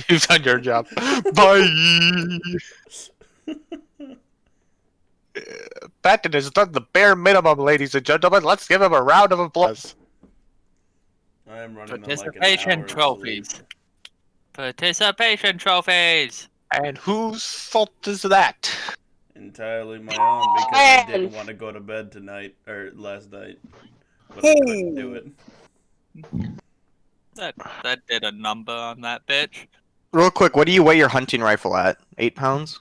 You've done your job. Bye. Benton has done the bare minimum, ladies and gentlemen. Let's give him a round of applause. I am running on like an Participation hour of trophies. sleep. Participation trophies. And whose fault is that? Entirely my own because I didn't want to go to bed tonight or last night, but I couldn't do it. That did a number on that bitch. Real quick, what do you weigh your hunting rifle at? 8 pounds?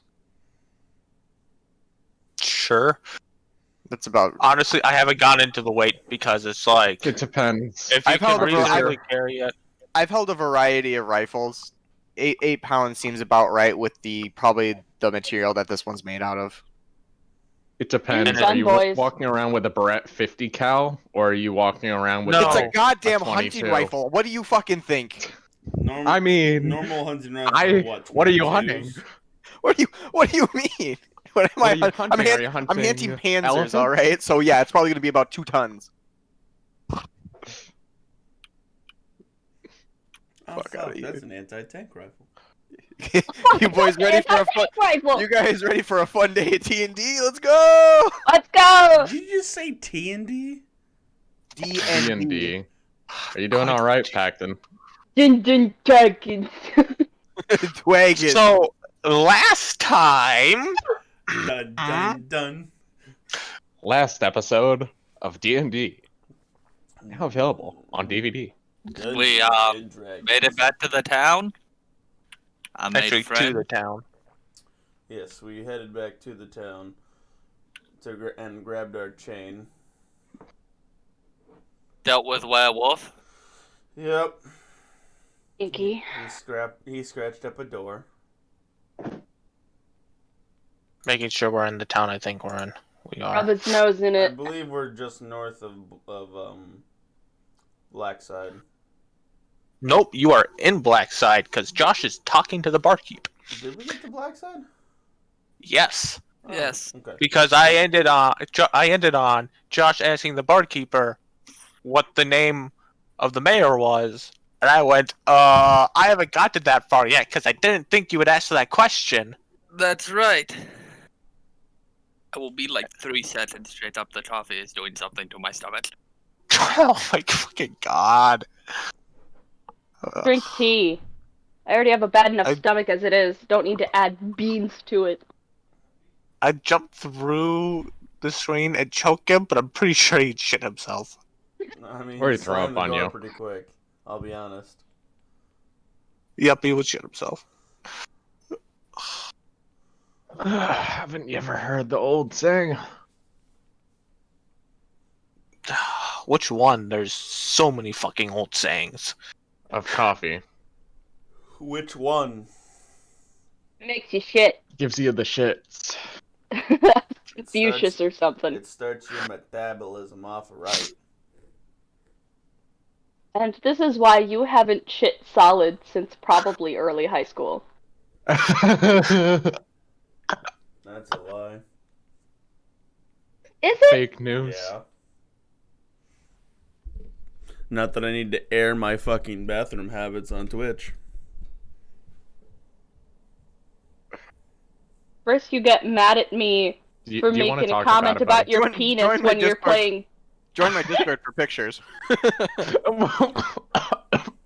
Sure. That's about. Honestly, I haven't gone into the weight because it's like It depends. if you I've can held a- reasonably carry it. I've held a variety of rifles. 8 pounds seems about right with probably the material that this one's made out of. It depends. And Are you boys. walking around with a Barrett 50 cal, or are you walking around with? No. It's a goddamn a hunting 22. rifle. What do you fucking think? I mean, Normal hunting rifle. what are you 22s? hunting? What do you mean? What am What I are you hunting? Are you I'm hunting hunting panzers, elephants? all right. So yeah, it's probably gonna be about 2 tons. Oh, Fuck outta that's here. an anti-tank rifle. You boys ready for a fun? Rifle. You guys ready for a fun day at T&D? Let's go! Let's go. Did you just say T&D? D&D. Are you doing all right, Paxton? Dun dragons. Twaggin. So last time, Dun dun dun. Last episode of D&D, now available on DVD. We made it back to the town. I made actually to friends. the town. Yes, we headed back to the town and grabbed our chain. Dealt with werewolf. Yep. Inky. He scratched up a door. Making sure we're in the town. I think we're in. We Rub are. his nose in I it. believe we're just north of Blackside. Nope, you are in Blackside because Josh is talking to the barkeep. Did we get to Blackside? Yes, Oh, Yes. Okay. because I ended on Josh asking the barkeeper what the name of the mayor was, and I went, I haven't got to that far yet because I didn't think you would ask that question. That's right. I will be like 3 seconds straight up. The coffee is doing something to my stomach. Oh my fucking god. Drink tea. I already have a bad enough I- stomach as it is. Don't need to add beans to it. I jumped through the screen and choked him, but I'm pretty sure he'd shit himself. I mean, Or he he throw slammed up the on door you. pretty quick. I'll be honest. Yep, he would shit himself. Haven't you ever heard the old saying? Which one? There's so many fucking old sayings. Of coffee. Which one? Makes you shit. Gives you the shits. Fuchsius or something. It starts your metabolism off right. And this is why you haven't shit solid since probably early high school. That's a lie. Is it? Fake news. Yeah. Not that I need to air my fucking bathroom habits on Twitch. First you get mad at me for do you wanna making a talk comment about your Join- penis join my when you're Discord. playing. Join my Discord for pictures.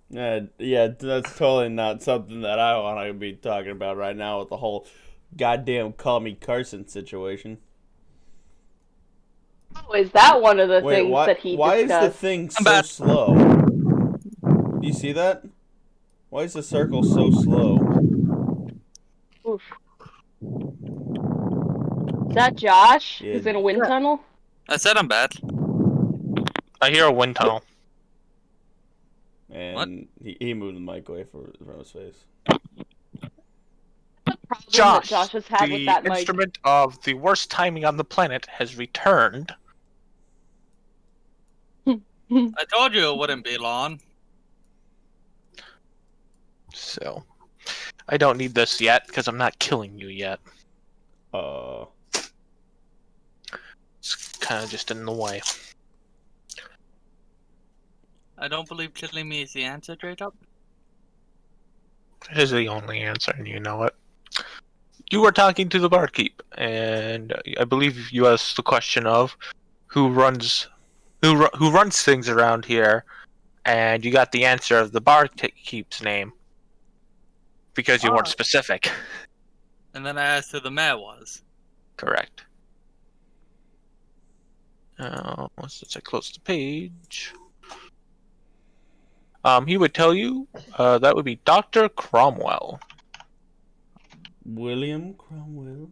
Yeah, that's totally not something that I want to be talking about right now with the whole goddamn call me Carson situation. Oh, is that one of the Wait, things that he why is the discussed? thing so back. slow? You see that? Why is the circle so slow? Oof. Is that Josh? Yeah. Who's in a wind tunnel? I said I'm bad. I hear a wind tunnel. And he moved the mic away from his face. Problem that Josh, Josh has had with the that mic. instrument of the worst timing on the planet, has returned. I told you it wouldn't be long. So, I don't need this yet because I'm not killing you yet. It's kind of just in the way. I don't believe killing me is the answer, straight up. is the only answer, and you know it. You were talking to the barkeep, and I believe you asked the question of who runs things around here, and you got the answer of the barkeep's name because you weren't Oh. specific. And then I asked who the mayor was. Correct. Since I closed the page, he would tell you that would be Dr. Cromwell. William Cromwell.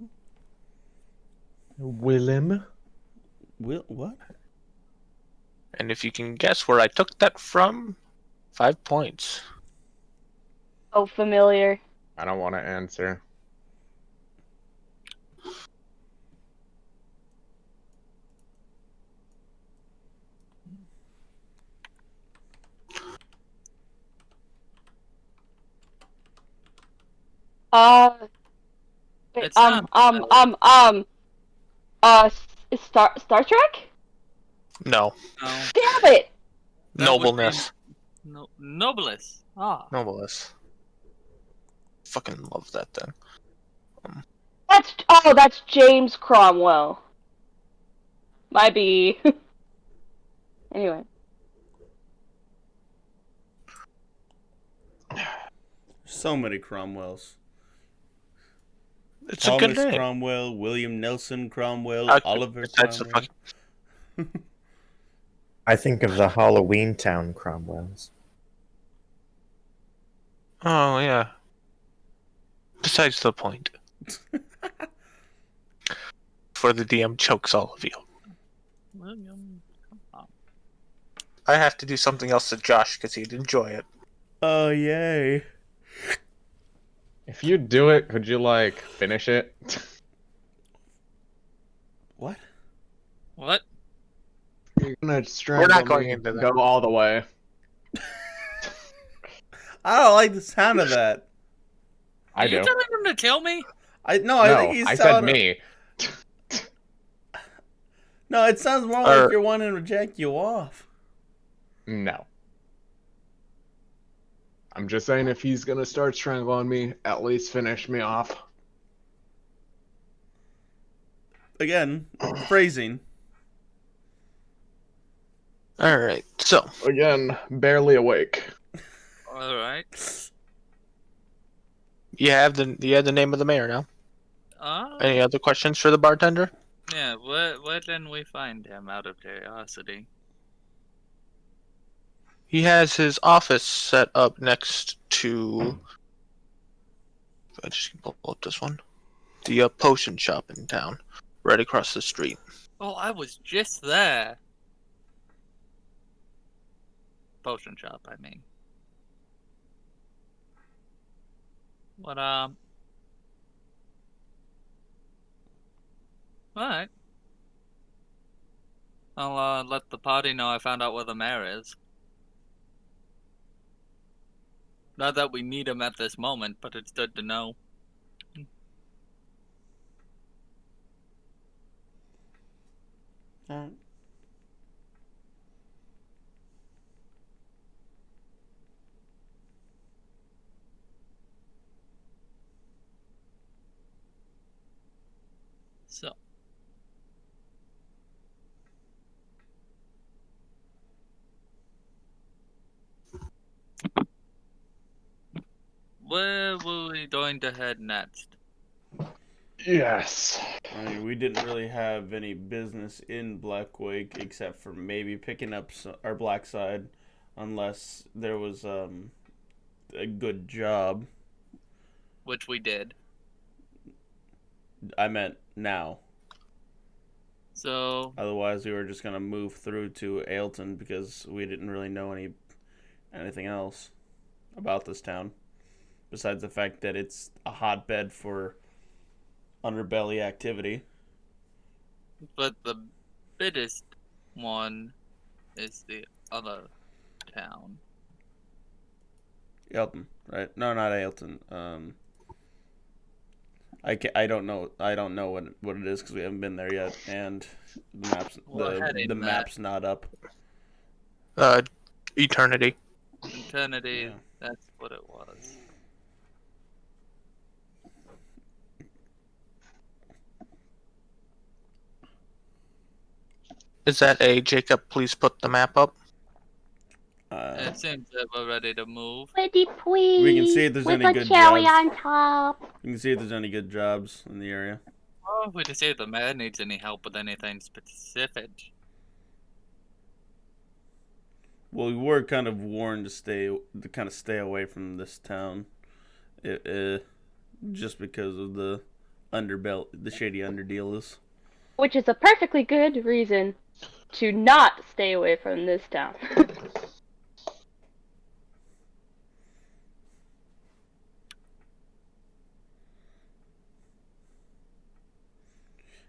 Willem? What? And if you can guess where I took that from, 5 points. Oh, familiar. I don't want to answer. It's Star Trek? No. No. Damn it! That would be- Nobleness. Noblest. Ah. Nobleness. Fucking love that thing. That's James Cromwell. Might be. Anyway. So many Cromwells. It's a good Thomas name. Cromwell, William Nelson Cromwell, Okay, Oliver that's the Cromwell. I think of the Halloween Town Cromwells. Oh, yeah. Besides the point. Before the DM chokes all of you. William, come on. I have to do something else to Josh because he'd enjoy it. Oh, yay. If you do it, could you, like, finish it? What? What? You're gonna strangle not going me, into that. Go all the way. I don't like the sound of that. I Are you do. telling him to kill me? I No, think he's I said telling- me. No, it sounds more like you're wanting to reject you off. No. I'm just saying if he's gonna start strangling me, at least finish me off. Again, phrasing. Alright, so. Again, barely awake. Alright. You have the name of the mayor now. Any other questions for the bartender? Yeah, where can we find him out of curiosity? He has his office set up next to. I just can pull up this one. The potion shop in town, right across the street. Oh, I was just there. Potion shop, I mean. What, Alright. I'll, let the party know I found out where the mayor is. Not that we need him at this moment, but it's good to know. So. Where were we going to head next? Yes. I mean, we didn't really have any business in Blackwake except for maybe picking up our Blackside, unless there was a good job. Which we did. I meant now. So, Otherwise, we were just gonna move through to Ailton because we didn't really know anything else about this town, besides the fact that it's a hotbed for underbelly activity. but the biggest one is the other town. Ailton, right? No, not Ailton. I don't know. I don't know what it is because we haven't been there yet, and the map's not up. Eternity. Eternity, Yeah. that's what it was. Is that a Jacob? Please put the map up. It seems that we're ready to move. Pretty please. We can see if there's with any a good cherry jobs. on top. You can see if there's any good jobs in the area. Oh, we just see if the man needs any help with anything specific. Well, we were kind of warned to stay away from this town, just because of the shady underdealers. Which is a perfectly good reason to not stay away from this town.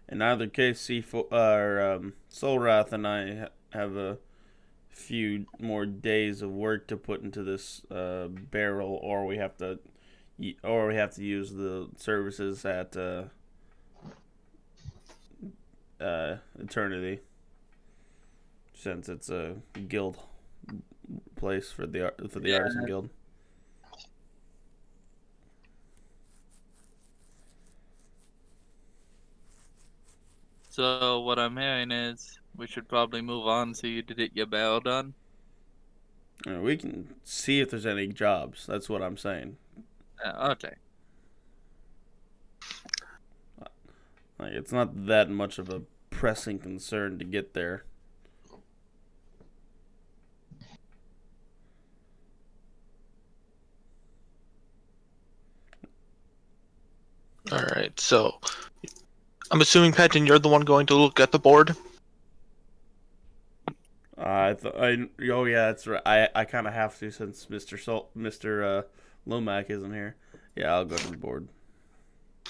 In either case, Solrath and I have a few more days of work to put into this barrel, or we have to use the services at Eternity, since it's a guild place for the Artisan Guild. So what I'm hearing is we should probably move on so you did your barrel done. We can see if there's any jobs. That's what I'm saying. Okay. Like, it's not that much of a pressing concern to get there. All right, so I'm assuming, Patton, you're the one going to look at the board. Oh yeah, that's right. I kind of have to since Mr. Lomac isn't here. Yeah, I'll go to the board.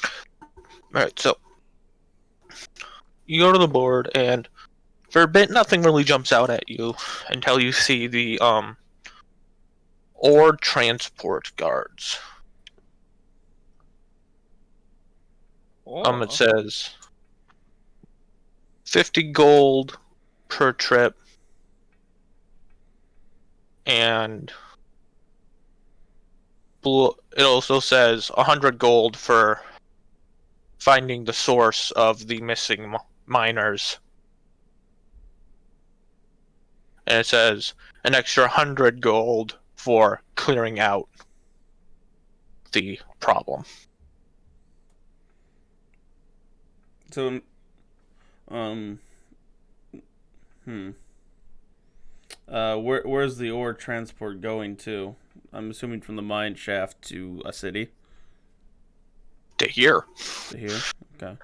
All right, so you go to the board, and for a bit, nothing really jumps out at you until you see the ore transport guards. It says 50 gold per trip, and it also says 100 gold for finding the source of the missing miners. And it says an extra 100 gold for clearing out the problem. So, where's the ore transport going to? I'm assuming from the mine shaft to a city. To here. To here? Okay.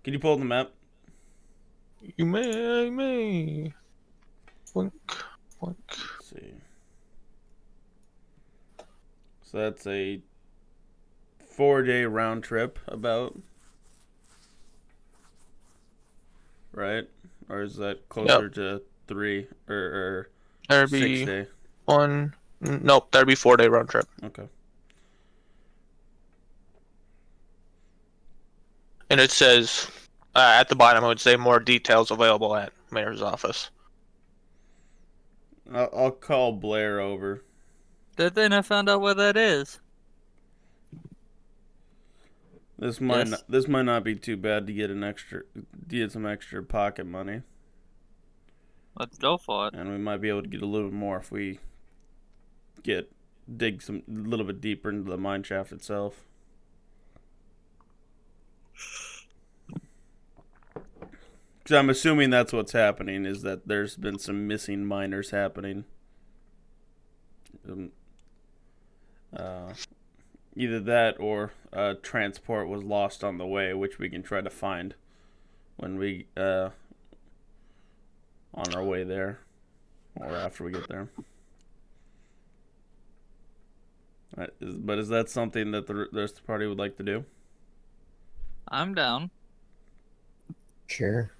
Can you pull the map? You may. Blink. Let's see. So that's a 4-day round trip, about. Right? Or is that closer to 3 or There'd 6 be day? one. Nope, that'd be 4-day round trip. Okay. And it says at the bottom, it would say more details available at mayor's office. I'll call Blair over. Did they not find out where that is? This might not be too bad to get some extra pocket money, Let's go for it. and we might be able to get a little bit more if we dig a little bit deeper into the mine shaft itself. Because I'm assuming that's what's happening, is that there's been some missing miners happening. Either that or transport was lost on the way, which we can try to find when we on our way there or after we get there. But is that something that the rest of the party would like to do? I'm down. Sure.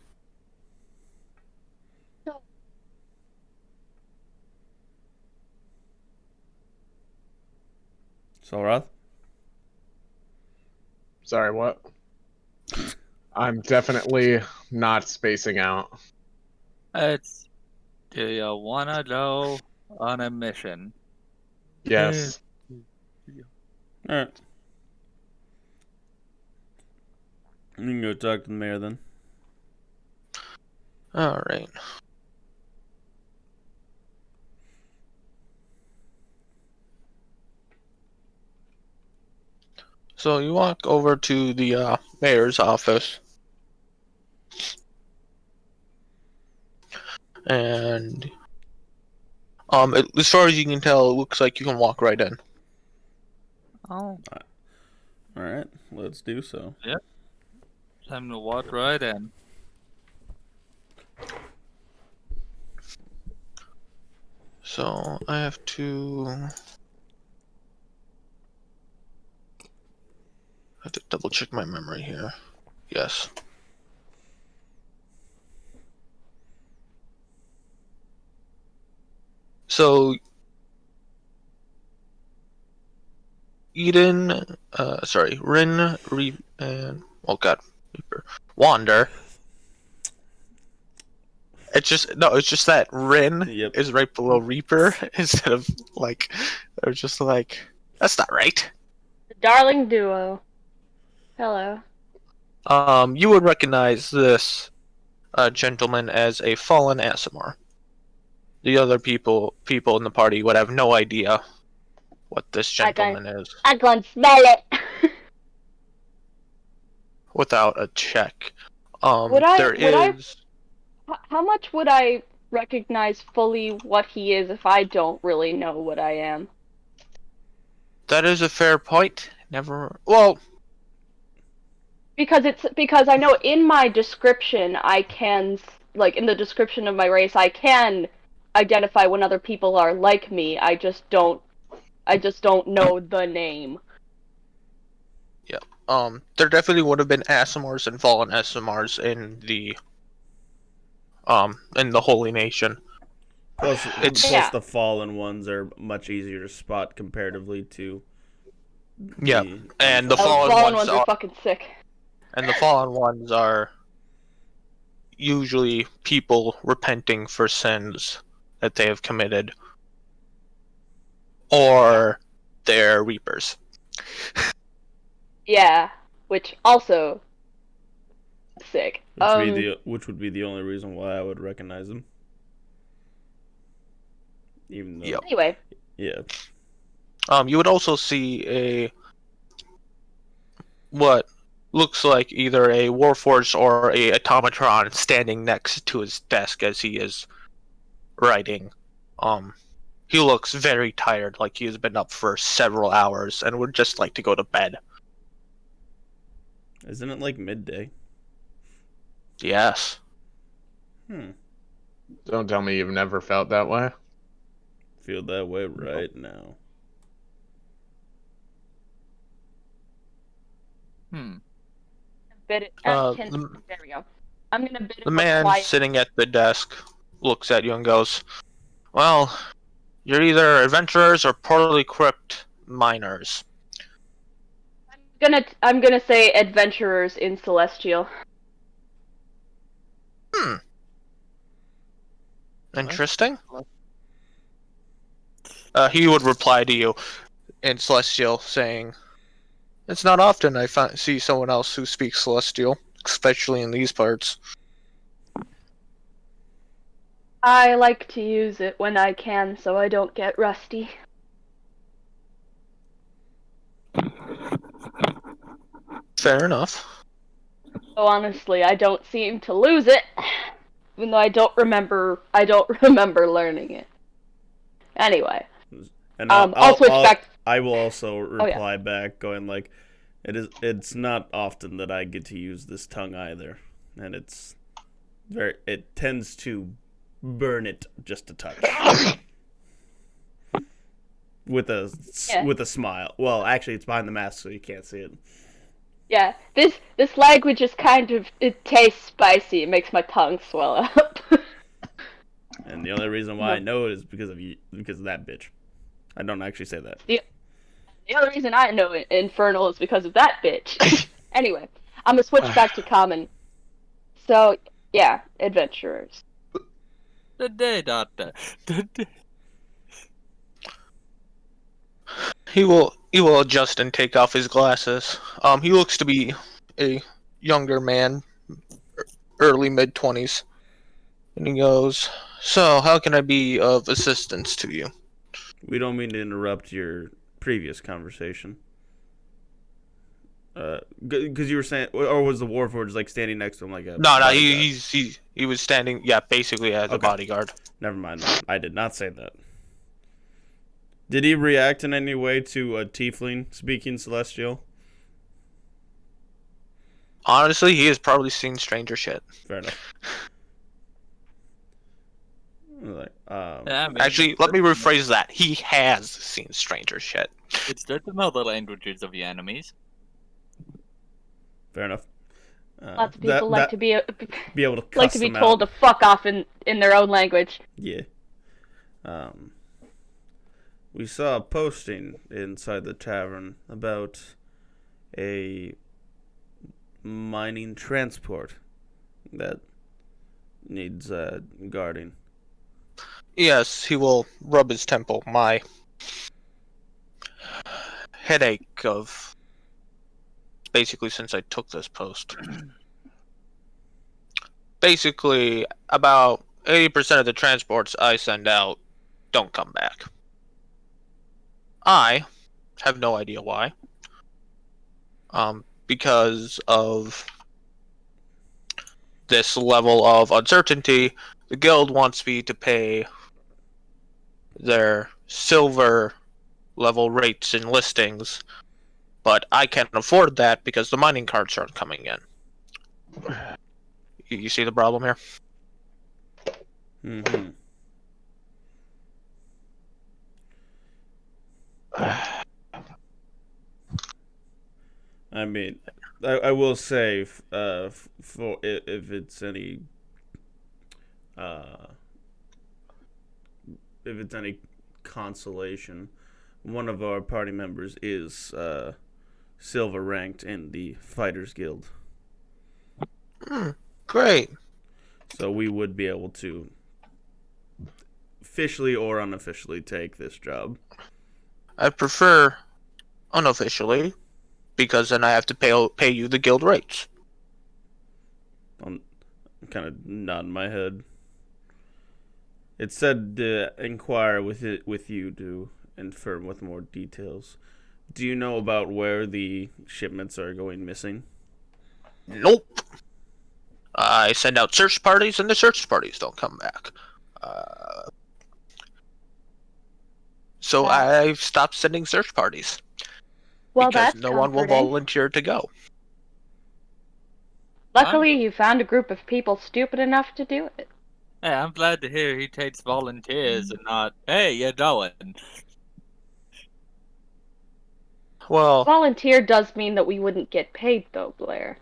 Solrath? Sorry, what? I'm definitely not spacing out. Do you wanna go on a mission? Yes. Alright. You can go talk to the mayor then. All right. So you walk over to the mayor's office, and as far as you can tell, it looks like you can walk right in. Oh, All right, let's do so. time to walk right in. So I have to double check my memory here. Yes. So Eden, Rin, and oh god, Reaper, Wander. It's just that Rin Yep. is right below Reaper instead of like, they're just like, that's not right. The darling duo. Hello. You would recognize this gentleman as a fallen Asimar. The other people in the party would have no idea what this gentleman is I can smell it. without a check. Would I- is. How much would I recognize fully what he is if I don't really know what I am? That is a fair point. Never. Well, Because I know in my description I can, like, in the description of my race I can identify when other people are like me. I just don't know the name. there definitely would have been Asimars and fallen Asimars in the Holy Nation. Plus, Yeah. the fallen ones are much easier to spot comparatively to. Yeah, and the Oh, fallen ones are fucking sick. And the fallen ones are usually people repenting for sins that they have committed, or they're reapers. Yeah, which also sick. Which would be the only reason why I would recognize them. Even though, Yep. Anyway, yeah, You would also see what looks like either a Warforged or a automatron standing next to his desk as he is writing. He looks very tired, like he has been up for several hours and would just like to go to bed. isn't it like midday? Yes. Don't tell me you've never felt that way. Feel that way right now. there we go. I'm gonna bid The him man quiet. sitting at the desk looks at you and goes, "Well, you're either adventurers or poorly equipped miners." I'm gonna say adventurers in Celestial. Interesting. He would reply to you in Celestial saying, "It's not often I see someone else who speaks Celestial, especially in these parts." I like to use it when I can so I don't get rusty. Fair enough. So honestly, I don't seem to lose it, even though I don't remember learning it. Anyway, And I'll switch back. I will also yeah. reply back, going like, It's not often that I get to use this tongue either, and it tends to burn it just a touch." With a smile. Well, actually, it's behind the mask, so you can't see it. Yeah, this language is it tastes spicy. It makes my tongue swell up. And the only reason why I know it is because of that bitch. I don't actually say that. The only reason I know it, Infernal is because of that bitch. Anyway, I'm gonna switch back to common. So yeah, adventurers. The day, doctor. The day. He will adjust and take off his glasses. He looks to be a younger man, early mid-20s. And he goes, "So, how can I be of assistance to you?" We don't mean to interrupt your previous conversation. Because you were saying, or was the Warforged like standing next to him like a No, bodyguard? he was standing, yeah, basically as a Okay. bodyguard. Never mind. I did not say that. Did he react in any way to a tiefling speaking Celestial? Honestly, he has probably seen stranger shit. Fair enough. Like, Yeah, maybe Actually, it's let me good to know- rephrase that. He has seen stranger shit. It's good to know the languages of your enemies. fair enough. Lots of people like to be be able to cuss like to be them told out. to fuck off in their own language. Yeah. We saw a posting inside the tavern about a mining transport that needs guarding. Yes, he will rub his temple. My headache of basically since I took this post. Basically, about 80% of the transports I send out don't come back. I have no idea why. Because of this level of uncertainty, the guild wants me to pay their silver level rates and listings, but I can't afford that because the mining carts aren't coming in. You see the problem here? Mm-hmm. I mean, I will say, for if it's any, uh, if it's any consolation, one of our party members is silver ranked in the Fighters Guild, Great. so we would be able to officially or unofficially take this job. I prefer unofficially because then I have to pay you the guild rates. I'm kind of nodding my head. It said to inquire with you to confirm with more details. Do you know about where the shipments are going missing? Nope. I send out search parties and the search parties don't come back. So I've stopped sending search parties Well, because that's no one will comforting. volunteer to go. Luckily, you found a group of people stupid enough to do it. Hey, I'm glad to hear he takes volunteers and not, hey, you're going. Well, Volunteer does mean that we wouldn't get paid, though, Blair.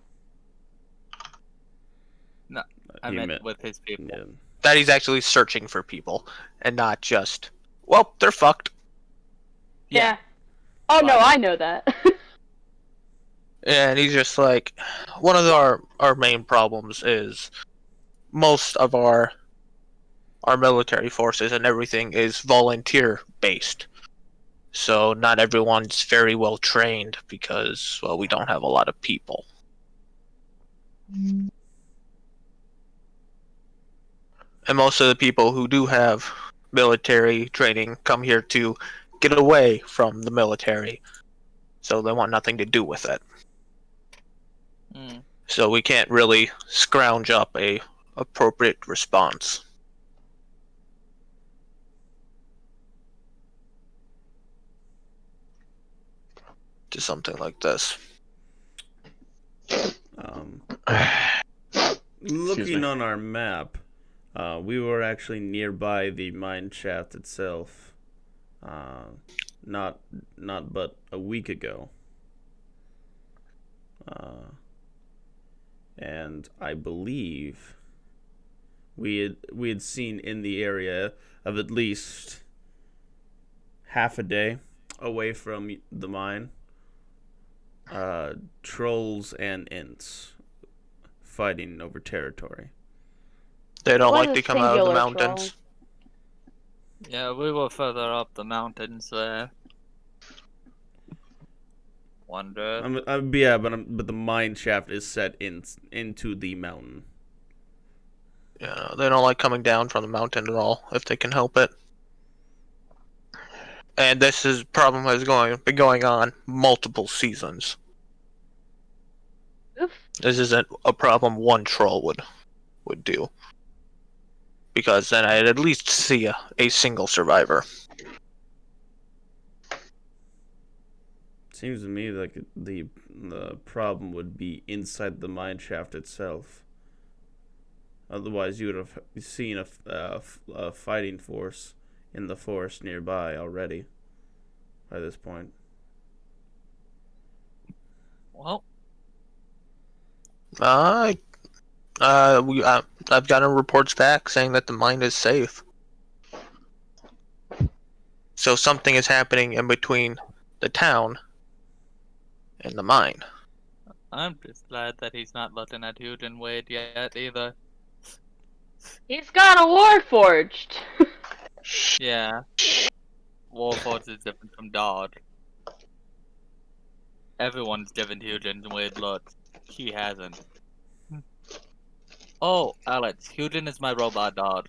I He meant with his people. Yeah. that he's actually searching for people and not just, well, they're fucked. Yeah. Oh no, Why? I know that. And he's just like, one of our main problems is most of our military forces and everything is volunteer based. So not everyone's very well trained because, well, we don't have a lot of people. And most of the people who do have military training come here to get away from the military. So they want nothing to do with it. Mm. So we can't really scrounge up a appropriate response to something like this. Looking me. on our map, we were actually nearby the mine shaft itself. Not but a week ago. And I believe we had seen in the area of at least half a day away from the mine, trolls and ints fighting over territory. They don't What like is to come out of the singular mountains. Yeah, we were further up the mountains there. Wonder. But the mine shaft is set into the mountain. Yeah, they don't like coming down from the mountain at all if they can help it. And this is problem has been going on multiple seasons. Oof. This isn't a problem one troll would do. Because then I'd at least see a single survivor. Seems to me like the problem would be inside the mine shaft itself. Otherwise, you would have seen a fighting force in the forest nearby already by this point. Well, I've gotten reports back saying that the mine is safe. So something is happening in between the town and the mine. I'm just glad that he's not looking at Huge and Wade yet either. He's got a Warforged. Yeah. Warforged is different from Dodd. Everyone's given Huge and Wade looks. He hasn't. Oh, Alex, Hugin is my robot dog.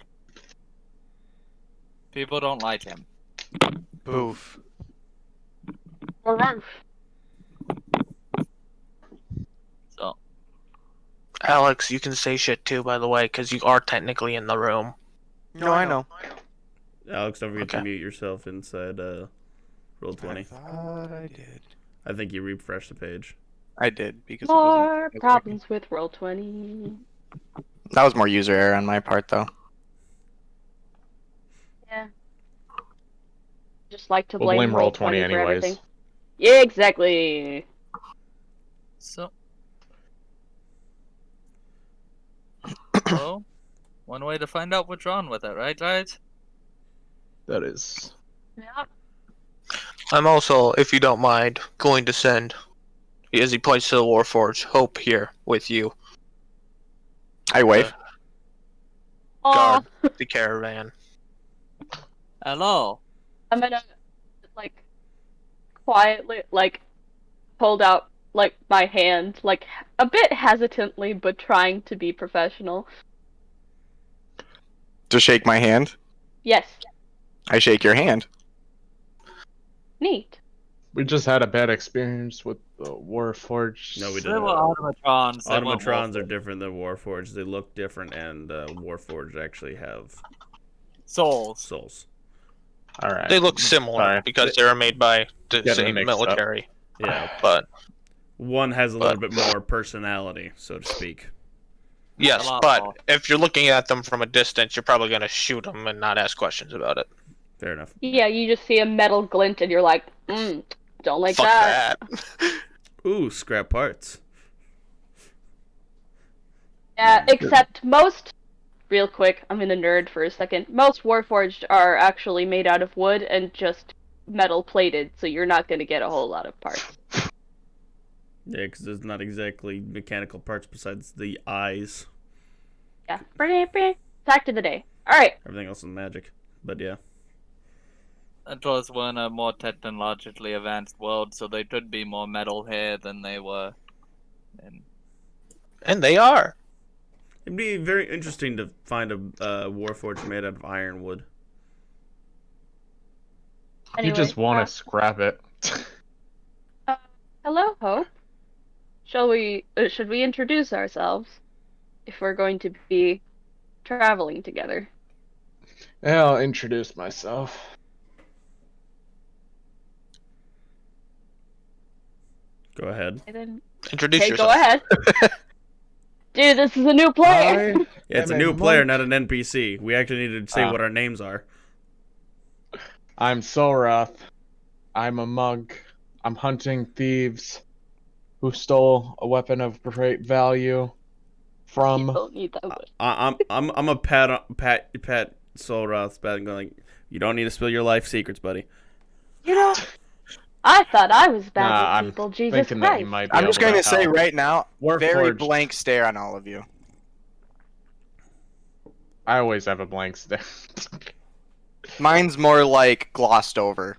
People don't like him. Boof. So, Alex, you can say shit too, by the way, because you are technically in the room. No, I know. Alex, don't forget to Okay. mute yourself inside Roll 20. I thought I did. I think you refreshed the page. I did because More it wasn't. problems with Roll20. That was more user error on my part, though. Yeah. Just like to We'll blame blame Roll20 Roll20 for anyways. everything. Yeah, exactly. so. Well, one way to find out what's wrong with it, right, guys? That is. Yeah. I'm also, if you don't mind, going to send, as he points to the Warforged, Hope here with you. I wave. Aw, Guard the caravan. Hello. I'm gonna, like, quietly, like, hold out, like, my hand, like, a bit hesitantly, but trying to be professional. To shake my hand. Yes. I shake your hand. Neat. We just had a bad experience with the Warforged. No, we They didn't. were automatrons. They weren't Automatrons are Warforged. different than Warforged. They look different, and Warforged actually have Souls. souls. All right. They look similar Sorry. because they were made by the Getting same them mixed up. military. Yeah, But one has a little bit more personality, so to speak. yes, A lot but more. if you're looking at them from a distance, you're probably going to shoot them and not ask questions about it. Fair enough. Yeah, you just see a metal glint and you're like, don't like Fuck that. that. Ooh, scrap parts. Yeah, except most, real quick, I'm gonna nerd for a second. Most Warforged are actually made out of wood and just metal plated, so you're not gonna get a whole lot of parts. Yeah, because there's not exactly mechanical parts besides the eyes. Yeah. Fact of the day. Alright. Everything else is magic. But yeah. It was one a more technologically advanced world, so they could be more metal here than they were. And they are. It'd be very interesting to find a Warforged made out of ironwood. Anyway, You just want to scrap it. hello, Hope. Should we introduce ourselves? If we're going to be traveling together. Yeah, I'll introduce myself. Go ahead. And then, Introduce okay, yourself. go ahead. Dude, this is a new player. Yeah, it's a I'm new player, monk. not an NPC. We actually need to say what our names are. I'm Solrath. I'm a monk. I'm hunting thieves who stole a weapon of great value from. People need that one. I'm a Pat Solroth, going like, you don't need to spill your life secrets, buddy. You know, I thought I was bad Nah, with I'm people, Jesus thinking that Christ. you might be I'm just able going to say help. right now, very Warforged. blank stare on all of you. I always have a blank stare. Mine's more like glossed over.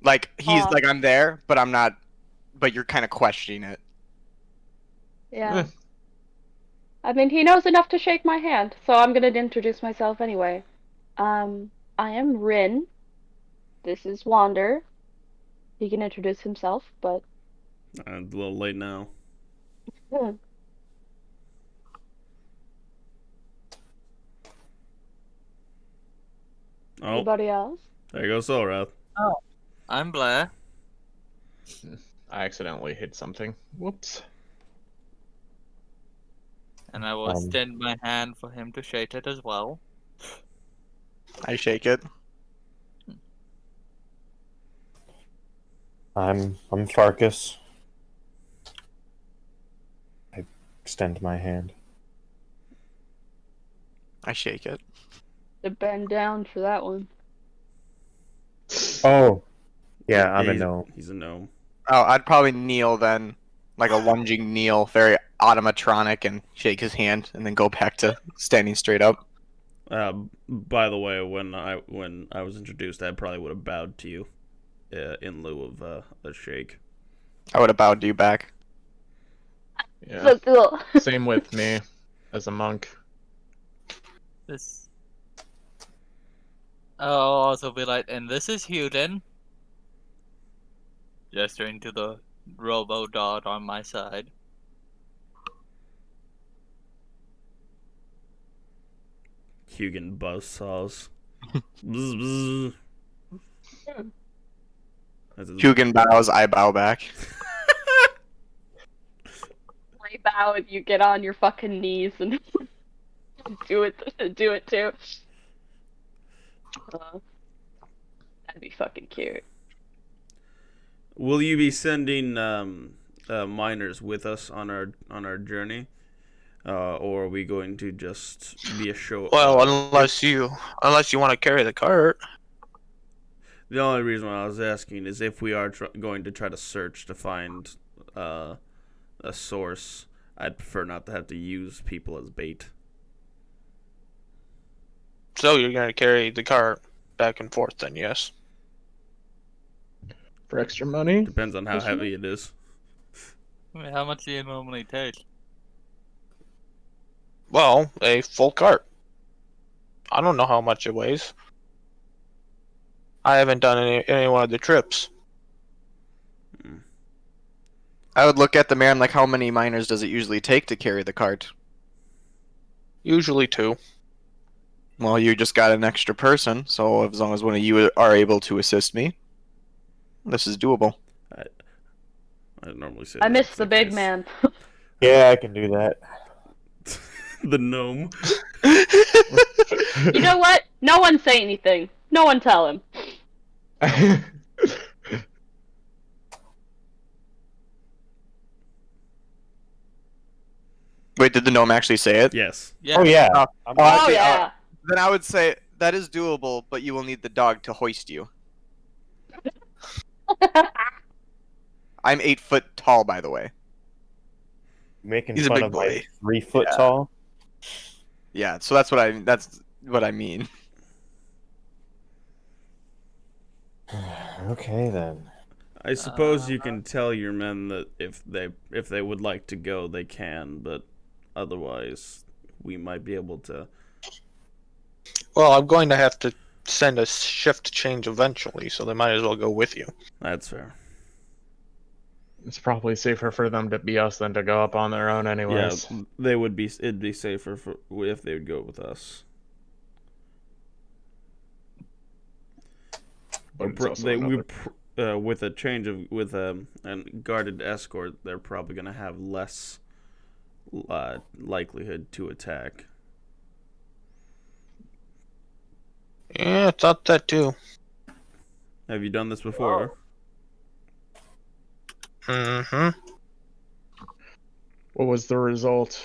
Like he's Aw. like I'm there, but I'm not. But you're kind of questioning it. Yeah. I mean, he knows enough to shake my hand, so I'm gonna introduce myself anyway. I am Rin. This is Wander. He can introduce himself, but A little late now. hmm, Oh, anybody else? there goes Solrath. I'm Blair. I accidentally hit something. Whoops. And I will extend my hand for him to shake it as well. I shake it. I'm Farkas. I extend my hand. I shake it. To bend down for that one. Oh, yeah, I'm a he's, gnome. He's a gnome. Oh, I'd probably kneel then, like a lunging kneel, very automatronic, and shake his hand, and then go back to standing straight up. By the way, when I was introduced, I probably would have bowed to you, in lieu of a shake. I would have bowed to you back. Yeah. So cool. Same with me as a monk. This. I'll also be like, and this is Huden. Gesturing to the robo dog on my side. Hugin buzzsaws. Bzz, bzz. That's his- Hugin bows, I bow back. I bow and you get on your fucking knees and do it too. That'd be fucking cute. Will you be sending miners with us on our journey, or are we going to just be a show? Well, unless you want to carry the cart. The only reason why I was asking is if we are going to try to search to find a source, I'd prefer not to have to use people as bait. So you're gonna carry the cart back and forth then, yes? For extra money? Depends on how heavy it is. Wait, how much do you normally take? Well, a full cart. I don't know how much it weighs. I haven't done any one of the trips. I would look at the man like, how many miners does it usually take to carry the cart? Usually 2. Well, you just got an extra person, so as long as one of you are able to assist me, this is doable. I normally say I miss that's the big case. man. Yeah, I can do that. The gnome. You know what? No one say anything. No one tell him. Wait, did the gnome actually say it? Yes. Yeah. Oh yeah. Oh. I'm Oh, Oh actually, yeah. Then I would say that is doable, but you will need the dog to hoist you. I'm 8 foot tall, by the way. making He's a fun big of my boy. 3 foot Yeah. tall. Yeah, so that's what I mean. Okay then. I suppose you can tell your men that if they would like to go, they can, but otherwise, we might be able to. Well, I'm going to have to send a shift change eventually, so they might as well go with you. That's fair. It's probably safer for them to be us than to go up on their own anyways. Yeah, they would be. It'd be safer if they would go with us. But it's also another- With a change of a guarded escort, they're probably gonna have less likelihood to attack. Yeah, I thought that too. Have you done this before? Mm-hmm. What was the result?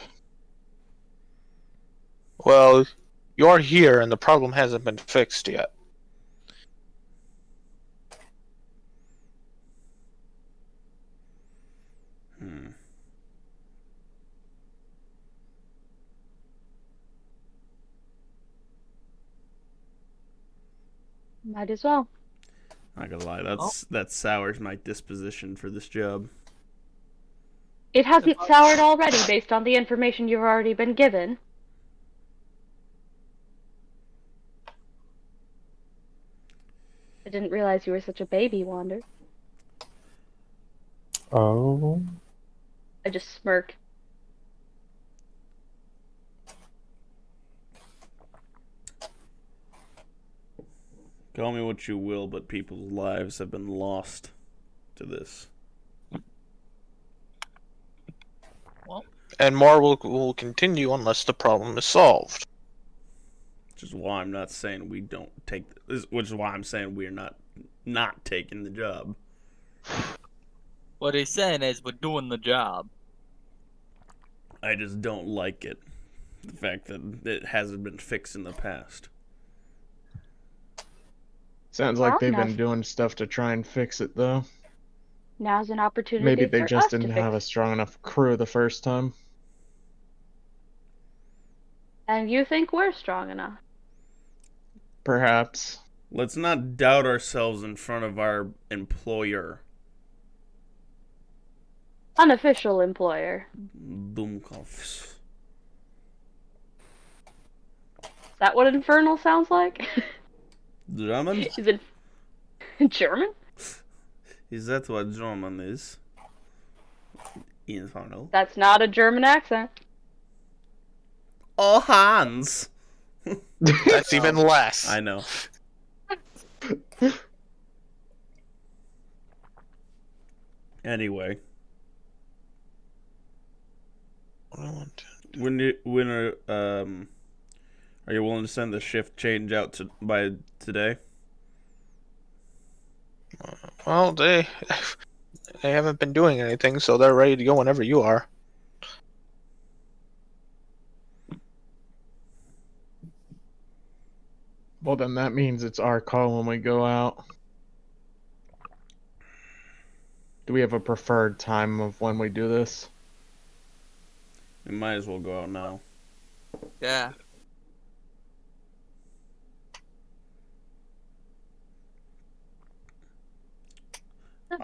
Well, you're here and the problem hasn't been fixed yet. Might as well. Not gonna lie, that sours my disposition for this job. It hasn't soured already based on the information you've already been given. I didn't realize you were such a baby, Wander. Oh. I just smirked. Call me what you will, but people's lives have been lost to this. And more will continue unless the problem is solved. Which is why I'm not saying we don't take. Which is why I'm saying we're not taking the job. What he's saying is we're doing the job. I just don't like it. The fact that it hasn't been fixed in the past. Sounds like Well, they've now- been doing stuff to try and fix it, though. Now's an opportunity Maybe they for just us to didn't fix have a it. strong enough crew the first time. And you think we're strong enough? Perhaps. Let's not doubt ourselves in front of our employer. Unofficial employer. Boomkopfs. Is that what infernal sounds like? German? Is it German? Is that what German is? Infernal. That's not a German accent. Oh, Hans! That's even less. I know. Anyway, when are you willing to send the shift change out by today? Well, they haven't been doing anything, so they're ready to go whenever you are. Well, then that means it's our call when we go out. Do we have a preferred time of when we do this? We might as well go out now. Yeah.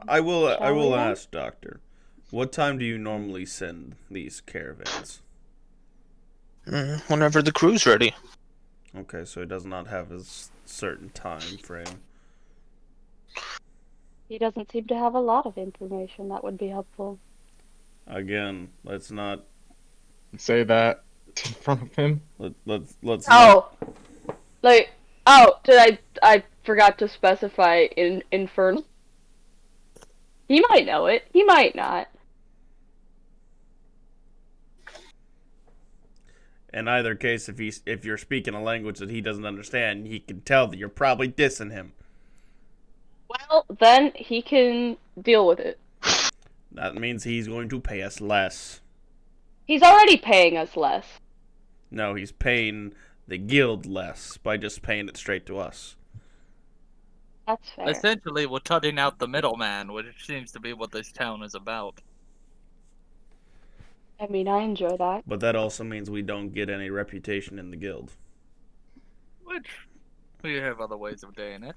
I will Shall we then? ask, Doctor. What time do you normally send these caravans? Whenever the crew's ready. Okay, so he does not have a certain time frame. He doesn't seem to have a lot of information that would be helpful. Again, let's not Say that in front of him. let's not. Oh, did I forgot to specify in infernal. He might know it. He might not. In either case, if you're speaking a language that he doesn't understand, he can tell that you're probably dissing him. Well, then he can deal with it. That means he's going to pay us less. He's already paying us less. No, he's paying the guild less by just paying it straight to us. That's fair. Essentially, we're cutting out the middleman, which seems to be what this town is about. I mean, I enjoy that. But that also means we don't get any reputation in the guild. Which we have other ways of doing it.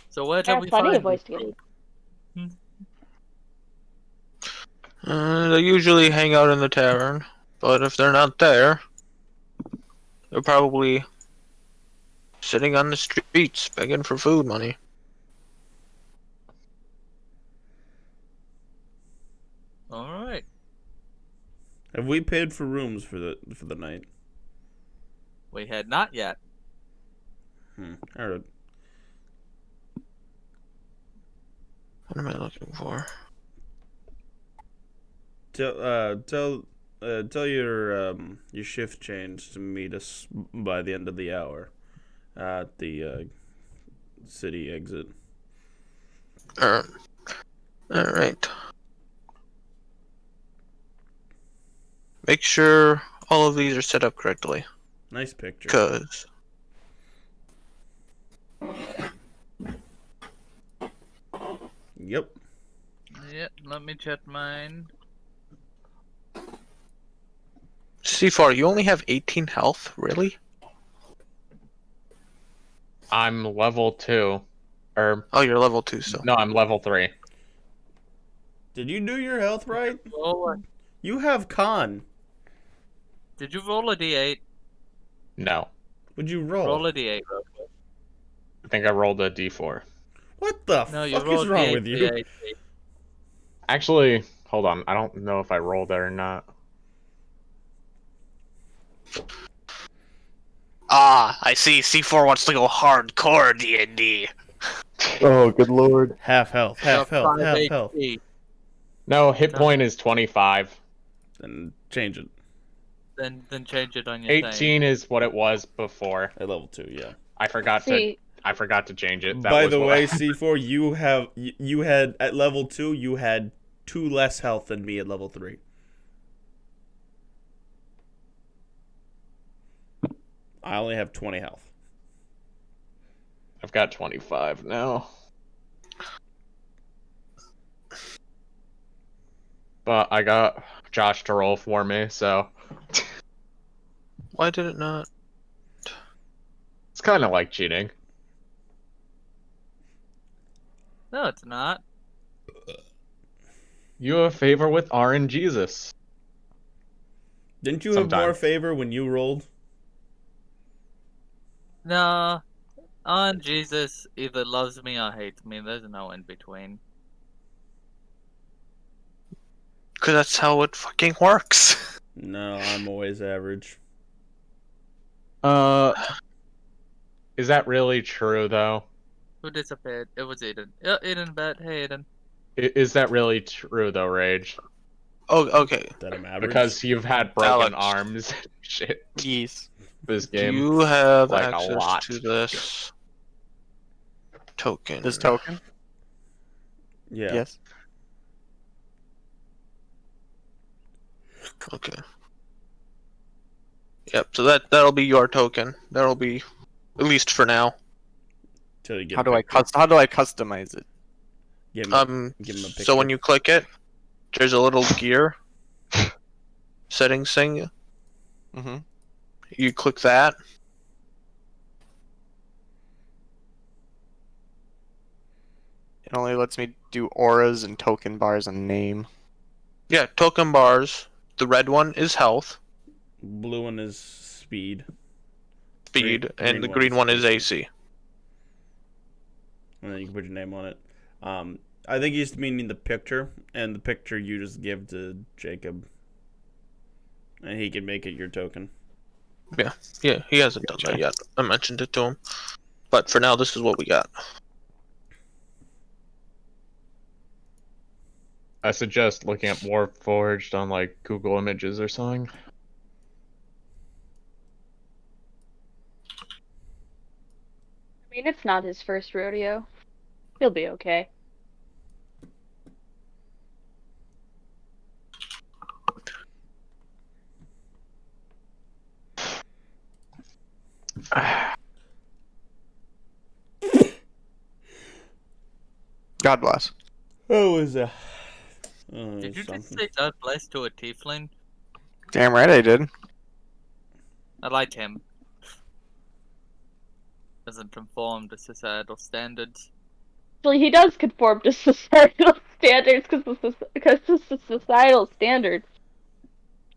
So where There can are we plenty find of ways to get it. They usually hang out in the tavern, but if they're not there, they're probably sitting on the streets begging for food money. All right. Have we paid for rooms for the night? We had not yet. All right. What am I looking for? Tell your shift change to meet us by the end of the hour at the city exit. Alright. Make sure all of these are set up correctly, Nice picture. because Yep. Yep, let me check mine. C4, you only have 18 health, really? I'm level 2. Or, Oh, you're level 2 still. no, I'm level 3. Did you do your health right? Roll You have con. did you roll a d8? No. Would you roll? Roll a d8 real quick. I think I rolled a d4. What the No, you fuck rolled is wrong d8 with you? d8. Actually, hold on. I don't know if I rolled it or not. Ah, I see. C4 wants to go hardcore D&D. Oh, good lord. Half health, half You have health, 5 half health. HP. No, hit Come point is 25. Then change it Then change it on your thing. 18 is what it was before. at level 2. Yeah. I forgot See, to change it. That By was the what way, I- C4, you had at level 2, you had 2 less health than me at level 3. I only have 20 health. I've got 25 now. But I got Josh to roll for me, so Why did it not? it's kind of like cheating. No, it's not. You have favor with RNGesus. Didn't you have more Sometimes. favor when you rolled? No. On Jesus either loves me or hates me. There's no in between. Because that's how it fucking works. No, I'm always average. Is that really true though? Who disappeared? It was Aiden. Yeah, Aiden bet. Hey, Aiden. Is that really true though, Rage? Oh, okay. That I'm average. Because you've had broken Alex. arms and shit Yes. this Do game. you have like, a access lot. to this token? This token? yeah. Yes. Okay. Yep. So that'll be your token. That'll be, at least for now. Till you get How do I customize it? give him a So when picture. you click it, there's a little gear settings thing. Mm-hmm. You click that. It only lets me do auras and token bars and name. Yeah, token bars. The red one is health, Blue one is speed. speed, Green and the one green is one is AC. AC. And then you can put your name on it. I think he's meaning the picture, and the picture you just give to Jacob. And he can make it your token. Yeah, he hasn't done that yet. I mentioned it to him. But for now, this is what we got. I suggest looking at Warforged on like Google Images or something. I mean, it's not his first rodeo. He'll be okay. God bless. Oh, is that? Did you something. just say God bless to a tiefling? Damn right I did. I like him. Doesn't conform to societal standards. Actually, he does conform to societal standards because this is societal standards.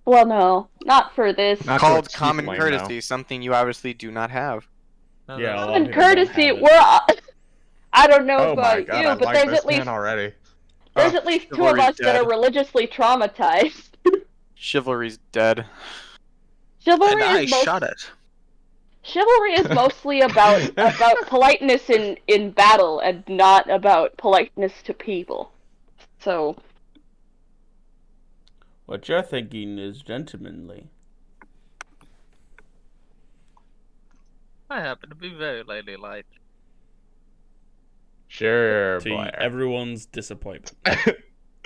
Well, no, not for this. Not Called to a common tiefling, courtesy, something you obviously do not have. No, Yeah, no, a lot of Common people don't courtesy. have it. We're. I don't know Oh my about god, you, I but like there's this at least man already. there's at least two of Chivalry's us that are dead. religiously traumatized. Chivalry's dead. Chivalry And I is most shot it. Chivalry is mostly about politeness in battle and not about politeness to people. So What you're thinking is gentlemanly. I happen to be very ladylike. Sure, To Blair. everyone's disappointment.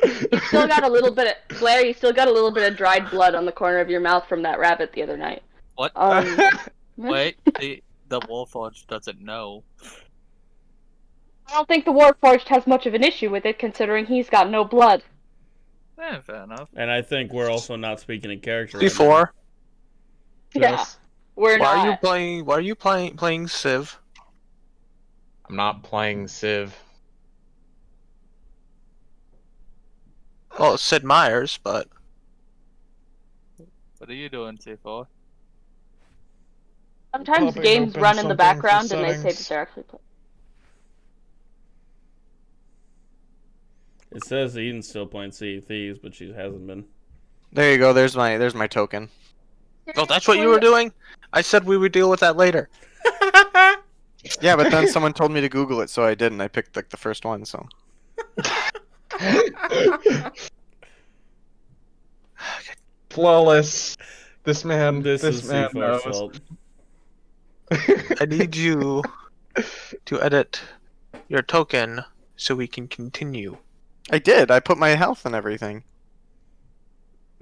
you still got a little bit of Blair. You still got a little bit of dried blood on the corner of your mouth from that rabbit the other night. What? Wait, the Warforged doesn't know. I don't think the Warforged has much of an issue with it, considering he's got no blood. Fair enough. And I think we're also not speaking in character. Right now. C4. Yeah, we're Why not. are you playing? Why are you playing Civ? I'm not playing Civ. Well, it's Sid Meier's, but What are you doing, C4? Sometimes Popping games open run in the something for background and they say that settings. they're actually playing. It says Eden's still playing Sea of Thieves, but she hasn't been. There you go. There's my token. oh, that's what you were doing. I said we would deal with that later. Yeah, but then someone told me to Google it, so I did, and I picked like the first one. So Flawless. This man. This is man C4's knows. fault. I need you to edit your token so we can continue. I did. I put my health and everything.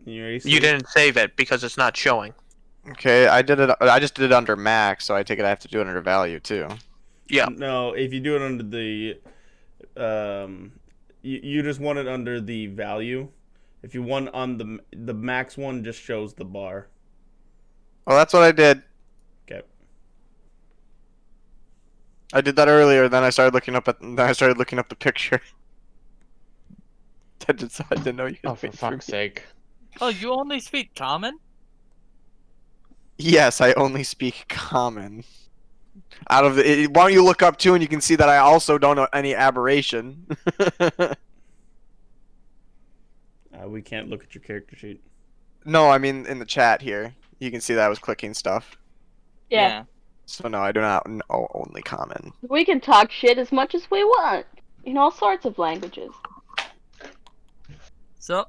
Your AC? You didn't save it because it's not showing. Okay, I did it. I just did it under max, so I take it I have to do it under value too. Yeah. No, if you do it under the, you just want it under the value. If you want on the max one, just shows the bar. Well, that's what I did. Okay. I did that earlier. Then I started looking up the picture. I didn't know you. Oh, for fuck's sake. Oh, you only speak common? Yes, I only speak common. Out of the, why don't you look up too, and you can see that I also don't know any aberration. We can't look at your character sheet. No, I mean in the chat here, you can see that I was clicking stuff. Yeah. So no, I do not know only common. We can talk shit as much as we want. In all sorts of languages. So,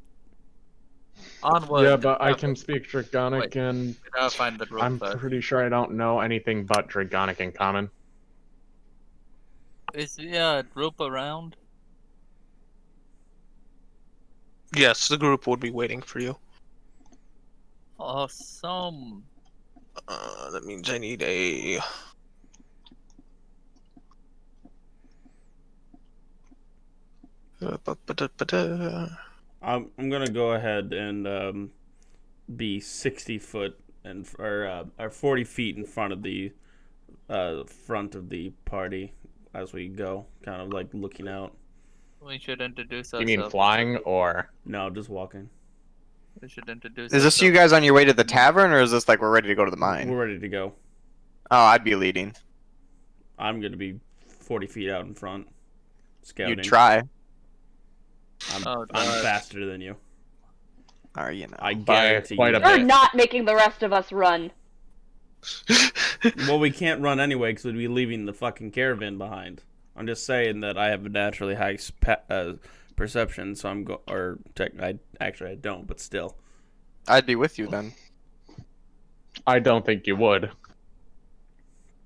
onward. Yeah, but I can speak Draconic, Wait. and We gotta find the group I'm first. pretty sure I don't know anything but Draconic in common. Is the group around? Yes, the group would be waiting for you. Awesome. That means I need a... I'm gonna go ahead and be 60 foot and or 40 feet in front of the party as we go, kind of like looking out. We should introduce You ourselves. mean flying, or... No, just walking. We should introduce Is this you guys on your way to the tavern, or is this like we're ready to go to the mine? We're ready to go. Oh, I'd be leading. I'm gonna be 40 feet out in front, scouting. You'd try. I'm Oh, I'm God. faster than you. Or you know. I By guarantee quite you. a You're bit. not making the rest of us run. Well, we can't run anyway because we'd be leaving the fucking caravan behind. I'm just saying that I have a naturally high perception, so I'm I don't, but still. I'd be with you then. I don't think you would.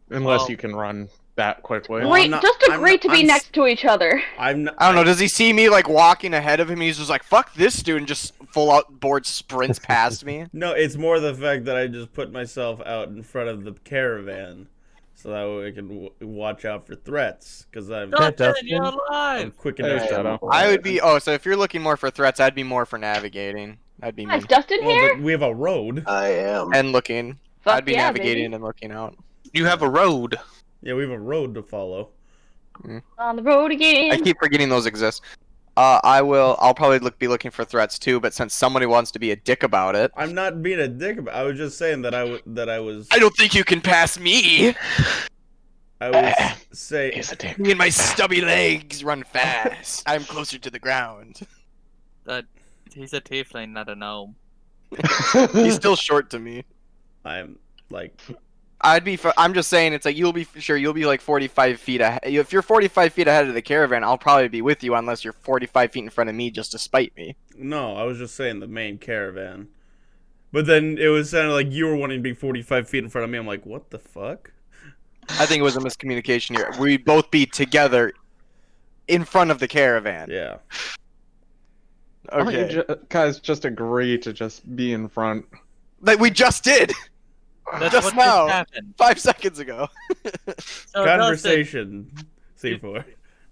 Unless Well- you can run that quickly. Well, Great, I'm not- just I'm agree not- to be I'm next to each other. I'm not, I don't know. Does he see me like walking ahead of him? He's just like, "Fuck this dude!" and just full out board sprints past me. No, it's more the fact that I just put myself out in front of the caravan, so that way I can watch out for threats. Because I'm Dustin, you're I'm alive! quick Hey, enough. Shadow. I would be. Oh, so if you're looking more for threats, I'd be more for navigating. I'd be me Is Dustin Well, here? but we have a road. I am. and looking. Fuck I'd be yeah, navigating baby. and looking out. You have a road. Yeah, we have a road to follow. On the road I again. keep forgetting those exist. I'll probably be looking for threats too. But since somebody wants to be a dick about it, I'm not being a dick. I was just saying that I was. I don't think you can pass me. I was saying. He's a dick. Me and my stubby legs run fast. I'm closer to the ground. He's a tiefling, not a gnome. He's still short to me. I'm like. I'm just saying, it's like you'll be like 45 feet ahead. If you're 45 feet ahead of the caravan, I'll probably be with you unless you're 45 feet in front of me just to spite me. No, I was just saying the main caravan. But then it was sounding like you were wanting to be 45 feet in front of me. I'm like, what the fuck? I think it was a miscommunication here. We'd both be together in front of the caravan. Yeah. Why don't Okay. you guys just agree to just be in front? Like we just did That's Just what now. just happened. 5 seconds ago. So, Conversation. C4. Dustin,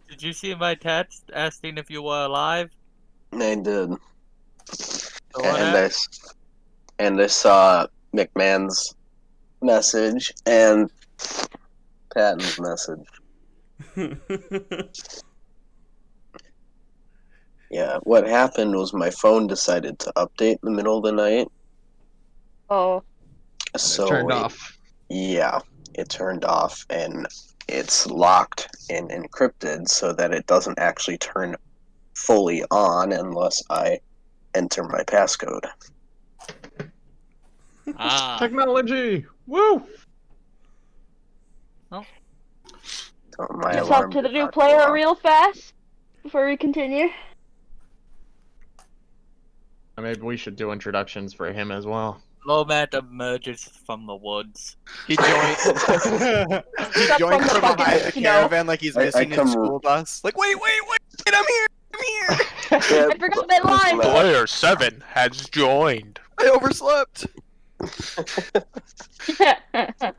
did you see my text asking if you were alive? They did. So what And happened? I saw McMahon's message and Patton's message. Yeah, what happened was my phone decided to update in the middle of the night. Oh, So Turned off. Yeah, it turned off and it's locked and encrypted so that it doesn't actually turn fully on unless I enter my passcode. Ah, Technology! Woo! So my just alarm up to the did new not go player off. real fast before we continue. Maybe we should do introductions for him as well. Lomad emerges from the woods. He joined. He Up joined from the from fucking behind the snow. caravan like he's I missing come- his school bus. Like, wait, I'm here. Yeah, I forgot my line. but- Player 7 has joined. I overslept.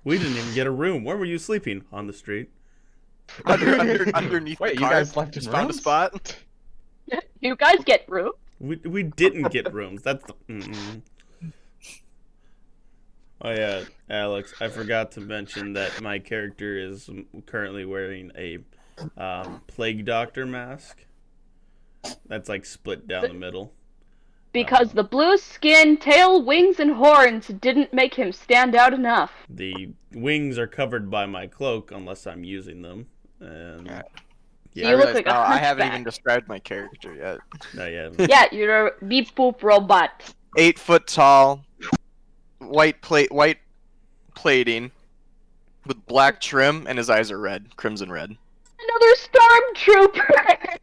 We didn't even get a room. Where were you sleeping? On the street. Underneath Wait, the you car. guys left in Just found a rooms? spot. You guys get room? We didn't get rooms. That's the. Oh yeah, Alex. I forgot to mention that my character is currently wearing a plague doctor mask. That's like split down the middle. Because the blue skin, tail, wings, and horns didn't make him stand out enough. The wings are covered by my cloak unless I'm using them. And Yeah. So I you look realize like a now I haven't hunchback. even described my character yet. not yet. Yeah, you're a beep boop robot. 8 foot tall, white plating, with black trim, and his eyes are red, crimson red. Another stormtrooper.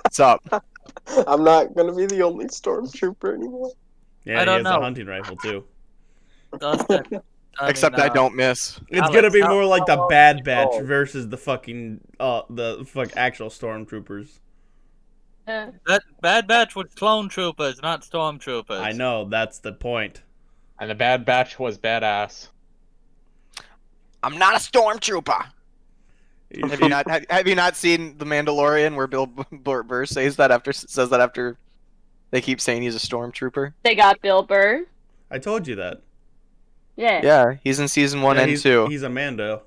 What's up? I'm not gonna be the only stormtrooper anymore. Yeah, I don't he has know. a hunting rifle too. Dustin, Except I don't miss. It's Alex, gonna be how- more like the how Bad long Batch you go? versus the fucking actual stormtroopers. That Bad Batch was clone troopers, not stormtroopers. I know, that's the point. And the Bad Batch was badass. I'm not a stormtrooper. Have you not seen The Mandalorian where Bill Burr says that after they keep saying he's a stormtrooper? They got Bill Burr. I told you that. Yeah. Yeah, he's in season 1 Yeah, and he's, 2. He's a Mando.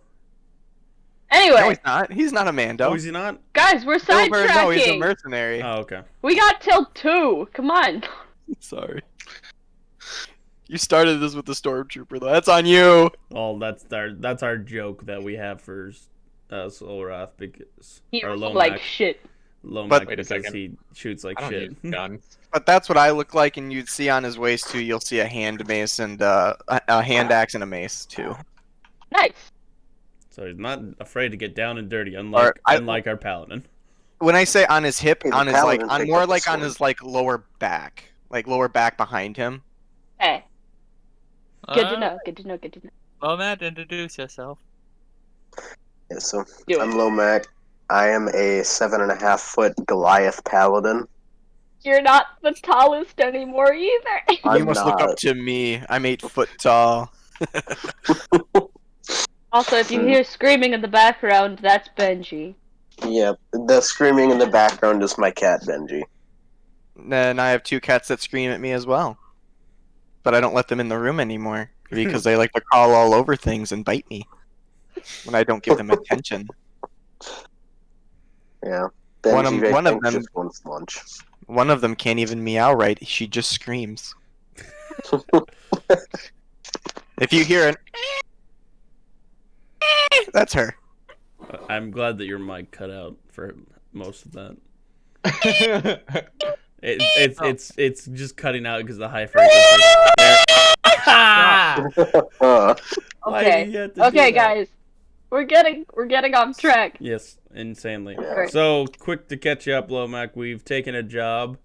Anyway, No, he's not. He's not a Mando. Oh, is he not? guys, we're Bill Burr, no, he's a sidetracking. mercenary. Oh, okay. We got till 2. Come on. Sorry. You started this with the stormtrooper, though. That's on you. Oh, that's our joke that we have for Solrath because He or looks Lomac, like shit. Lomac But- Wait a because second. he shoots like I don't shit. use guns. But that's what I look like, and you'd see on his waist too. You'll see a hand mace and a hand axe and a mace too. Nice. So he's not afraid to get down and dirty, unlike unlike our paladin. When I say on his hip, Hey, the on his like, paladin on picked more up the like on sword. his like lower back behind him. Hey, good to know. Good to know. Good to know. Lomad, introduce yourself. Yeah, so Do I'm it. Lomac. I am a 7.5 foot Goliath paladin. You're not the tallest anymore either. You I'm must look up not. to me. I'm 8 foot tall. Also, if you hear screaming in the background, that's Benji. Yep, the screaming in the background is my cat Benji. And I have 2 cats that scream at me as well. But I don't let them in the room anymore because they like to crawl all over things and bite me when I don't give them attention. Yeah, One Benji of- one I of think them- just wants lunch. One of them can't even meow right. She just screams. If you hear an that's her. I'm glad that your mic cut out for most of that. It's just cutting out because of the high frequency. Uh, Why do Okay. you have to do Okay, that? guys. We're getting off track. Yes, insanely. Yeah. So, quick to catch you up, Lomac. We've taken a job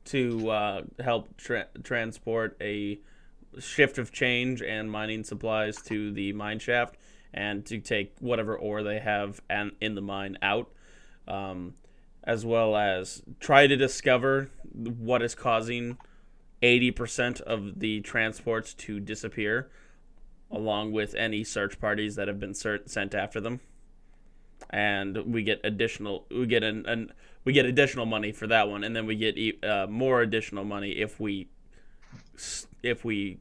to help transport a shift of change and mining supplies to the mine shaft and to take whatever ore they have in the mine out, as well as try to discover what is causing 80% of the transports to disappear, along with any search parties that have been sent after them. And we get additional money for that one, and then we get more additional money if we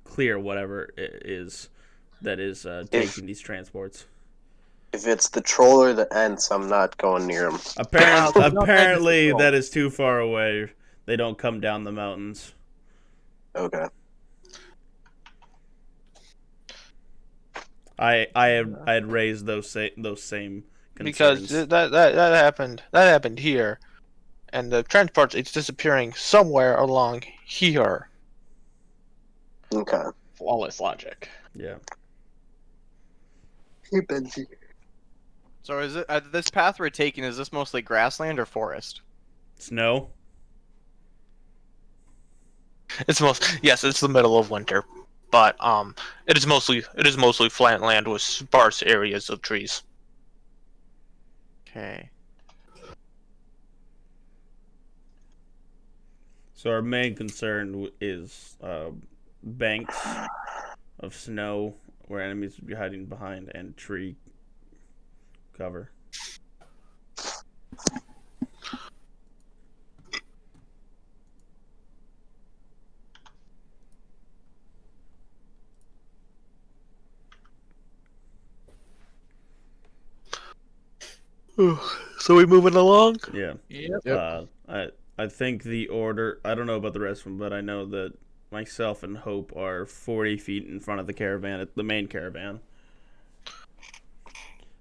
clear whatever is taking these transports. If it's the troll or the Ents, I'm not going near him. Apparently, that is too far away. They don't come down the mountains. Okay. I had raised those same Because concerns. that happened here, and the transport is disappearing somewhere along here. Okay. Flawless logic. Yeah. Hey, Benji. So is it this path we're taking? Is this mostly grassland or forest? Snow. It's it's the middle of winter, but it is mostly flat land with sparse areas of trees. Okay. So our main concern is banks of snow where enemies would be hiding behind and tree cover. So we moving along? Yeah. Yep. I think the order. I don't know about the rest of them, but I know that myself and Hope are 40 feet in front of the caravan, at the main caravan.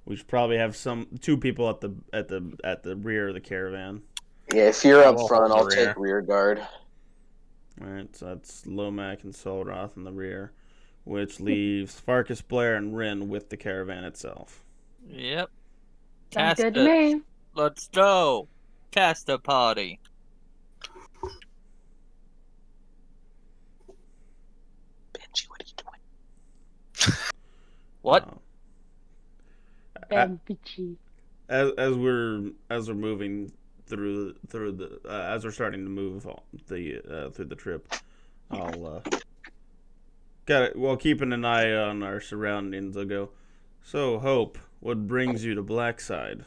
We should probably have two people at the rear of the caravan. Yeah, if you're I up will front, hold I'll the take rear guard. All right, so that's Lomac and Solroth in the rear, which leaves Farkas, Blair, and Rin with the caravan itself. Yep. Sounds good to me. Let's go. Casta party. Benji, what are you doing? What? Ben Bitchy. As we're moving through the as we're starting to move through the trip, I'll while keeping an eye on our surroundings. I'll go. So Hope, what brings you to Blackside?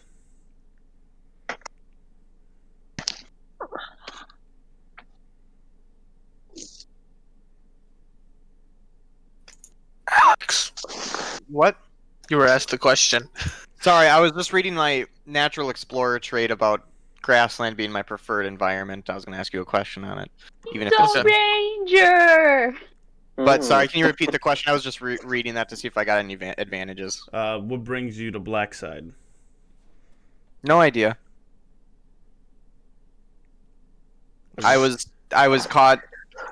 Alex, What? you were asked the question. Sorry, I was just reading my natural explorer trait about grassland being my preferred environment. I was going to ask you a question on it, even if it's. So Ranger. But sorry, can you repeat the question? I was just reading that to see if I got any advantages. What brings you to Blackside? No idea. I was caught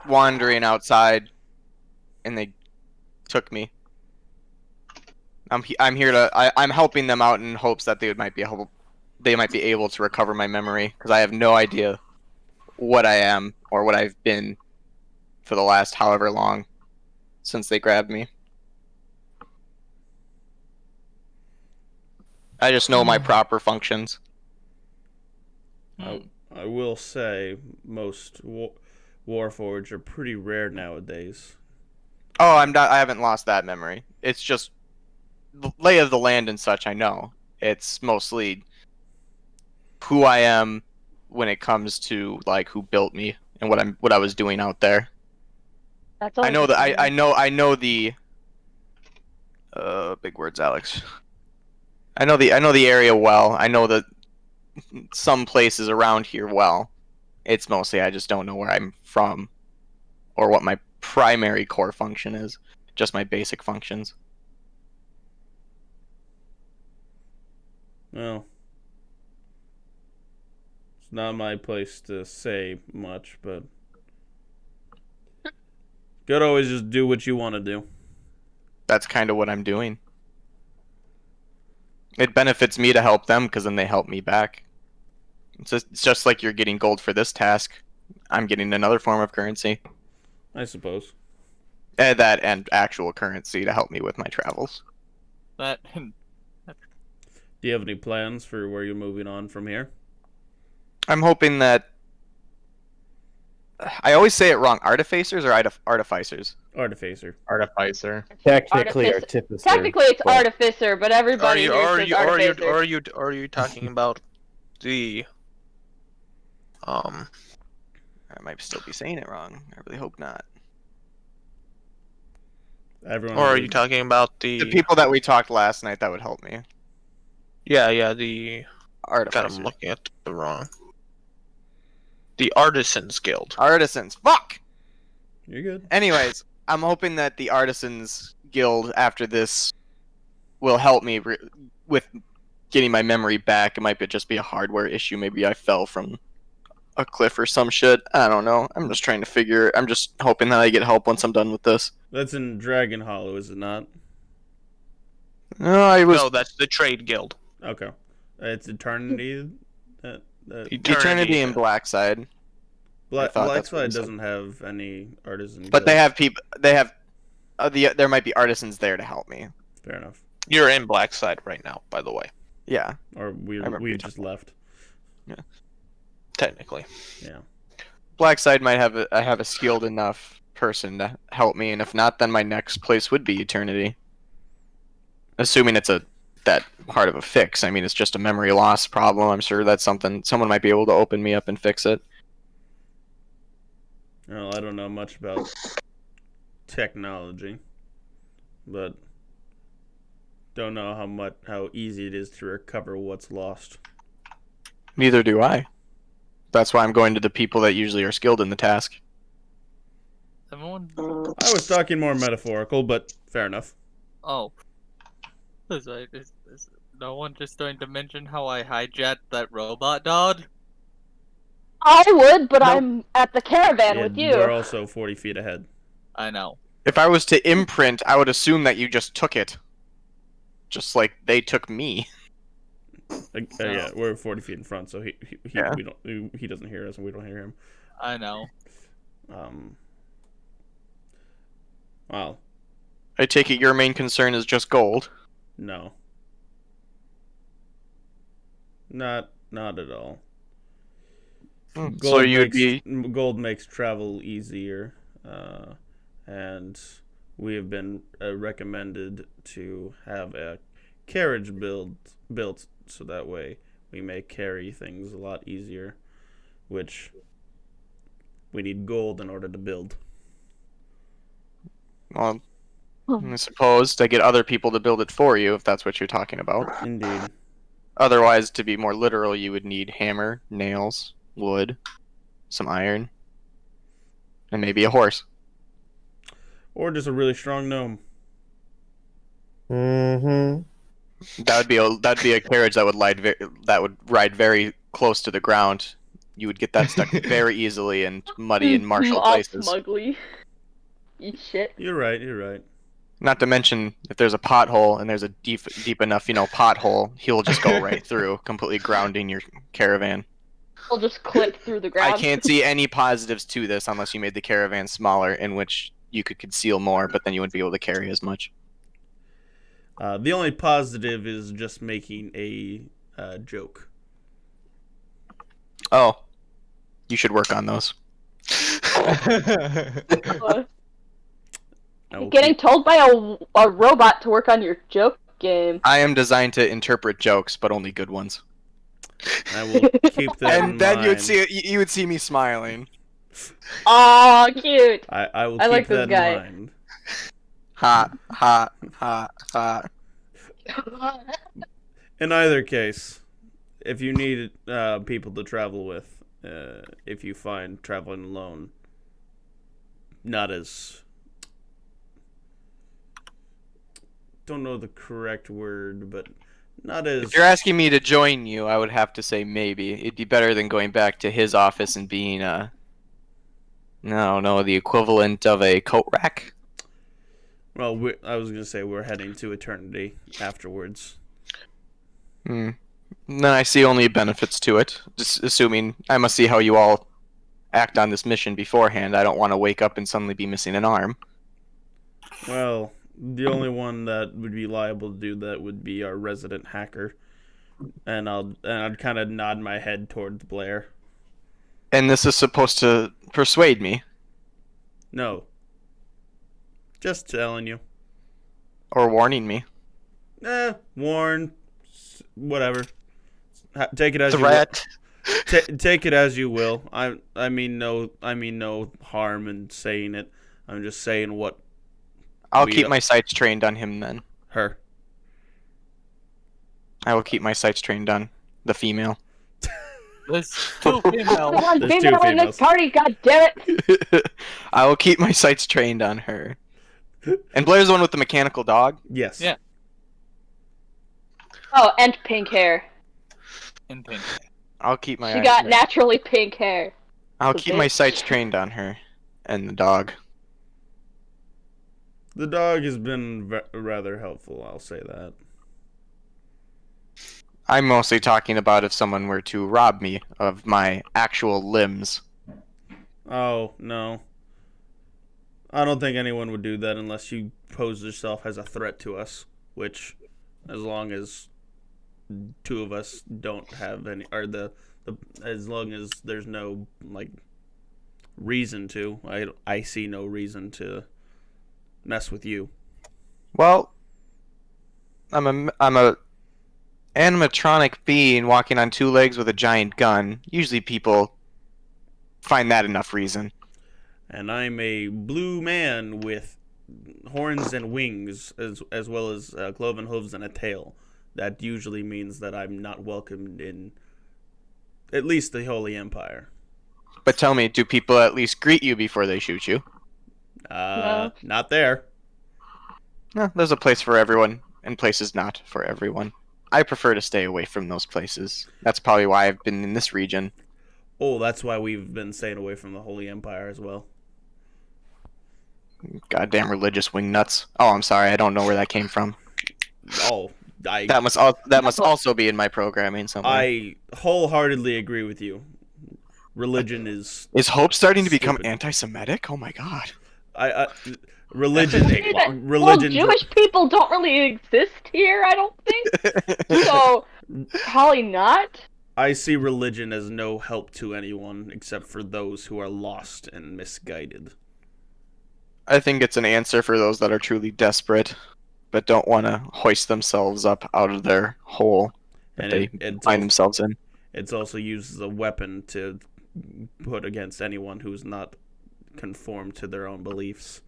wandering outside, and they took me. I'm here to I'm helping them out in hopes that they might be able to recover my memory, because I have no idea what I am or what I've been for the last however long since they grabbed me. I just know my proper functions. I will say most Warforged are pretty rare nowadays. Oh, I haven't lost that memory. It's just the lay of the land and such. I know it's mostly who I am when it comes to like who built me and what I was doing out there. That's all. I know that I know the big words, Alex. I know the area well. I know that some places around here well. It's mostly I just don't know where I'm from or what my primary core function is. Just my basic functions. Well, it's not my place to say much, but could always just do what you want to do. That's kind of what I'm doing. It benefits me to help them because then they help me back. It's just like you're getting gold for this task. I'm getting another form of currency. I suppose. That and actual currency to help me with my travels. That Do you have any plans for where you're moving on from here? I'm hoping that... I always say it wrong. Artificers or artificers? Artificer. Artificer. Technically, Artificer. artificer. Technically, it's but- artificer, but everybody here says artificer. Are you talking about the I might still be saying it wrong. I really hope not. Everyone. or are you talking about The people that we talked last night, that would help me. Yeah, the... God, Artificer. I'm looking at the wrong... The Artisans Guild. Artisans. Fuck! You're good. Anyways, I'm hoping that the Artisans Guild after this will help me with getting my memory back. It might just be a hardware issue. Maybe I fell from a cliff or some shit. I don't know. I'm just hoping that I get help once I'm done with this. That's in Dragon Hollow, is it not? No, I was No, that's the Trade Guild. Okay. It's Eternity. Eternity and Blackside. I thought that's what Blackside you said. doesn't have any artisan. But they guilds. have people. They have there might be artisans there to help me. Fair enough. You're in Blackside right now, by the way. Yeah. Or remember we you just left. Technically. Yeah. Blackside might have a skilled enough person to help me, and if not, then my next place would be Eternity. Assuming it's that hard of a fix. I mean, it's just a memory loss problem. I'm sure that's something someone might be able to open me up and fix it. Well, I don't know much about technology, but don't know how easy it is to recover what's lost. Neither do I. That's why I'm going to the people that usually are skilled in the task. Everyone. I was talking more metaphorical, but fair enough. Oh. Is no one just going to mention how I hijacked that robot dog? I would, but Nope. I'm at the caravan Yeah, with you. we're also 40 feet ahead. I know. If I was to imprint, I would assume that you just took it. Just like they took me. Yeah, we're 40 feet in front, so Yeah. he doesn't hear us, and we don't hear him. I know. Well, I take it your main concern is just gold. no, not at all. So you'd be Gold makes travel easier, and we have been recommended to have a carriage built so that way we may carry things a lot easier, which we need gold in order to build. well. I suppose to get other people to build it for you, if that's what you're talking about. Indeed. Otherwise, to be more literal, you would need hammer, nails, wood, some iron, and maybe a horse. Or just a really strong gnome. Mm-hmm. That'd be a carriage that would ride very close to the ground. You would get that stuck very easily in muddy and marshal All places. smugly. Eat shit. You're right. Not to mention, if there's a pothole and there's a deep enough, pothole, he'll just go right through, completely grounding your caravan. I'll just clip through the ground. I can't see any positives to this unless you made the caravan smaller, in which you could conceal more, but then you wouldn't be able to carry as much. The only positive is just making a joke. Oh, you should work on those. Getting told by a robot to work on your joke game. I am designed to interpret jokes, but only good ones. I will keep that in And then mind. you would see me smiling. Aw, cute. I will I keep like that this guy. in mind. Ha. In either case, if you need people to travel with, if you find traveling alone not as... don't know the correct word, but not as... If you're asking me to join you, I would have to say maybe. It'd be better than going back to his office and being the equivalent of a coat rack. Well, I was going to say we're heading to Eternity afterwards. Then I see only benefits to it. Just assuming I must see how you all act on this mission beforehand. I don't want to wake up and suddenly be missing an arm. Well, the only one that would be liable to do that would be our resident hacker. And I'd kind of nod my head towards Blair. And this is supposed to persuade me. No. Just telling you. Or warning me. Warn. Whatever. Take it as Threat. you will. Take it as you will. I mean no harm in saying it. I'm just saying what. I'll keep my sights trained on him then. Her. I will keep my sights trained on the female. There's two females. One There's two female in this females. party, god damn it! I will keep my sights trained on her. And Blair's the one with the mechanical dog. Yes. Yeah. Oh, and pink hair. In pink. I'll keep my She eyes got trained. naturally pink hair. I'll the keep my bitch. sights trained on her and the dog. The dog has been rather helpful, I'll say that. I'm mostly talking about if someone were to rob me of my actual limbs. Oh, no. I don't think anyone would do that unless you pose yourself as a threat to us, which, as long as two of us don't have any, or as long as there's no, like, reason to, I see no reason to mess with you. Well, I'm a animatronic being walking on two legs with a giant gun. Usually people find that enough reason. And I'm a blue man with horns and wings, as well as cloven hooves and a tail. That usually means that I'm not welcomed in at least the Holy Empire. But tell me, do people at least greet you before they shoot you? No. Not there. No, there's a place for everyone, and places not for everyone. I prefer to stay away from those places. That's probably why I've been in this region. Oh, that's why we've been staying away from the Holy Empire as well. Goddamn religious wingnuts. Oh, I'm sorry, I don't know where that came from. Oh, That must also be in my programming somewhere. I wholeheartily agree with you. Religion is Is Hope starting to become stupid. anti-Semitic? Oh my god. Religion. Well, religion. Jewish people don't really exist here, I don't think. So, probably not. I see religion as no help to anyone except for those who are lost and misguided. I think it's an answer for those that are truly desperate, but don't want to hoist themselves up out of their hole that And they find themselves in. It's also used as a weapon to put against anyone who's not conformed to their own beliefs.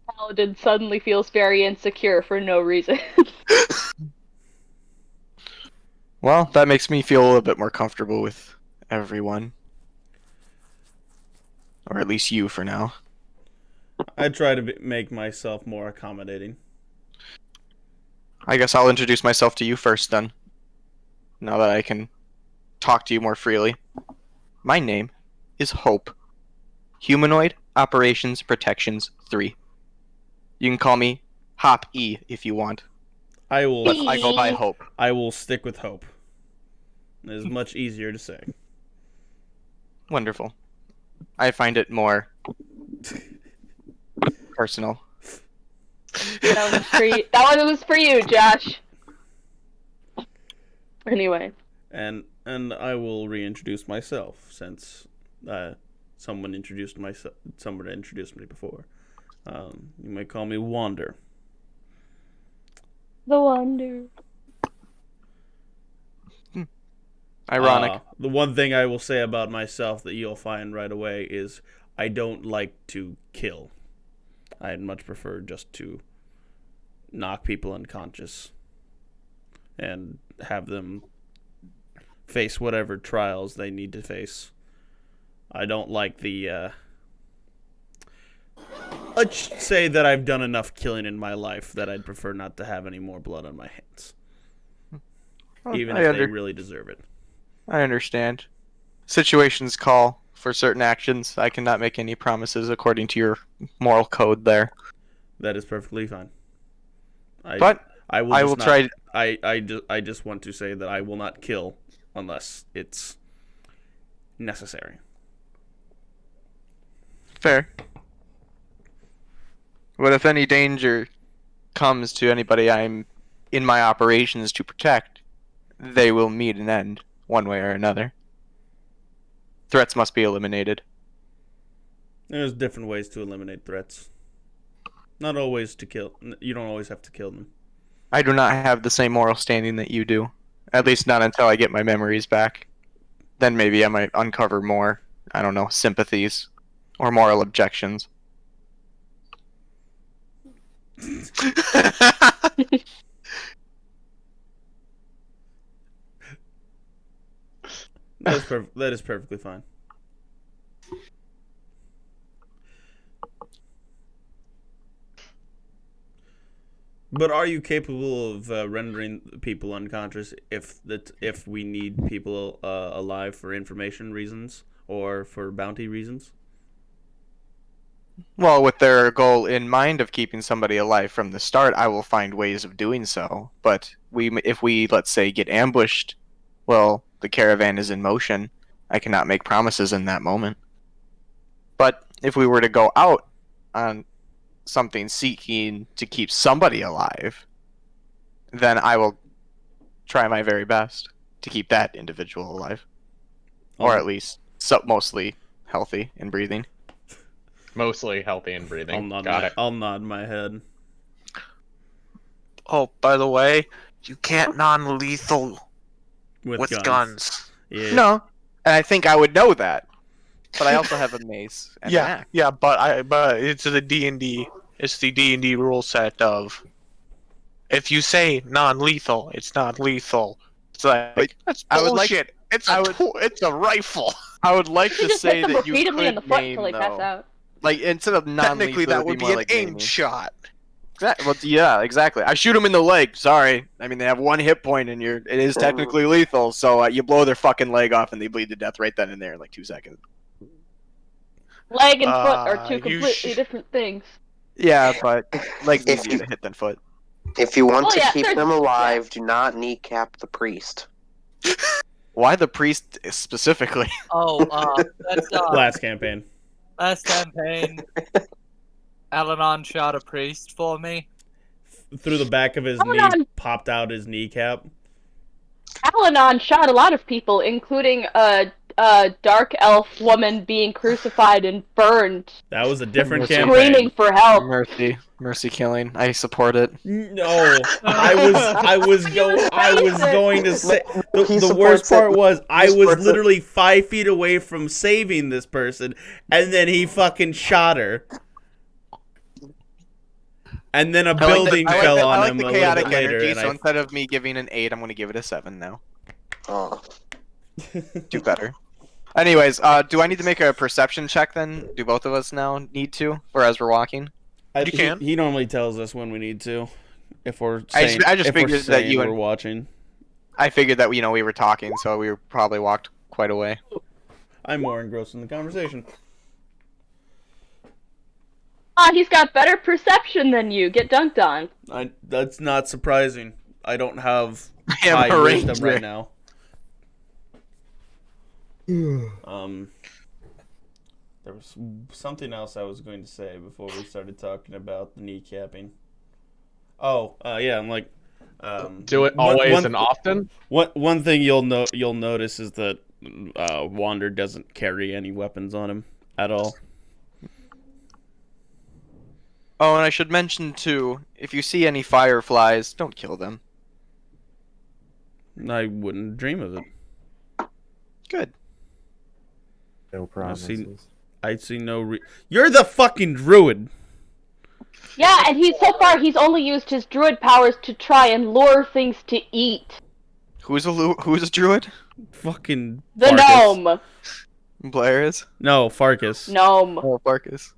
Paladin suddenly feels very insecure for no reason. Well, that makes me feel a little bit more comfortable with everyone. Or at least you for now. I try to make myself more accommodating. I guess I'll introduce myself to you first then. Now that I can talk to you more freely. My name is Hope. Humanoid Operations Protections 3. You can call me Hop E if you want, I will. but I go by Hope. I will stick with hope. It is much easier to say. Wonderful. I find it more personal. That one was for you, Josh. Anyway. And I will reintroduce myself since someone introduced me before. You might call me Wander. The wonder. Ironic. The one thing I will say about myself that you'll find right away is I don't like to kill. I'd much prefer just to knock people unconscious and have them face whatever trials they need to face. I don't like the let's say that I've done enough killing in my life that I'd prefer not to have any more blood on my hands. Even if they really deserve it. I understand. Situations call for certain actions. I cannot make any promises according to your moral code there. That is perfectly fine. But I will try. I just want to say that I will not kill unless it's necessary. Fair. But if any danger comes to anybody I'm in my operations to protect, they will meet an end, one way or another. Threats must be eliminated. There's different ways to eliminate threats. Not always to kill. You don't always have to kill them. I do not have the same moral standing that you do. At least not until I get my memories back. Then maybe I might uncover more, I don't know, sympathies or moral objections. That is perfectly fine. But are you capable of rendering people unconscious if we need people alive for information reasons or for bounty reasons? Well, with their goal in mind of keeping somebody alive from the start, I will find ways of doing so. But if we, let's say, get ambushed, well, the caravan is in motion. I cannot make promises in that moment. But if we were to go out on something seeking to keep somebody alive, then I will try my very best to keep that individual alive. Or at least mostly healthy and breathing. Mostly healthy and breathing. I'll nod my head. Oh, by the way, you can't non-lethal with guns. Yeah. No, and I think I would know that. But I also have a mace. And an axe. Yeah, but it's the D&D. It's the D&D rule set of if you say non-lethal, it's non-lethal. It's like that's bullshit. It's a rifle. I would like to just say hit them that you repeatedly in the could foot name until they pass though. out. Like instead of non-lethal, Technically, that would be more an like aimed naming. shot. Well, yeah, exactly. I shoot them in the leg. Sorry, I mean they have one hit point, and it is technically lethal. So you blow their fucking leg off, and they bleed to death right then and there in like 2 seconds. Leg and foot are two you completely different things. Yeah, but leg's If easier you- to hit than foot. If you want Oh, to yeah, keep there's- them alive, do not kneecap the priest. Why the priest specifically? Oh, that's Last campaign. last campaign. Alanon shot a priest for me. Through the back of his knee, popped out his kneecap. Alanon shot a lot of people, including a dark elf woman being crucified and burned, That was a different Screaming screaming campaign. for help. Mercy killing. I support it. No, I was going to say He the supports worst part it. was I was supports it. literally 5 feet away from saving this person, and then he fucking shot her. And then a building fell I on like him the a little chaotic bit later, energy, and so instead of me giving an 8, I'm going to give it a 7 now. Oh. Do better. Anyways, do I need to make a perception check then? Do both of us now need to? Or as we're walking? You can. He normally tells us when we need to, if we're I saying, just if we're figured that saying you we're and- watching. I figured that we were talking, so we probably walked quite a way. I'm more engrossed in the conversation. He's got better perception than you. Get dunked on. That's not surprising. I don't have I am high a wisdom ranger. right now. There was something else I was going to say before we started talking about the kneecapping. Yeah, I'm like, Do it always and often. One thing you'll notice is that Wander doesn't carry any weapons on him at all. Oh, and I should mention too, if you see any fireflies, don't kill them. I wouldn't dream of it. Good. No promises. I see no You're the fucking druid. Yeah, and he's only used his druid powers to try and lure things to eat. Who's a druid? Fucking The Farkas. gnome. Blair is? No, Farkas. Gnome. Oh, Farkas.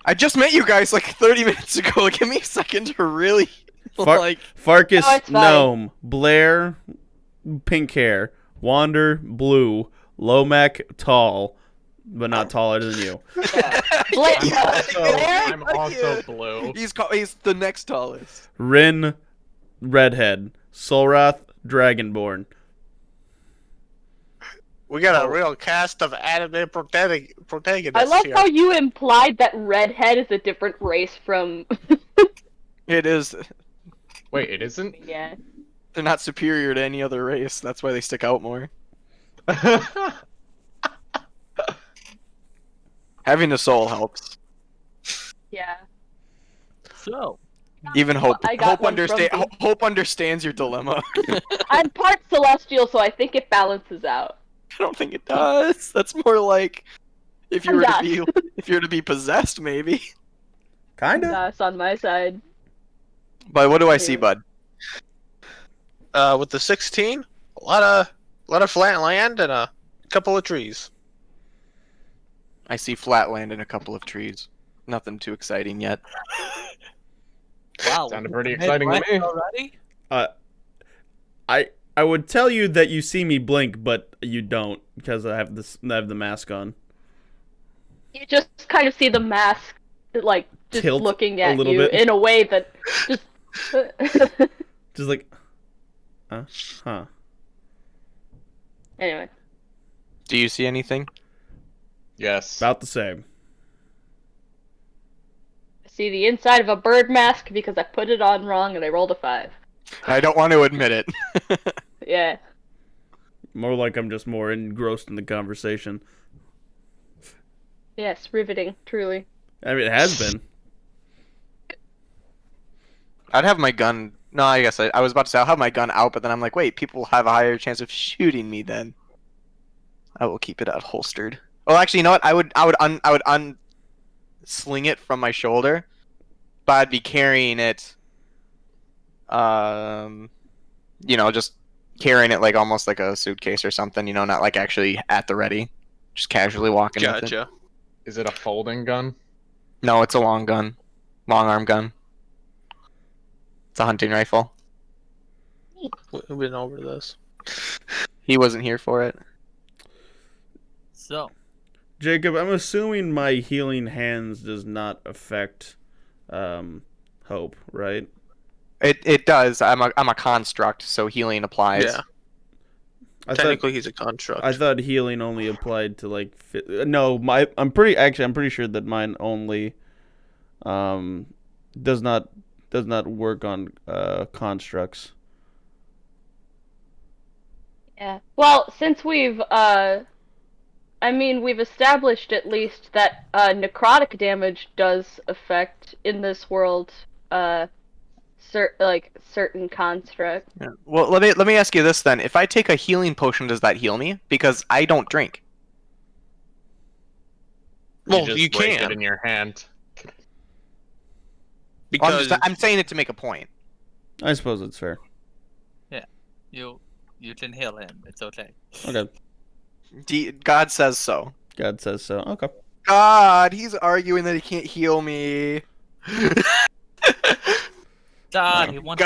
I just met you guys like 30 minutes ago. Give me a second to really like. Farkas, No, it's fine. gnome. Blair, pink hair. Wander, blue. Lomac, tall, but not taller than you. Blair, I'm also blue. He's the next tallest. Rin, redhead. Solrath, dragonborn. We got a real cast of anime protagonists I love here. how you implied that redhead is a different race from. It is. Wait, it isn't? Yeah. They're not superior to any other race. That's why they stick out more. Having a soul helps. Yeah. So, Even Hope. I got one from the- Hope understands your dilemma. I'm part celestial, so I think it balances out. I don't think it does. That's more like if you I'm were to not. be if you were to be possessed, maybe. Kinda. That's on my side. But what do I see, Yeah. bud? With the 16, a lot of lot of flat land and a couple of trees. I see flat land and a couple of trees. Nothing too exciting yet. Wow. Sounded pretty we made exciting to West me. Already? I would tell you that you see me blink, but you don't because I have the mask on. You just kind of see the mask, like, just Tilt looking a at little you bit. in a way that just. Just like, huh? Anyway. Do you see anything? Yes. About the same. I see the inside of a bird mask because I put it on wrong and I rolled a 5. I don't want to admit it. Yeah. More like I'm just more engrossed in the conversation. Yes, riveting, truly. I mean, it has been. I'd have my gun. No, I guess I was about to say I'll have my gun out, but then I'm like, wait, people have a higher chance of shooting me then. I will keep it out holstered. Oh, actually, you know what? I would sling it from my shoulder, but I'd be carrying it. Just carrying it like almost like a suitcase or something. Not like actually at the ready, just casually walking with it. Gotcha. Is it a folding gun? No, it's a long gun, long arm gun. It's a hunting rifle. We've been over this. He wasn't here for it. So, Jacob, I'm assuming my healing hands does not affect hope, right? It does. I'm a construct, so healing applies. Yeah. Technically, he's a construct. I thought healing only applied to like no, I'm pretty sure that mine only does not work on constructs. Yeah. Well, since we've established at least that necrotic damage does affect in this world certain construct. Yeah. Well, let me ask you this then: if I take a healing potion, does that heal me? Because I don't drink. Well, just you raise can. it in your hand. Because I'm saying it to make a point. I suppose it's fair. you can heal him. It's okay. Okay. God says so. God says so. Okay. God, he's arguing that he can't heal me. God, he wants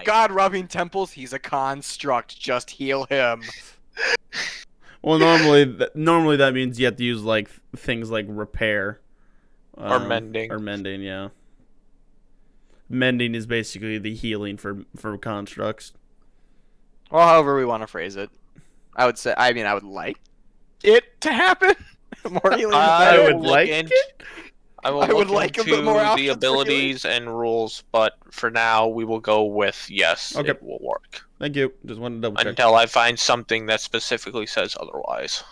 God rubbing temples. He's a construct. Just heal him. Well, normally that means you have to use like things like repair or mending. Or mending, yeah. Mending is basically the healing for constructs. Well, however we want to phrase it. I would like it to happen. More healing. I would like it. I will look into the abilities and rules, but for now we will go with yes. Okay. It will work. Thank you. Just wanted to double check. Until I find something that specifically says otherwise.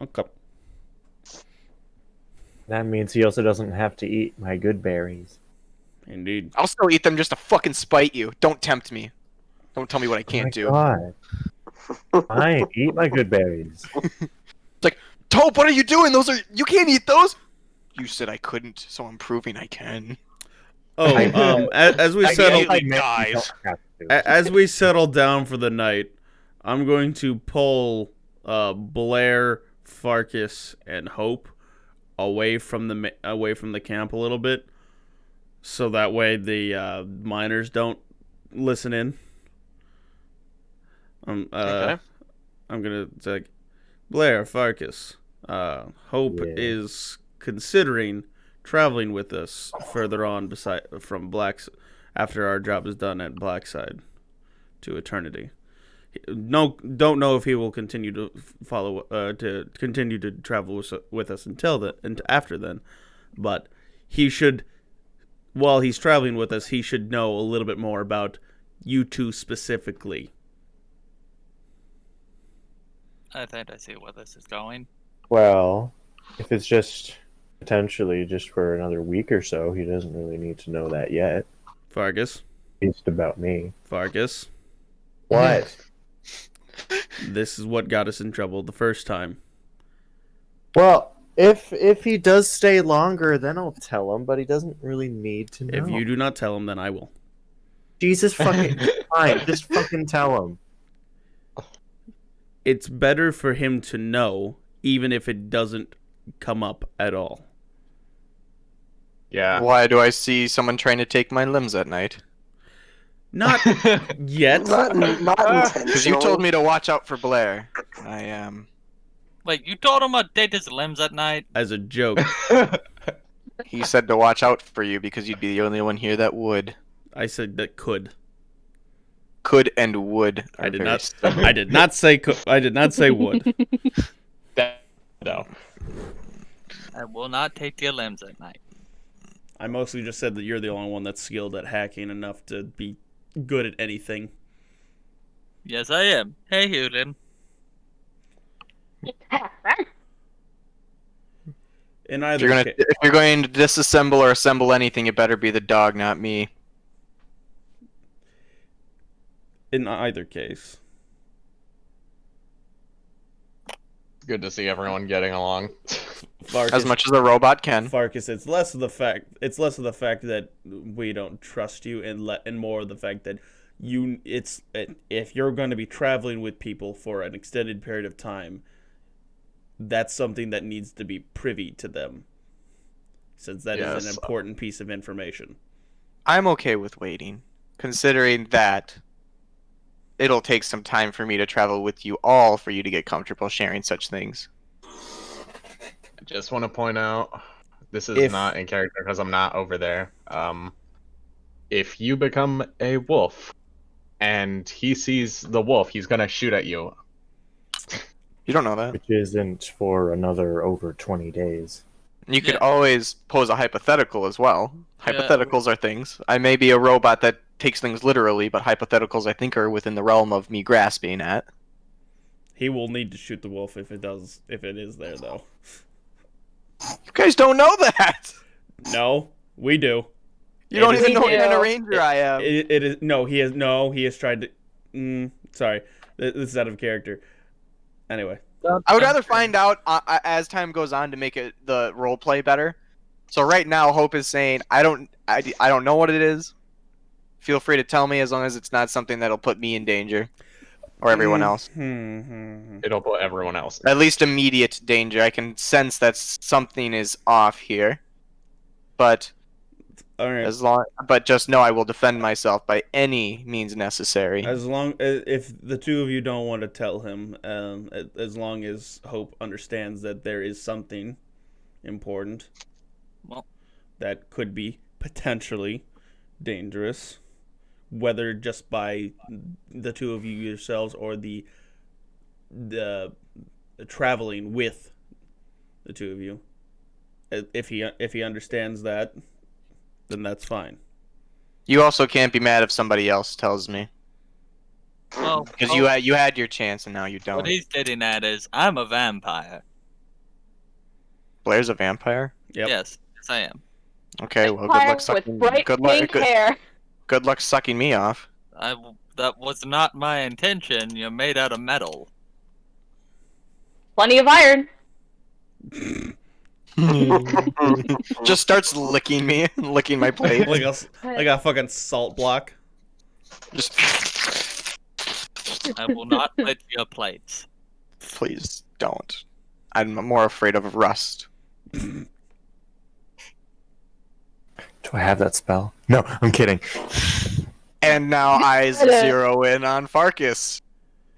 Okay. That means he also doesn't have to eat my good berries. Indeed. I'll still eat them just to fucking spite you. Don't tempt me. Don't tell me what I can't do. God. Fine, eat my good berries. It's like, Tope, what are you doing? You can't eat those. You said I couldn't, so I'm proving I can. Oh, as we settle, guys. As we settle down for the night, I'm going to pull Blair, Farkas, and Hope away from the camp a little bit, so that way the miners don't listen in. Okay. I'm gonna say, Blair, Farkas, Hope is considering traveling with us further on from after our job is done at Blackside to eternity. Don't know if he will continue to continue to travel with us after then, but he should, while he's traveling with us, he should know a little bit more about you two specifically. I think I see where this is going. Well, if it's just potentially just for another week or so, he doesn't really need to know that yet. Farkas. At least about me. Farkas. What? This is what got us in trouble the first time. Well, if he does stay longer, then I'll tell him, but he doesn't really need to know. If you do not tell him, then I will. Jesus fucking fine, just fucking tell him. it's better for him to know, even if it doesn't come up at all. Yeah. Why do I see someone trying to take my limbs at night? Not yet. Not Because you intentionally. told me to watch out for Blair. I am. Wait, you told him I'd take his limbs at night? As a joke. He said to watch out for you because you'd be the only one here that would. I said that could. Could and would. I did not. I did not say. I did not say would. No. I will not take your limbs at night. I mostly just said that you're the only one that's skilled at hacking enough to be good at anything. Yes, I am. Hey, Hewlin. In If either you're, case, if you're going to disassemble or assemble anything, it better be the dog, not me. in either case, Good to see everyone getting along. Farkas, As much as a robot can. Farkas, it's less of the fact that we don't trust you, and more of the fact that if you're going to be traveling with people for an extended period of time, that's something that needs to be privy to them, since that is an important piece of information. I'm okay with waiting, considering that it'll take some time for me to travel with you all for you to get comfortable sharing such things. I just want to point out, this is not in character because I'm not over there. If you become a wolf and he sees the wolf, he's going to shoot at you. You don't know that. Which isn't for another over 20 days. You could always pose a hypothetical as well. Hypotheticals are things. I may be a robot that takes things literally, but hypotheticals I think are within the realm of me grasping at. He will need to shoot the wolf if it is there, though. You guys don't know that! No, we do. You don't even know what kind of ranger I am. It is he has tried to. Sorry, this is out of character. Anyway, I would rather find out as time goes on to make the role play better. So right now, Hope is saying I don't know what it is. Feel free to tell me as long as it's not something that'll put me in danger or everyone else. It'll put everyone else. At least immediate danger. I can sense that something is off here, but but just know I will defend myself by any means necessary. As long if the two of you don't want to tell him, as long as Hope understands that there is something important, that could be potentially dangerous, whether just by the two of you yourselves or the traveling with the two of you. If he understands that, then that's fine. You also can't be mad if somebody else tells me. Well, because you had your chance and now you don't. What he's getting at is, I'm a vampire. Blair's a vampire? Yep. Yes, I am. Okay, well, good luck sucking. Good luck sucking me off. That was not my intention. You're made out of metal. Plenty of iron. Just starts licking me, licking my plate. like a fucking salt block. Just. I will not lick your plates. Please don't. I'm more afraid of rust. Do I have that spell? No, I'm kidding. And now eyes zero in on Farkas.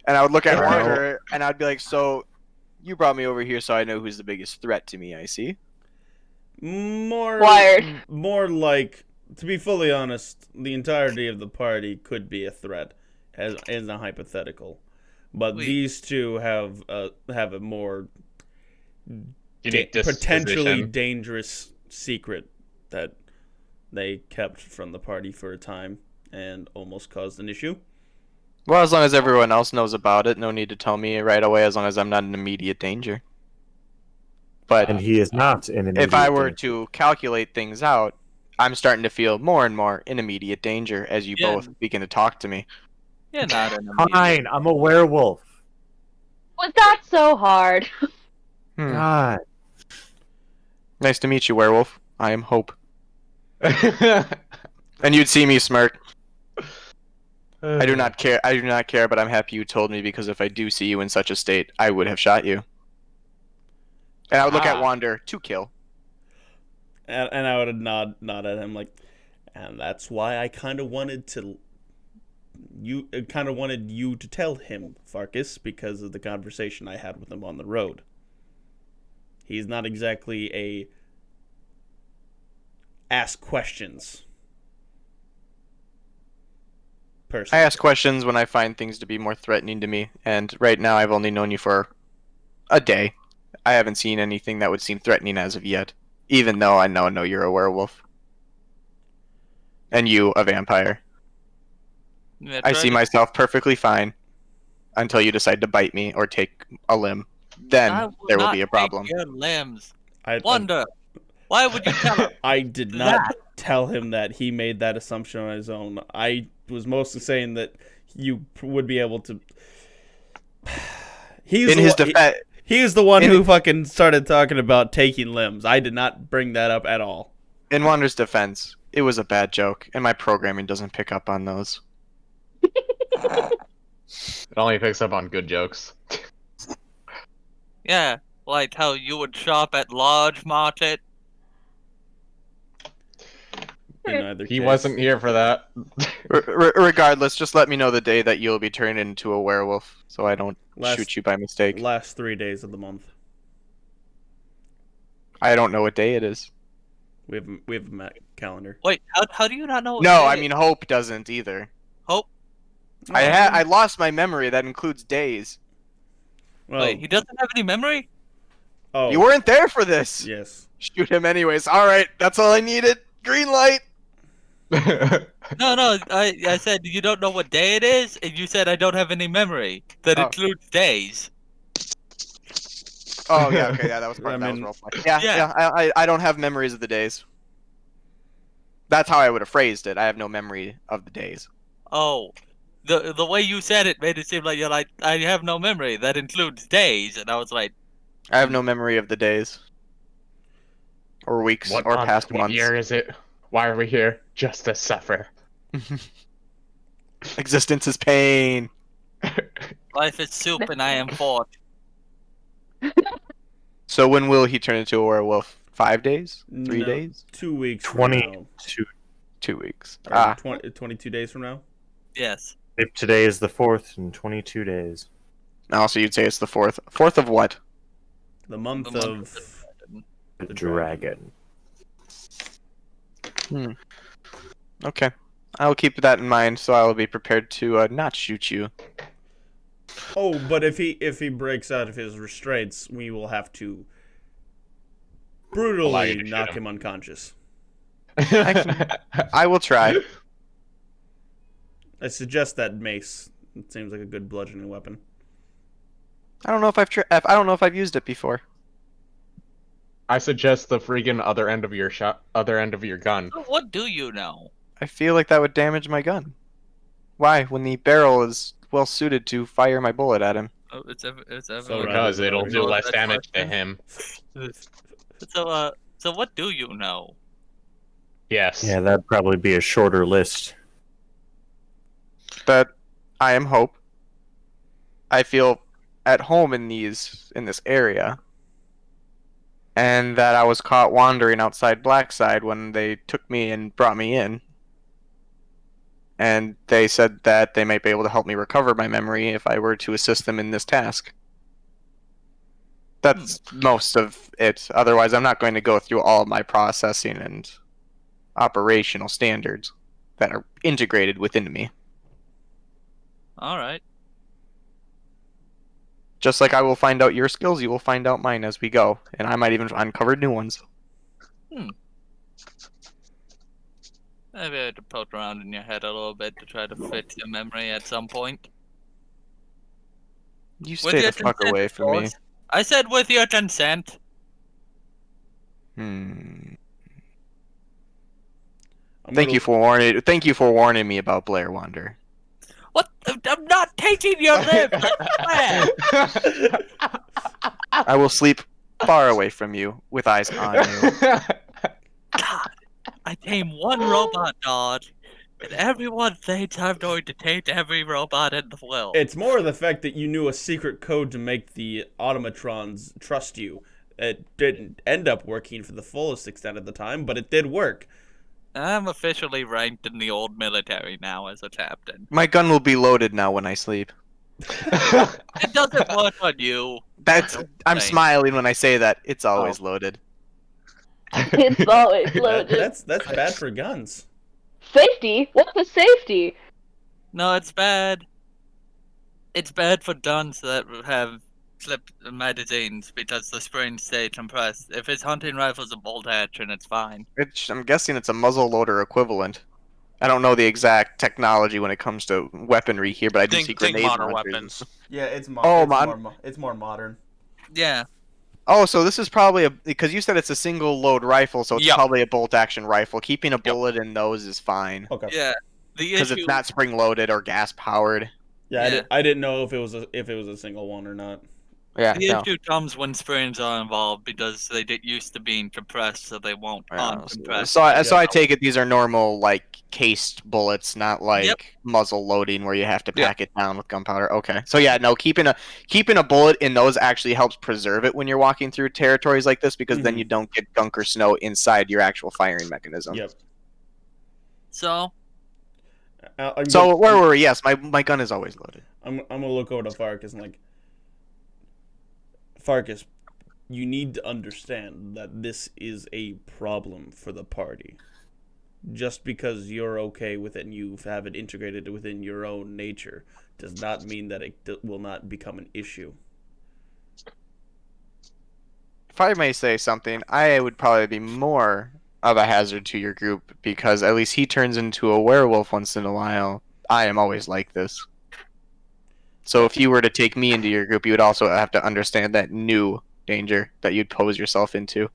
And I would look at Ryder and I'd be like, so you brought me over here so I know who's the biggest threat to me, I see. More like, to be fully honest, the entirety of the party could be a threat, as a hypothetical. But these two have a more potentially dangerous secret that they kept from the party for a time and almost caused an issue. Well, as long as everyone else knows about it, no need to tell me right away as long as I'm not in immediate danger. But and he is not in immediate if I were danger. to calculate things out, I'm starting to feel more and more in immediate danger as you both begin to talk to me. You're not in Fine, I'm a werewolf. Was that so hard? God. Nice to meet you, werewolf. I am Hope. And you'd see me smirk. I do not care. I do not care, but I'm happy you told me because if I do see you in such a state, I would have shot you. And I would look at Wander to kill. And I would nod at him like, and that's why I kind of wanted you to tell him, Farkas, because of the conversation I had with him on the road. He's not exactly a ask questions person. I ask questions when I find things to be more threatening to me, and right now I've only known you for a day. I haven't seen anything that would seem threatening as of yet, even though I now know you're a werewolf. And you, a vampire. Yeah, I see myself perfectly fine until you decide to bite me or take a limb. Then there will be a problem. Your limbs. I Wonder. Why would you tell him? I did not tell him that. He made that assumption on his own. I was mostly saying that you would be able to. He is the one who fucking started talking about taking limbs. I did not bring that up at all. In Wander's defense, it was a bad joke, and my programming doesn't pick up on those. It only picks up on good jokes. Yeah, like how you would shop at Large Market. He wasn't here for that. Regardless, just let me know the day that you'll be turned into a werewolf, so I don't shoot you by mistake. Last 3 days of the month. I don't know what day it is. We have a calendar. Wait, how do you not know? No, I mean Hope doesn't either. Hope? I lost my memory. That includes days. Well, wait, he doesn't have any memory? Oh, you weren't there for this. Yes. Shoot him anyways. All right, that's all I needed. Green light. No, I said you don't know what day it is, and you said I don't have any memory. That includes days. Oh yeah, okay, yeah, that was part. That was roleplay. Yeah. I don't have memories of the days. That's how I would have phrased it. I have no memory of the days. Oh, the way you said it made it seem like you're like, I have no memory. That includes days, and I was like, I have no memory of the days, or weeks, or past months. What year is it? Why are we here? Just to suffer. Existence is pain. life is soup, and I am fought. So when will he turn into a werewolf? 5 days? 3 No, days? 2 weeks. 22. 2 weeks. 22 days from now. Yes. If today is the 4th in 22 days. Oh, so you'd say it's the 4th. 4th of what? The month of the dragon. Okay. I'll keep that in mind, so I will be prepared to not shoot you. Oh, but if he breaks out of his restraints, we will have to brutally knock him unconscious. I will try. I suggest that mace. It seems like a good bludgeoning weapon. I don't know if I don't know if I've used it before. I suggest the freaking other end of your gun. What do you know? I feel like that would damage my gun. Why? When the barrel is well suited to fire my bullet at him. Oh, it's Because it'll do less damage to him. So what do you know? Yes. Yeah, that'd probably be a shorter list. But I am Hope. I feel at home in this area. And that I was caught wandering outside Blackside when they took me and brought me in. And they said that they might be able to help me recover my memory if I were to assist them in this task. That's most of it. Otherwise, I'm not going to go through all my processing and operational standards that are integrated within me. All right. Just like I will find out your skills, you will find out mine as we go. And I might even uncover new ones. Maybe I had to poke around in your head a little bit to try to fit your memory at some point. You stay the fuck away from me. I said with your consent. Thank you for warning me about Blair Wander. What? I'm not taking your limbs. I will sleep far away from you with eyes on you. God, I tame one robot dog And everyone thinks I'm going to taint every robot in the world. It's more the fact that you knew a secret code to make the automatrons trust you. It didn't end up working for the fullest extent of the time, but it did work. I'm officially ranked in the old military now as a captain. My gun will be loaded now when I sleep. It doesn't work on you. I'm Thanks. smiling when I say that. It's always loaded. It's always loaded. That's bad for guns. Safety? What's the safety? No, it's bad. It's bad for guns that have slipped magazines because the springs stay compressed. If it's hunting rifles and bolt action, it's fine. I'm guessing it's a muzzle loader equivalent. I don't know the exact technology when it comes to weaponry here, but I do see Think grenade modern launchers. weapons. Yeah, it's it's more modern. Yeah. Oh, so this is probably because you said it's a single load rifle, so it's Yep. probably a bolt action rifle. Keeping a bullet in those is fine Okay. Yeah. The because issue. it's not spring loaded or gas powered. Yeah, Yeah. I didn't know if it was a single one or not. Yeah, The no. issue comes when springs are involved because they get used to being compressed, so they won't Yeah, uncompress. so I take it these are normal like cased bullets, not like Yep. muzzle loading where you have to pack it down with gunpowder. Okay, so yeah, no, keeping a bullet in those actually helps preserve it when you're walking through territories like this because then Mhm. you don't get gunk or snow inside your actual firing mechanism. Yep. So, So where were we? Yes, my gun is always loaded. I'm gonna look over to Farkas and like, Farkas, you need to understand that this is a problem for the party. Just because you're okay with it and you have it integrated within your own nature does not mean that it will not become an issue. If I may say something, I would probably be more of a hazard to your group because at least he turns into a werewolf once in a while. I am always like this. So if you were to take me into your group, you would also have to understand that new danger that you'd pose yourself into.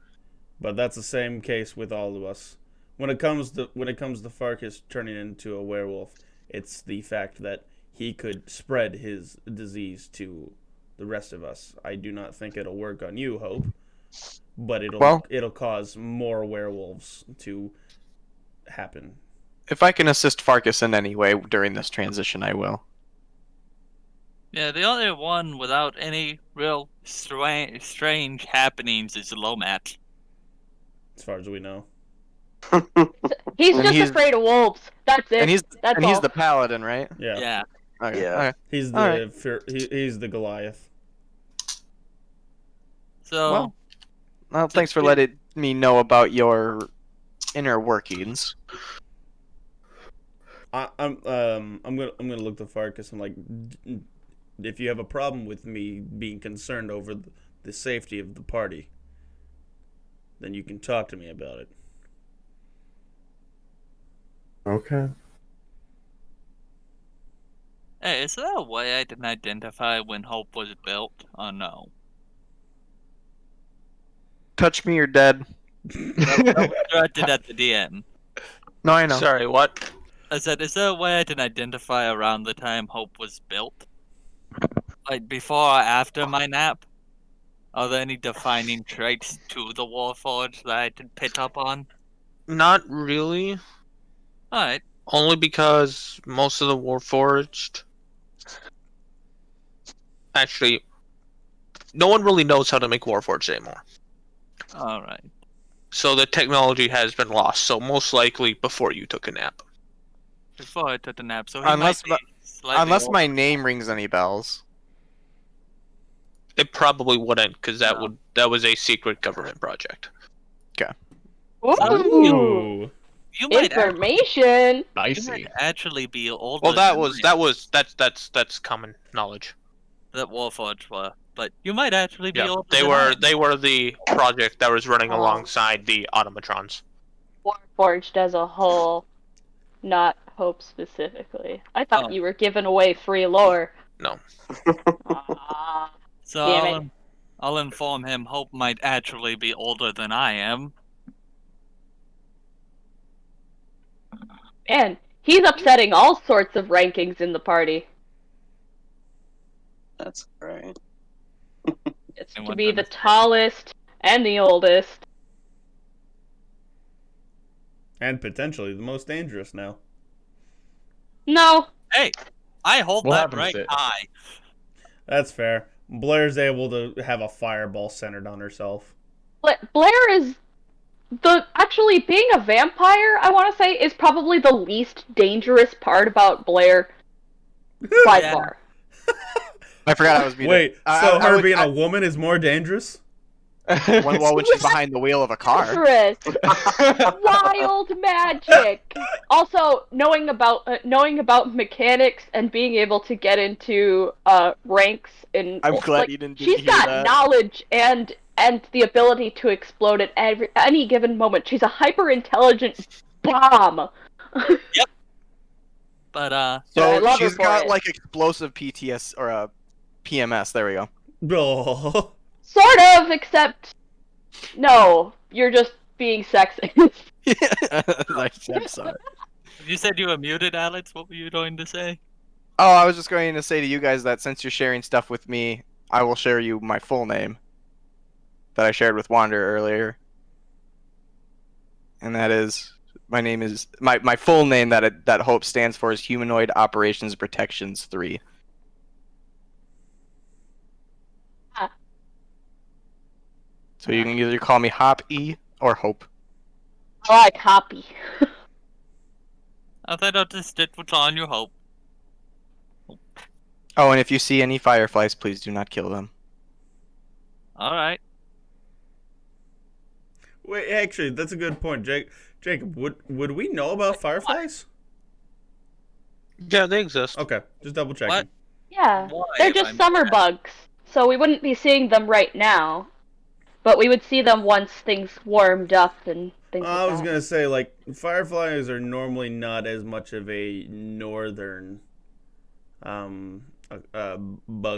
But that's the same case with all of us. When it comes to Farkas turning into a werewolf, it's the fact that he could spread his disease to the rest of us. I do not think it'll work on you, Hope, but it'll cause more werewolves to happen. If I can assist Farkas in any way during this transition, I will. yeah, the only one without any real strange happenings is Lomat. As far as we know. He's And just he's- afraid of wolves. That's it. And he's That's all. the paladin, right? Yeah. Yeah. Okay. Yeah. Okay. He's All right. he's the Goliath. So, Well, thanks for letting me know about your inner workings. I'm gonna look to Farkas and like, if you have a problem with me being concerned over the safety of the party, then you can talk to me about it. Okay. hey, is there a way I can identify when Hope was built? Oh no. Touch me, you're dead. That was directed at the DM. No, I know. Sorry, what? I said, is there a way I can identify around the time Hope was built? Like before or after my nap? Are there any defining traits to the Warforged that I can pick up on? Not really. Alright. Only because most of the Warforged... Actually, no one really knows how to make Warforged anymore. Alright. So the technology has been lost, so most likely before you took a nap. Before I took a nap, so he Unless might be slightly Unless older. my name rings any bells. It probably wouldn't, because No. that was a secret government project. Ooh, You might information. Dicey. actually be older. Well, than that's common knowledge. that Warforged were, but you might actually be Yeah, older. they than I were am. they were the project that was running Oh. alongside the automatrons. Warforged as a whole, not Hope specifically. I thought Oh. you were giving away free lore. No. Ah. So Damn it. I'll inform him. Hope might actually be older than I am. And he's upsetting all sorts of rankings in the party. That's right. It's And to what be the does- tallest and the oldest. And potentially the most dangerous now. No. Hey, I hold We'll that have him right sit. high. That's fair. Blair's able to have a fireball centered on herself. Blair is actually being a vampire, I want to say, is probably the least dangerous part about Blair by Yeah. far. I forgot I was muted. Wait, so I her would- being a woman is more dangerous? when she's behind the wheel of a car. Dangerous, wild magic. Also, knowing about mechanics and being able to get into ranks in. I'm glad like, you didn't She's hear got that. knowledge and the ability to explode at any given moment. She's a hyper intelligent bomb. But I So love her she's for got it. like explosive PTS or a PMS. There we go. Oh. Sort of, except no, you're just being sexist. I'm sorry. you said you were muted, Alex. What were you going to say? Oh, I was just going to say to you guys that since you're sharing stuff with me, I will share you my full name that I shared with Wander earlier. And that is my name is my full name that Hope stands for is Humanoid Operations Protections 3. So you can either call me Hop E or Hope. I like Hoppy. I thought I'd just stick what's on your hope. Oh, and if you see any fireflies, please do not kill them. Alright. Wait, actually, that's a good point, Jacob. Would we know about fireflies? Yeah, they exist. Okay, just double checking. What? Yeah, Why, they're if just I'm summer asked? bugs, so we wouldn't be seeing them right now. But we would see them once things warmed up and things I like was that. gonna say, like, fireflies are normally not as much of a northern, bug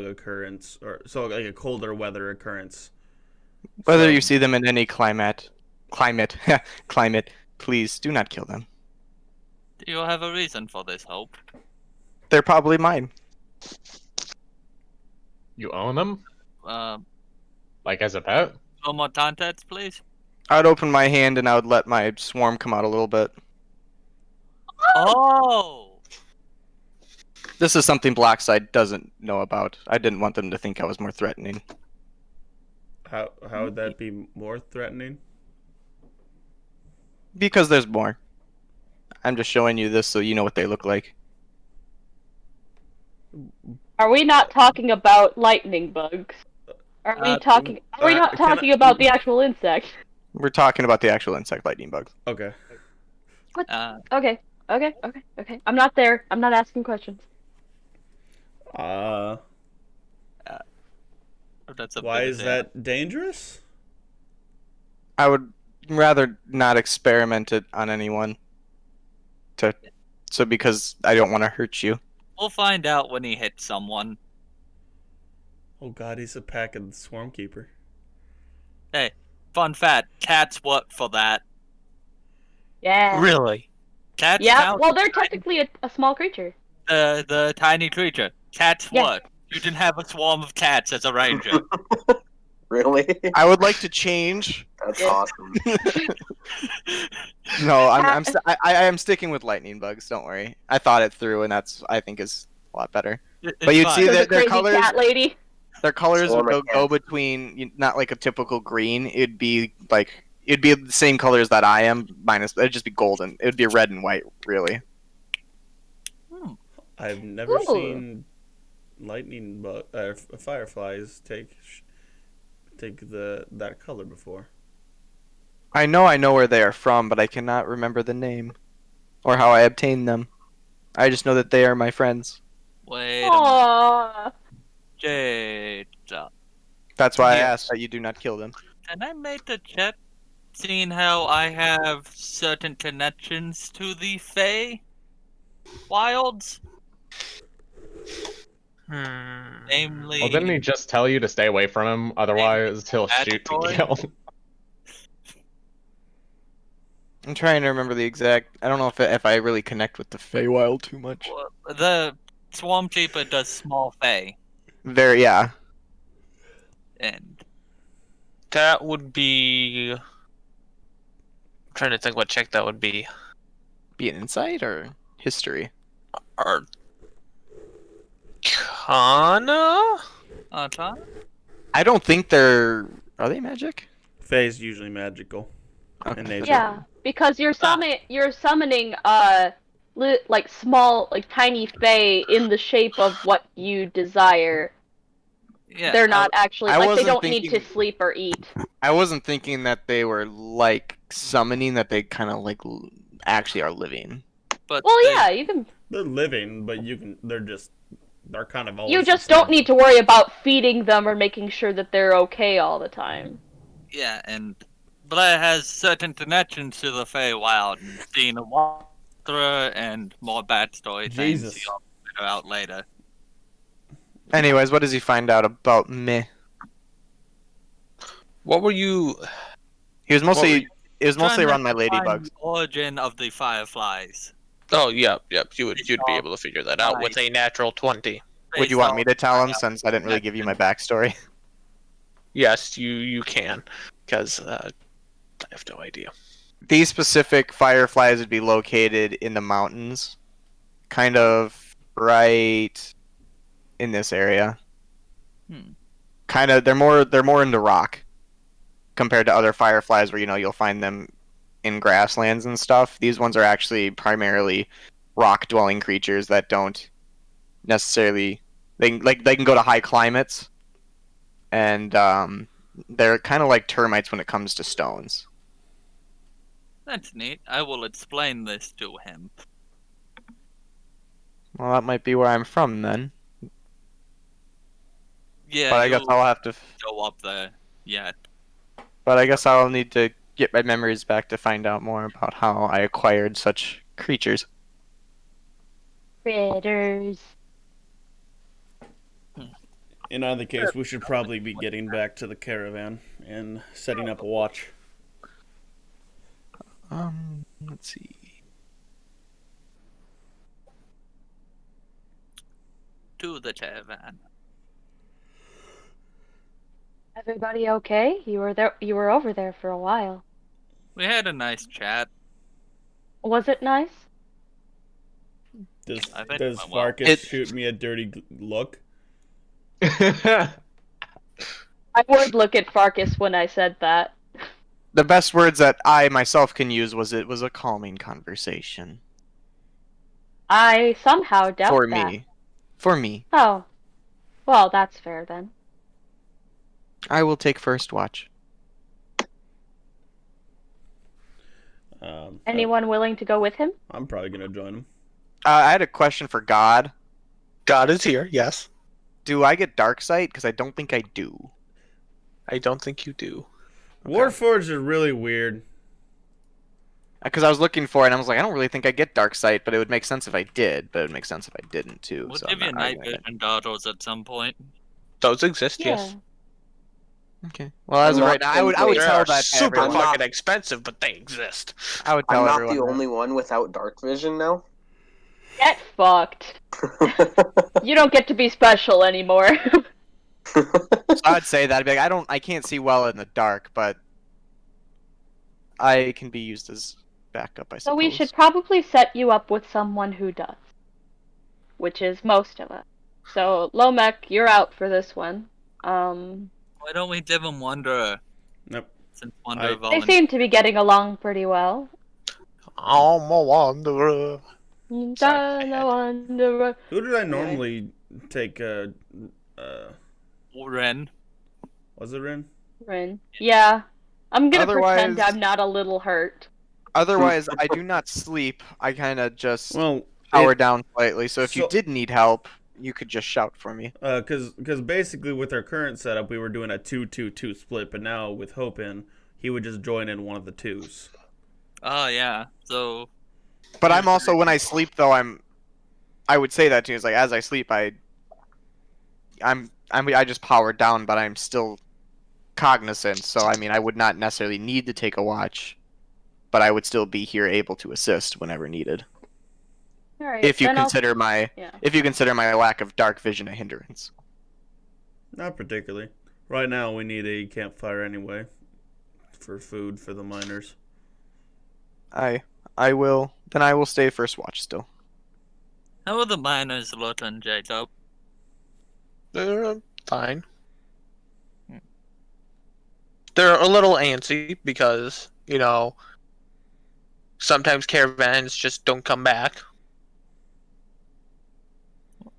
occurrence, or so like a colder weather occurrence. Whether So- you see them in any climate, please do not kill them. Do you have a reason for this, Hope? They're probably mine. You own them? Um, Like as a pet? no more contacts, please? I'd open my hand and I would let my swarm come out a little bit. Oh! This is something Blackside doesn't know about. I didn't want them to think I was more threatening. How would that be more threatening? Because there's more. I'm just showing you this so you know what they look like. Are we not talking about lightning bugs? Are we not talking about the actual insect? We're talking about the actual insect lightning bugs. Okay. Okay. I'm not there. I'm not asking questions. That's a Why bit is of that dangerous? I would rather not experiment it on anyone. So because I don't want to hurt you. We'll find out when he hits someone. Oh god, he's a pack of the Swarm Keeper. Hey, fun fact, cats work for that. Yeah. Really? Cats Yeah. count Well, they're technically a small creature. the tiny creature. Cats Yeah. work. You can have a swarm of cats as a ranger. Really? I would like to change. That's awesome. No, I am sticking with lightning bugs. Don't worry. I thought it through, and I think is a lot better. But you'd see There's that a their crazy colors. cat lady. Their colors would Storm go between not like a typical green. It'd be the same colors that I am, minus it'd just be golden. It would be red and white, really. I've never Ooh. seen lightning fireflies take that color before. I know where they are from, but I cannot remember the name or how I obtained them. I just know that they are my friends. Wait a minute. Aww. Jade. That's why I Yes. asked that you do not kill them. Can I make the check? Seeing how I have certain connections to the Fae Wilds, namely. Well, didn't he just tell you to stay away from him? Otherwise, he'll shoot to Attaboy? kill. I'm trying to remember the exact. I don't know if I really connect with the Feywild too much. The Swarm Keeper does small Fae, Very yeah. and That would be. I'm trying to think what check that would be. Be an insight or history. Arcana? Arcana? I don't think they're. Are they magic? Fae's usually magical Okay. in nature. Yeah, because you're summoning like small, like tiny fae in the shape of what you desire. Yeah. They're not actually I like they wasn't don't need to thinking- sleep or eat. I wasn't thinking that they were like summoning, that they kind of like actually are living. But Well, they- yeah, you can. They're living, but they're kind of always. You the just same. don't need to worry about feeding them or making sure that they're okay all the time. Yeah, and Blair has certain connections to the Feywild, and seeing a walkthrough and more backstory Jesus. things you'll figure out later. Anyways, what does he find out about me? What were you? He was mostly. Well, It was mostly Trying around my to find ladybugs. the origin of the fireflies. Oh, yep. You'd be able to figure that out with a natural 20. Would you want me to tell him, since I didn't really give you my backstory? Yes, you can, because I have no idea. These specific fireflies would be located in the mountains, kind of right in this area. Kind of, they're more into rock compared to other fireflies where you'll find them in grasslands and stuff. These ones are actually primarily rock dwelling creatures that don't necessarily they can go to high climates, and they're kind of like termites when it comes to stones. That's neat. I will explain this to him. Well, that might be where I'm from then. Yeah, But I guess you'll I'll have to. go up there. Yeah. But I guess I'll need to get my memories back to find out more about how I acquired such creatures. Critters. In either case, we should probably be getting back to the caravan and setting up a watch. Let's see. To the caravan. Everybody okay? You were there. You were over there for a while. We had a nice chat. Was it nice? Does I bet it does went well. Farkas shoot me a dirty look? I would look at Farkas when I said that. The best words that I myself can use was it was a calming conversation. I somehow doubt For that. me. For me. Oh. Well, that's fair then. I will take first watch. Anyone willing to go with him? I'm probably gonna join him. I had a question for God. God is here, yes. Do I get dark sight? Because I don't think I do. I don't think you do. Warforged are really weird. Because I was looking for it, and I was like, I don't really think I get dark sight, but it would make sense if I did. But it would make sense if I didn't too. We'll so give I'm you not night arguing it. vision goggles at some point. Those exist, yes. Okay. Well, as of right now, I would They tell are that to super everyone. fucking expensive, but they exist. I would tell I'm not everyone. the that. only one without dark vision now. Get fucked. You don't get to be special anymore. So I'd say that. I'd be like, I can't see well in the dark, but I can be used as backup, I suppose. So we should probably set you up with someone who does. Which is most of us. So, Lomek, you're out for this one. Why don't we give him Wanderer? Nope. Since Wanderer They volunteered. seem to be getting along pretty well. I'm a wanderer. Wanderer. Who did I normally take? Ren. Was it Rin? Rin. Yeah. I'm gonna Otherwise- pretend I'm not a little hurt. Otherwise, I do not sleep. I kind of just Well, power down slightly. So if you so- did need help, you could just shout for me. because basically with our current setup, we were doing a 2-2-2 split, but now with Hope in, he would just join in one of the twos. Oh, yeah. So, But I'm also, when I sleep though, I would say that too. It's like as I sleep, I just power down, but I'm still cognizant. So I mean, I would not necessarily need to take a watch, but I would still be here able to assist whenever needed. Alright, If you then I'll- consider my Yeah. if you consider my lack of dark vision a hindrance. Not particularly. Right now, we need a campfire anyway for food for the miners. I will stay first watch still. How are the miners looking, Jacob? They're fine. Hmm. They're a little antsy because, sometimes caravans just don't come back.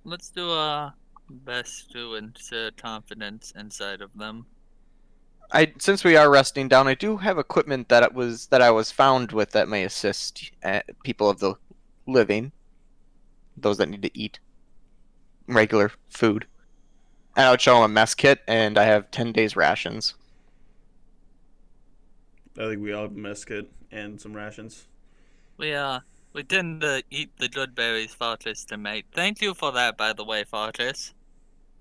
Let's do our best to insert confidence inside of them. Since we are resting down, I do have equipment that I was found with that may assist people of the living, those that need to eat regular food. And I would show them a mess kit, and I have 10 days rations. I think we all have a mess kit and some rations. We tend to eat the good berries Fortis to make. Thank you for that, by the way, Fortis.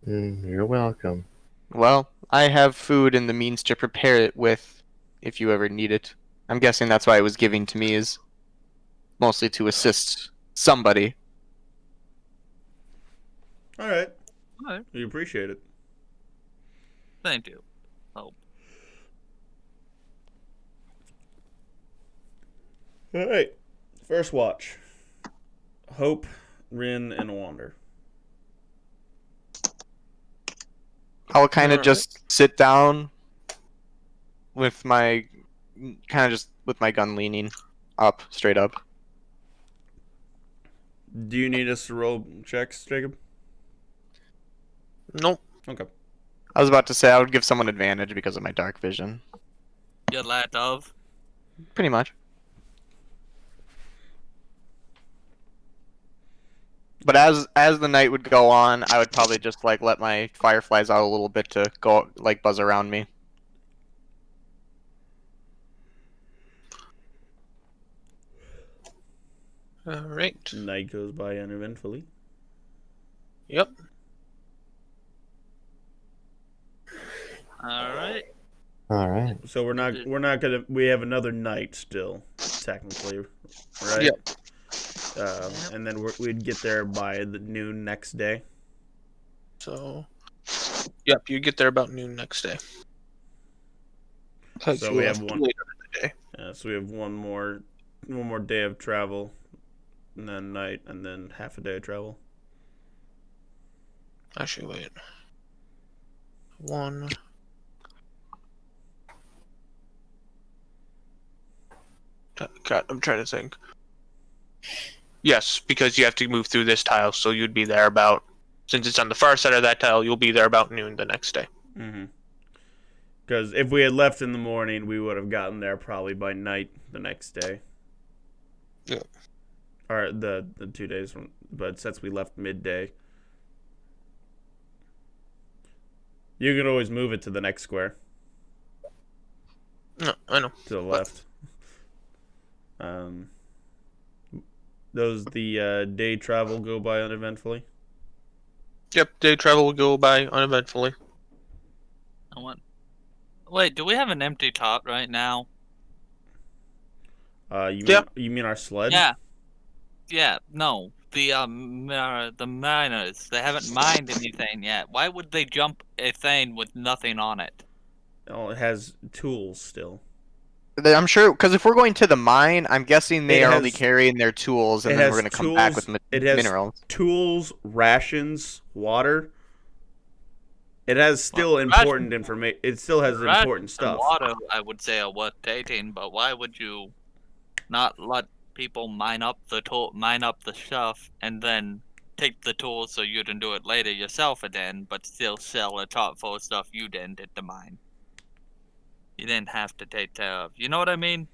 You're welcome. Well, I have food and the means to prepare it with, if you ever need it. I'm guessing that's why it was given to me, is mostly to assist somebody. All right. All right. We appreciate it. Thank you. Hope. All right. First watch. Hope, Rin, and Wander. I'll kind of Alright. just sit down with my gun leaning up, straight up. Do you need us to roll checks, Jacob? Nope. Okay. I was about to say I would give someone advantage because of my dark vision. Your lack of. Pretty much. But as the night would go on, I would probably just let my fireflies out a little bit to go buzz around me. Alright. Night goes by uneventfully. Yep. All right. All right. So we have another night still, technically, right? Yep. And then we'd get there by the noon next day. So, yep, you get there about noon next day. So we have one. later in the day. So we have one more day of travel, and then night, and then half a day of travel. Actually, wait. One. God, I'm trying to think. Yes, because you have to move through this tile, so you'd be there about. Since it's on the far side of that tile, you'll be there about noon the next day. Mm-hmm. Because if we had left in the morning, we would have gotten there probably by night the next day. Yeah. Or the 2 days from, but since we left midday, you can always move it to the next square. No, I know. To the left. Does the day travel go by uneventfully? Yep, day travel will go by uneventfully. Wait, do we have an empty top right now? You mean our sled? Yeah. Yeah, no. The miners, they haven't mined anything yet. Why would they jump a thing with nothing on it? Oh, it has tools still. I'm sure, because if we're going to the mine, I'm guessing they It are has- only carrying their tools, and it then has we're going to come back tools- with it has minerals. Tools, rations, water. It has still Well, important information. It still has Rations important and stuff. Water, I would say, are worth taking, but why would you not let people mine up the stuff, and then take the tools so you can do it later yourself again, but still sell a top full of stuff you didn't hit the mine? You didn't have to take care of. You know what I mean?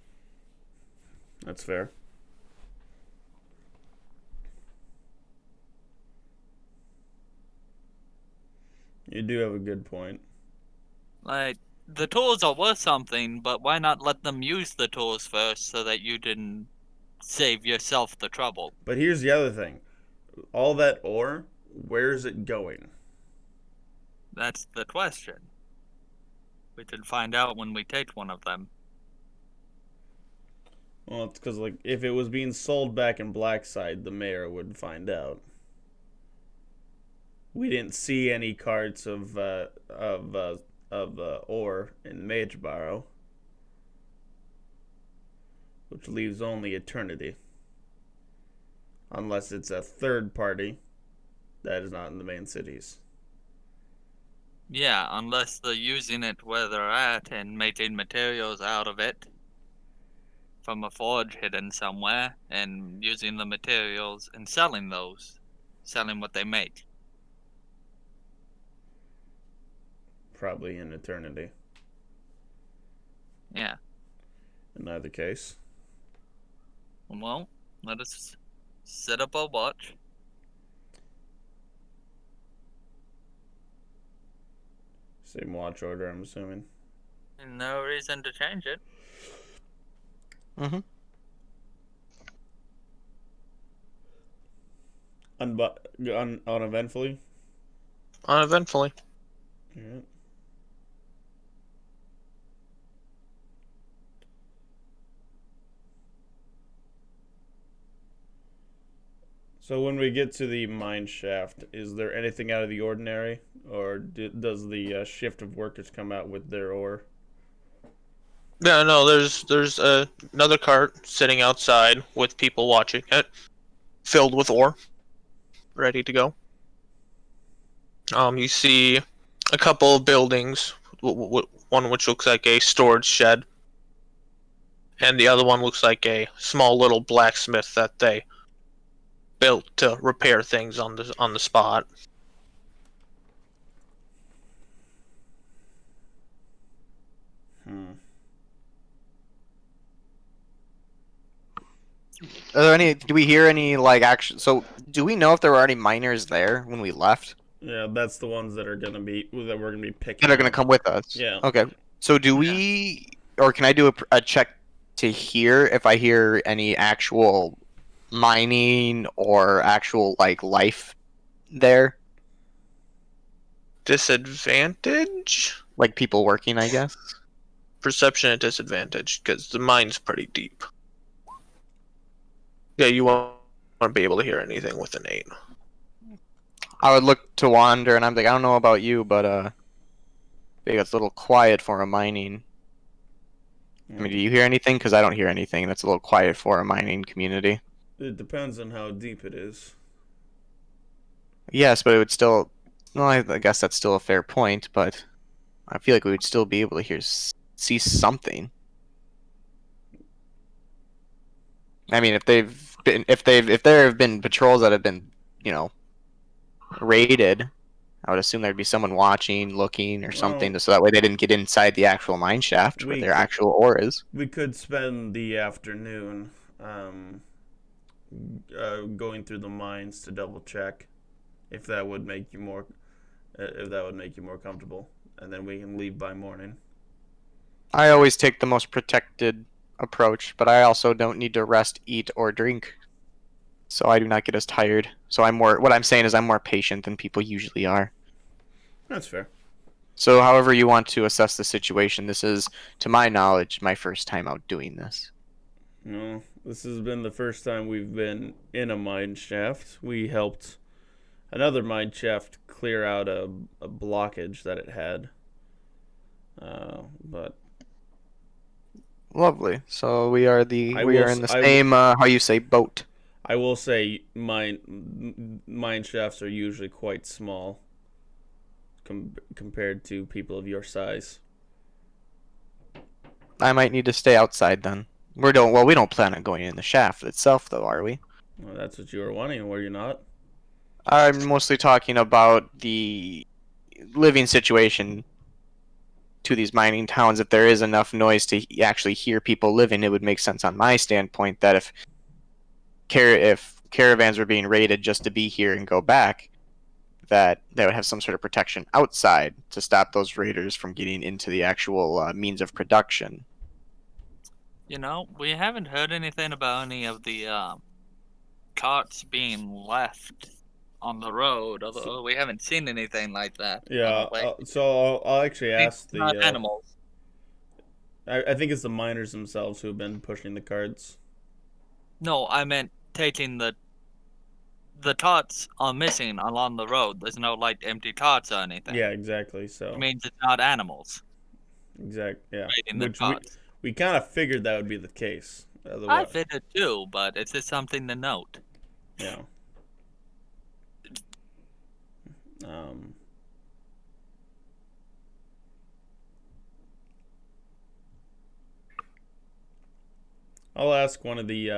That's fair. You do have a good point. Like, the tools are worth something, but why not let them use the tools first so that you didn't save yourself the trouble? But here's the other thing. All that ore, where is it going? That's the question. We can find out when we take one of them. Well, it's because if it was being sold back in Blackside, the mayor would find out. We didn't see any carts of ore in Magebarrow, which leaves only Eternity. unless it's a third party that is not in the main cities. Yeah, unless they're using it where they're at and making materials out of it from a forge hidden somewhere and using the materials and selling those. Selling what they make. Probably in eternity. Yeah. In either case. Well, let us set up a watch. Same watch order, I'm assuming. No reason to change it. Mm-hmm. Uneventfully? Uneventfully. Yeah. So when we get to the mine shaft, is there anything out of the ordinary, or does the shift of workers come out with their ore? No. There's another cart sitting outside with people watching it, filled with ore, ready to go. You see a couple of buildings, one which looks like a storage shed, and the other one looks like a small little blacksmith that they built to repair things on the spot. Are there any? Do we hear any like action? So, do we know if there were any miners there when we left Yeah, that's the ones that we're gonna be picking. that are going to come with us? Yeah. Okay. So, do we, or can I do a check to hear if I hear any actual mining or actual like life there, Disadvantage? like people working? I guess. Perception at disadvantage, because the mine's pretty deep. Yeah, you won't be able to hear anything with an 8. I would look to Wander, and I'm like, I don't know about you, but I think it's a little quiet for a mining. I mean, do you hear anything? Because I don't hear anything. That's a little quiet for a mining community. It depends on how deep it is. Yes, but it would still. Well, I guess that's still a fair point, but I feel like we would still be able to see something. I mean, if there have been patrols that have been, raided, I would assume there'd be someone watching, looking, or something, so that way they didn't get inside the actual mine shaft where their actual ore is. We could spend the afternoon going through the mines to double check if that would make you more comfortable, and then we can leave by morning. I always take the most protected approach, but I also don't need to rest, eat, or drink, so I do not get as tired. So what I'm saying is I'm more patient than people usually are. That's fair. So however you want to assess the situation, this is, to my knowledge, my first time out doing this. No, this has been the first time we've been in a mine shaft. We helped another mine shaft clear out a blockage that it had. But lovely. So we are in the same how you say boat. I will say mine shafts are usually quite small compared to people of your size. I might need to stay outside then. We don't plan on going in the shaft itself, though, are we? Well, that's what you were wanting, were you not? I'm mostly talking about the living situation to these mining towns. If there is enough noise to actually hear people living, it would make sense on my standpoint that if caravans were being raided just to be here and go back, that they would have some sort of protection outside to stop those raiders from getting into the actual means of production. We haven't heard anything about any of the carts being left on the road, although we haven't seen anything like that. Yeah, so I'll actually ask the animals. I think it's the miners themselves who have been pushing the carts. No, I meant taking the carts are missing along the road. There's no empty carts or anything. Yeah, exactly. So it means it's not animals. Exactly. Yeah. Which we kind of figured that would be the case. I figured too, but it's just something to note. Yeah. Um. I'll ask one of the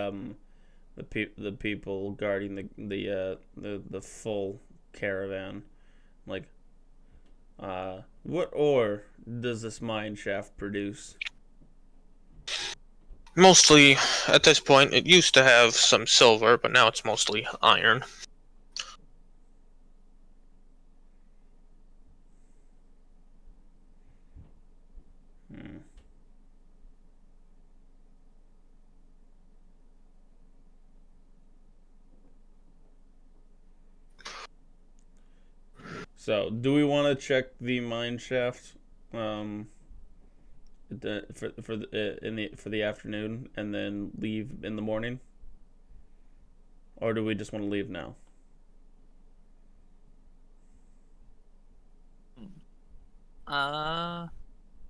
people guarding the full caravan, like, what ore does this mine shaft produce? Mostly, at this point, it used to have some silver, but now it's mostly iron. Hmm. So, do we want to check the mine shaft, for the afternoon and then leave in the morning, or do we just want to leave now?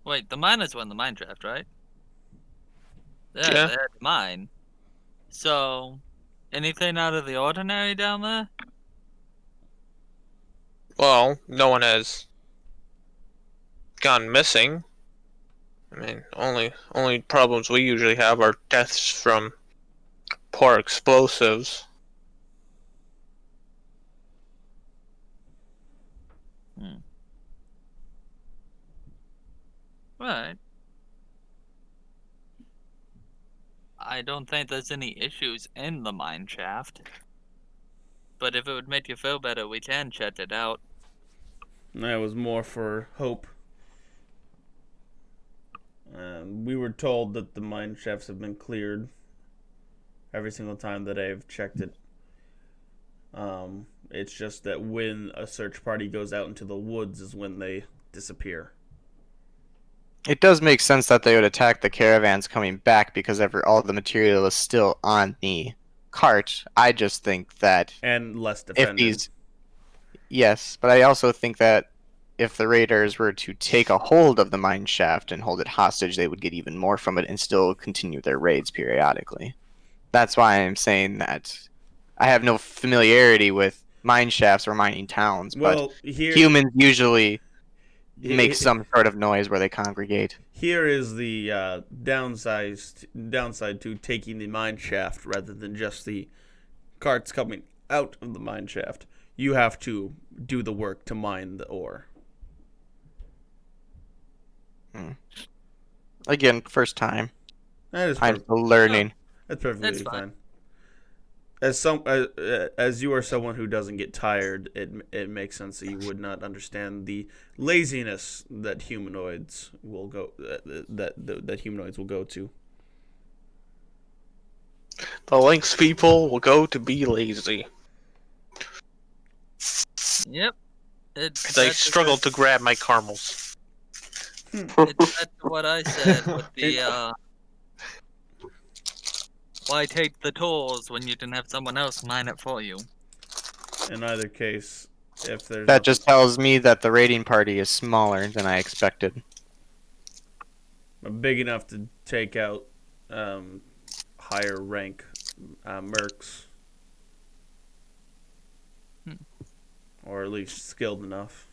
Wait, the miners won the mine draft, right? Yeah, Yeah. they had mine. So, anything out of the ordinary down there? Well, no one has gone missing. I mean, only problems we usually have are deaths from poor explosives. Right. I don't think there's any issues in the mine shaft. But if it would make you feel better, we can check it out. That was more for hope. We were told that the mine shafts have been cleared every single time that I've checked it. It's just that when a search party goes out into the woods is when they disappear. It does make sense that they would attack the caravans coming back because all the material is still on the cart. I just think that And less if defended. yes, but I also think that if the raiders were to take a hold of the mine shaft and hold it hostage, they would get even more from it and still continue their raids periodically. That's why I'm saying that I have no familiarity with mine shafts or mining towns, Well, but here humans usually make he- some sort of noise where they congregate. here is the downside to taking the mine shaft rather than just the carts coming out of the mine shaft. You have to do the work to mine the ore. Again, first time. That is I'm still learning. That's perfectly That's fine. fine. As you are someone who doesn't get tired, it makes sense that you would not understand the laziness that humanoids will go that humanoids will go to. The Lynx people will go to be lazy. Yep. Because I struggled to grab my caramels. That's what I said with the, why take the tools when you can have someone else mine it for you? In either case, if there's That just tells me that the raiding party is smaller than I expected. big enough to take out higher rank mercs, or at least skilled enough,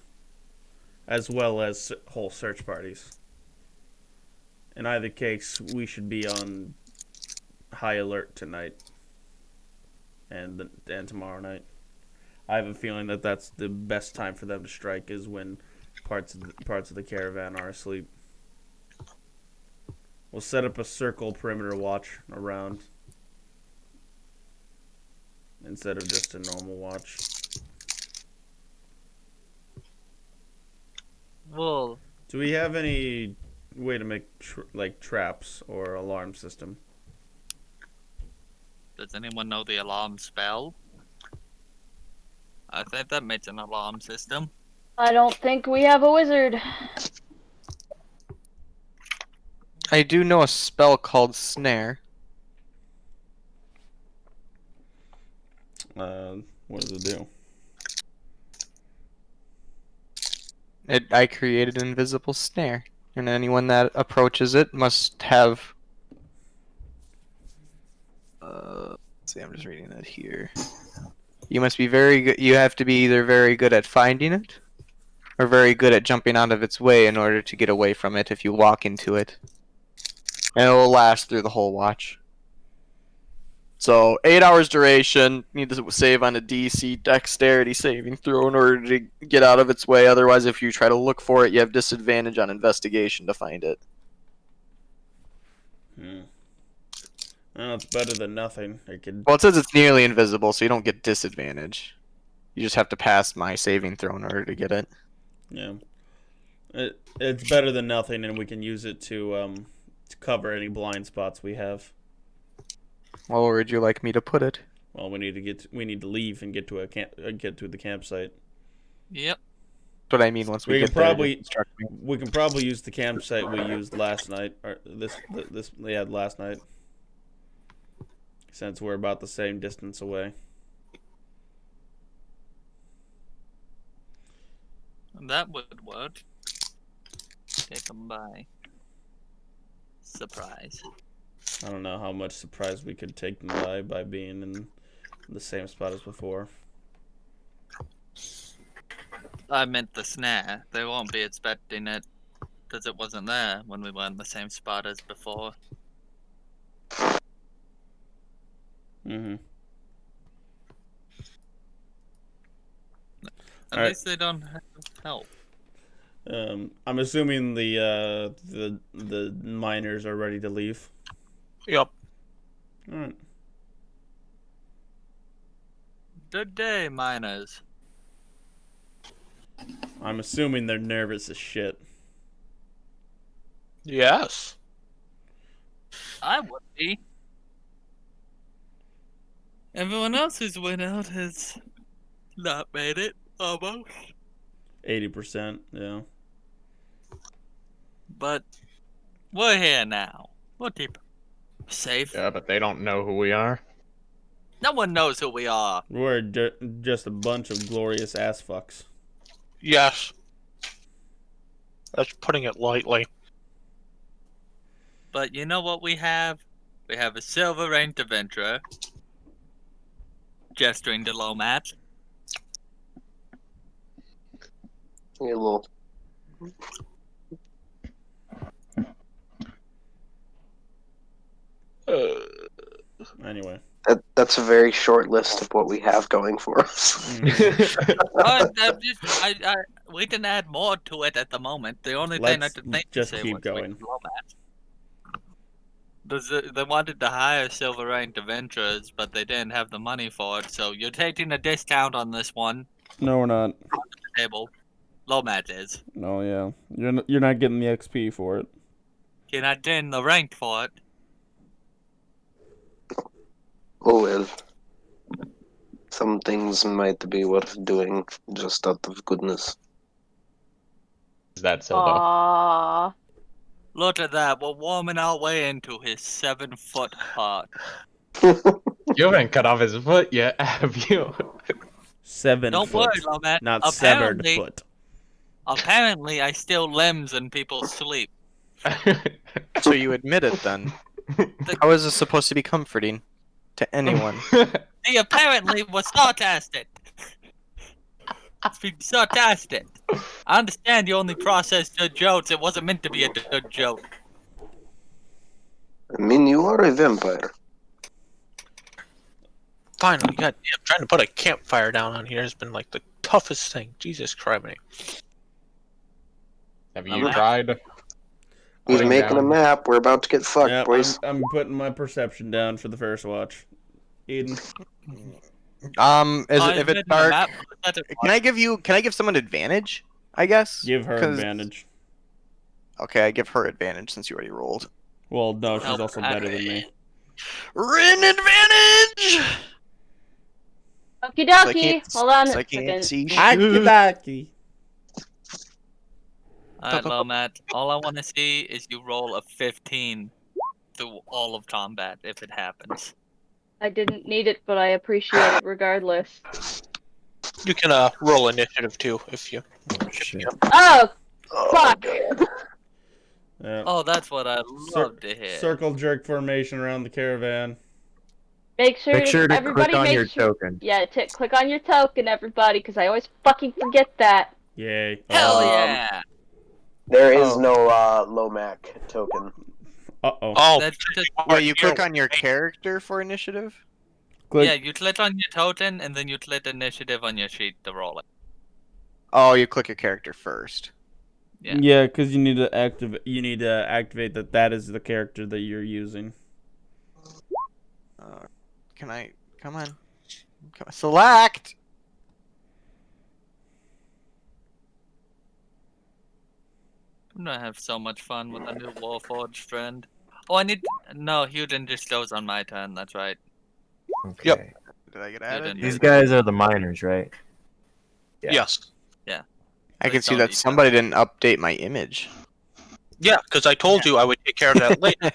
as well as whole search parties. In either case, we should be on high alert tonight and tomorrow night. I have a feeling that that's the best time for them to strike is when parts of the caravan are asleep. We'll set up a circle perimeter watch around instead of just a normal watch. Well, Do we have any way to make traps or alarm system? does anyone know the alarm spell? I think that makes an alarm system. I don't think we have a wizard. I do know a spell called Snare. What does it do? I created an invisible snare, and anyone that approaches it must have See, I'm just reading it here. You must be very good. You have to be either very good at finding it, or very good at jumping out of its way in order to get away from it if you walk into it. And it will last through the whole watch. So, 8 hours duration. Need to save on a DC dexterity saving throw in order to get out of its way. Otherwise, if you try to look for it, you have disadvantage on investigation to find it. Well, it's better than nothing. I could. Well, it says it's nearly invisible, so you don't get disadvantage. You just have to pass my saving throw in order to get it. Yeah. It's better than nothing, and we can use it to cover any blind spots we have. Well, where would you like me to put it? Well, we need to leave and get to the campsite. Yep. That's what I mean. Once we We get can probably there, just instruct me. we can probably use the campsite we used last night, or last night, since we're about the same distance away. That would work. Take them by surprise. I don't know how much surprise we could take them by being in the same spot as before. I meant the snare. They won't be expecting it because it wasn't there when we were in the same spot as before. Mm-hmm. At Alright. least they don't have help. I'm assuming the miners are ready to leave. Yep. All right. Good day, miners. I'm assuming they're nervous as shit. Yes. I would be. Everyone else who's went out has not made it, almost. 80%, yeah. But we're here now. We'll keep safe. Yeah, but they don't know who we are. No one knows who we are. We're just a bunch of glorious ass fucks. Yes. That's putting it lightly. But you know what we have? We have a silver ranked adventurer. Gesturing to Lomat. A little. Anyway. That's a very short list of what we have going for us. We can add more to it at the moment. The only thing I Let's could think just to say keep was going. They wanted to hire silver ranked adventurers, but they didn't have the money for it. So you're taking a discount on this one. No, we're not. Table. Lomat is. No, yeah. You're not getting the XP for it. You're not getting the rank for it. Oh well. Some things might be worth doing just out of goodness. Is that Silva? Aww. Look at that. We're warming our way into his 7-foot heart. You haven't cut off his foot yet, have you? 7 Don't foot. worry, Lomat. Not severed foot. Apparently, I steal limbs in people's sleep. So you admit it then? How is this supposed to be comforting to anyone? He apparently was sarcastic. It's being sarcastic. I understand you only processed good jokes. It wasn't meant to be a good joke. I mean, you are a vampire. Finally, goddamn, trying to put a campfire down on here has been like the toughest thing. Jesus Christ. Have you tried? He's putting making a down- map. We're about to get fucked, Yep, boys. I'm putting my perception down for the first watch. Eden. If it's dark, can I give someone advantage? I guess. Give her 'Cause- advantage. Okay, I give her advantage since you already rolled. Well, no, she's also better than me. Rin advantage. Okie I dokie. can't- Hold on I a can't second. see shit. Akidaki. Alright, Lomat. All I want to see is you roll a 15 through all of combat if it happens. I didn't need it, but I appreciate it regardless. You can roll initiative too if you. Oh, shit. Oh, fuck! Yeah. Oh, that's what I love to hear. Circle jerk formation around the caravan. Make sure, Make sure to everybody click on make your sure. token. Yeah, click on your token, everybody, because I always fucking forget that. Yay. Hell Um, yeah! There is Oh. no Lomac token. Uh-oh. Oh, That's just, Wait, you click on your character for initiative? Click. yeah, you click on your token and then you click initiative on your sheet to roll it. Oh, you click your character first. Yeah. Yeah, because you need to activate. You need to activate that is the character that you're using. Can I? Come on. Select. I'm gonna have so much fun with a new Warforged friend. Oh, I need. No, Huden just goes on my turn. That's right. Okay. Yep. Did I get You added? didn't These do guys are the miners, right? Yeah. yes. I can Please see don't that eat somebody didn't update my image. Yeah, because I told you I would take care of that later.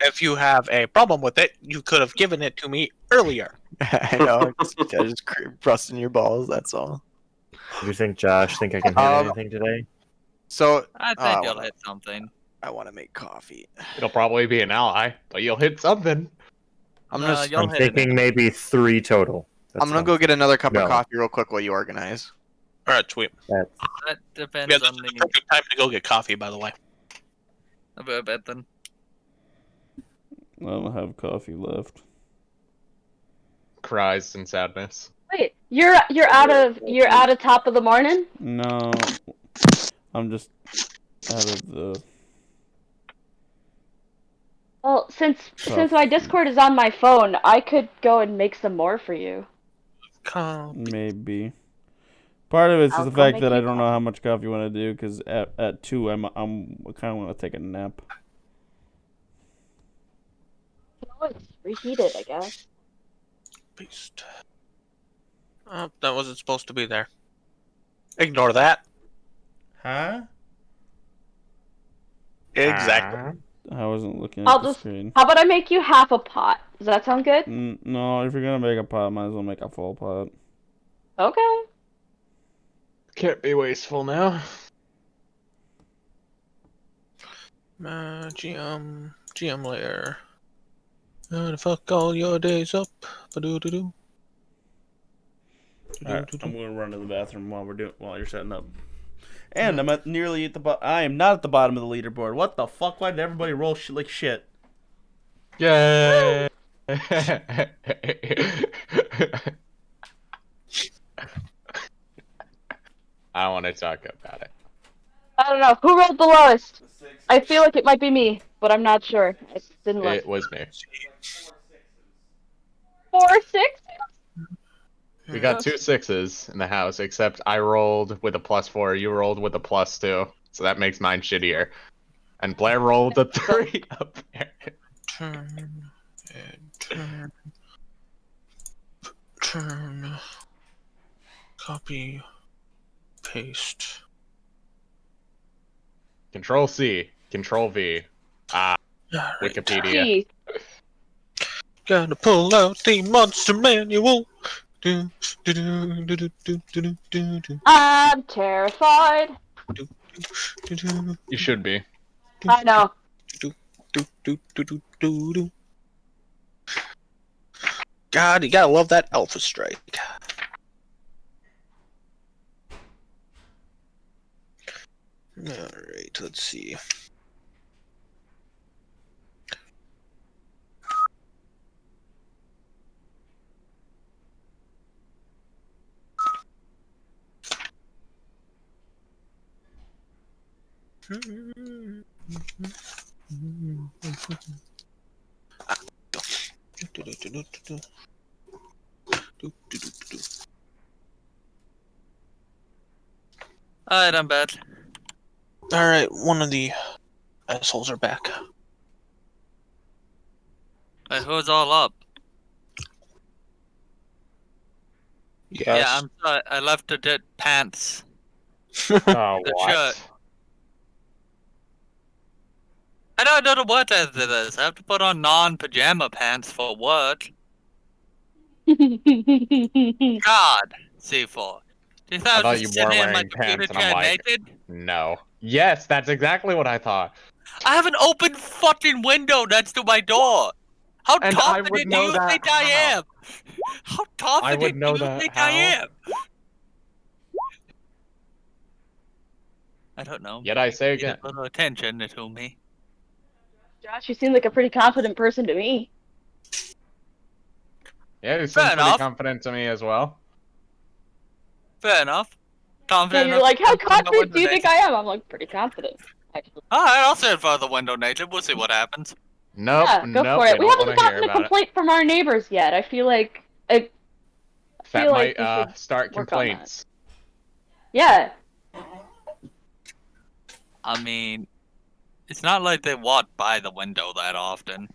If you have a problem with it, you could have given it to me earlier. I know. I just busting your balls. That's all. Do you think, Josh, think I can hit anything today? So I I think you'll wanna- hit something. I want to make coffee. It'll probably be an ally, but you'll hit something. I'm No, gonna. you'll I'm hit it thinking maybe 3 total. That I'm gonna sounds- go get another cup No. of coffee real quick while you organize. All right, sweet. that's- That depends Yeah, this on is the the. perfect time to go get coffee, by the way. A bit then. I don't have coffee left. Cries in sadness. Wait, you're out of top of the morning? No, I'm just out of the. Well, since my Discord is on my phone, I could go and make some more for you. Maybe. Part of it's I'll just the go fact make that I you don't know how much coffee you want to do because at 2 I kind of want to take a nap. Oh, it's reheated, I guess. Beast. Oh, that wasn't supposed to be there. Ignore that. Huh? Exactly. I wasn't looking I'll at the just- screen. How about I make you half a pot? Does that sound good? No, if you're gonna make a pot, might as well make a full pot. Okay. Can't be wasteful now. GM layer. Gonna fuck all your days up. Ba-doo-doo-doo. Alright, I'm gonna run to the bathroom while you're setting up. And I'm nearly at the bottom. I am not at the bottom of the leaderboard. What the fuck? Why did everybody roll shit like shit? Yay! I don't want to talk about it. I don't know. Who rolled the lowest? I feel like it might be me, but I'm not sure. I didn't look. It was me. 4 6? We got 2 6s in the house, except I rolled with a +4, you rolled with a +2, so that makes mine shittier. And Blair rolled a 3 up there. Turn. Copy. Paste. Control C, Control V. Alright. Wikipedia. Jeez. Gotta pull out the monster manual. Do, do, do, do, do, do, do, do, do, I'm terrified. do, do, You should be. I know. do, do, do, do, do, do. God, you gotta love that Alpha Strike. Alright, let's see. Alright, I'm back. Alright, one of the assholes are back. Wait, who's all up? Yes. Yeah, I'm sorry. I left the dead pants. Oh, The shirt. I don't know what after this. I have to put on non-pajama pants for work. God, C4. Do you think I I thought was you just sitting weren't in my wearing computer pants, and I'm chair like- naked? No. Yes, that's exactly what I thought. I have an open fucking window next to my door. How And I would confident do know you that think I how? am? How confident know do you that think how? I am? I don't know. Yet I say Need a again. little attention to me. Josh, you seem like a pretty confident person to me. Yeah, he seems Fair pretty enough. confident to me as well. Fair enough. Yeah, Confident you're enough like, to how stand in front of the confident do you window think naked. I am? I'm like, pretty confident. Actually. Alright, I'll stand in front of the window naked. We'll see what happens. Nope, Yeah, go nope, for they it. We don't haven't want to hear gotten a about it. complaint from our neighbors yet. I feel like That might we should start work on that. complaints. Yeah. I mean, it's not like they walk by the window that often.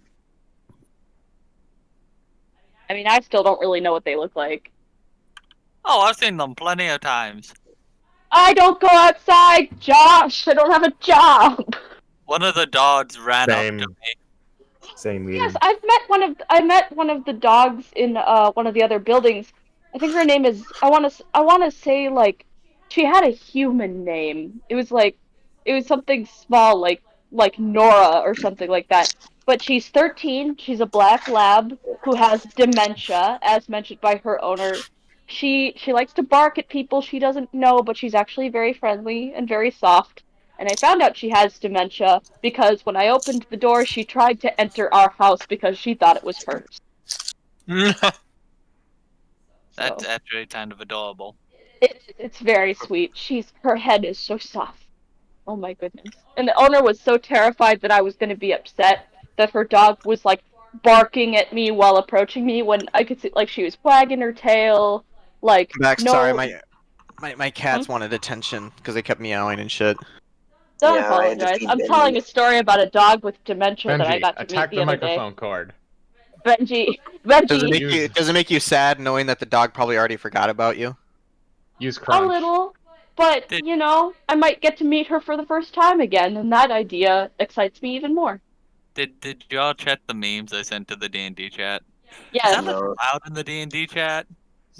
I mean, I still don't really know what they look like. Oh, I've seen them plenty of times. I don't go outside, Josh. I don't have a job. One of the dogs ran up Same. to me. Same Yes, here. I met one of the dogs in one of the other buildings. I think her name is I want to say like she had a human name. It was something small like Nora or something like that. But she's 13. She's a black lab who has dementia, as mentioned by her owner. She likes to bark at people she doesn't know, but she's actually very friendly and very soft. And I found out she has dementia because when I opened the door, she tried to enter our house because she thought it was hers. That's So actually kind of adorable. it's very sweet. Her head is so soft. Oh my goodness. And the owner was so terrified that I was going to be upset that her dog was like barking at me while approaching me when I could see like she was wagging her tail. Like Back, no, sorry, my cats wanted attention because they kept meowing and shit. don't Yeah, I had to apologize. feed I'm Benji. telling a story about a dog with dementia that I Benji, got to meet attack the the other day. microphone cord. Benji. Does it make you sad knowing that the dog probably already forgot about you? Use A crunch. little, but you know, I might get to meet her for the first time again, and that idea excites me even more. Did y'all check the memes I sent to the D&D chat? Yeah, Is that No. allowed in the D&D chat?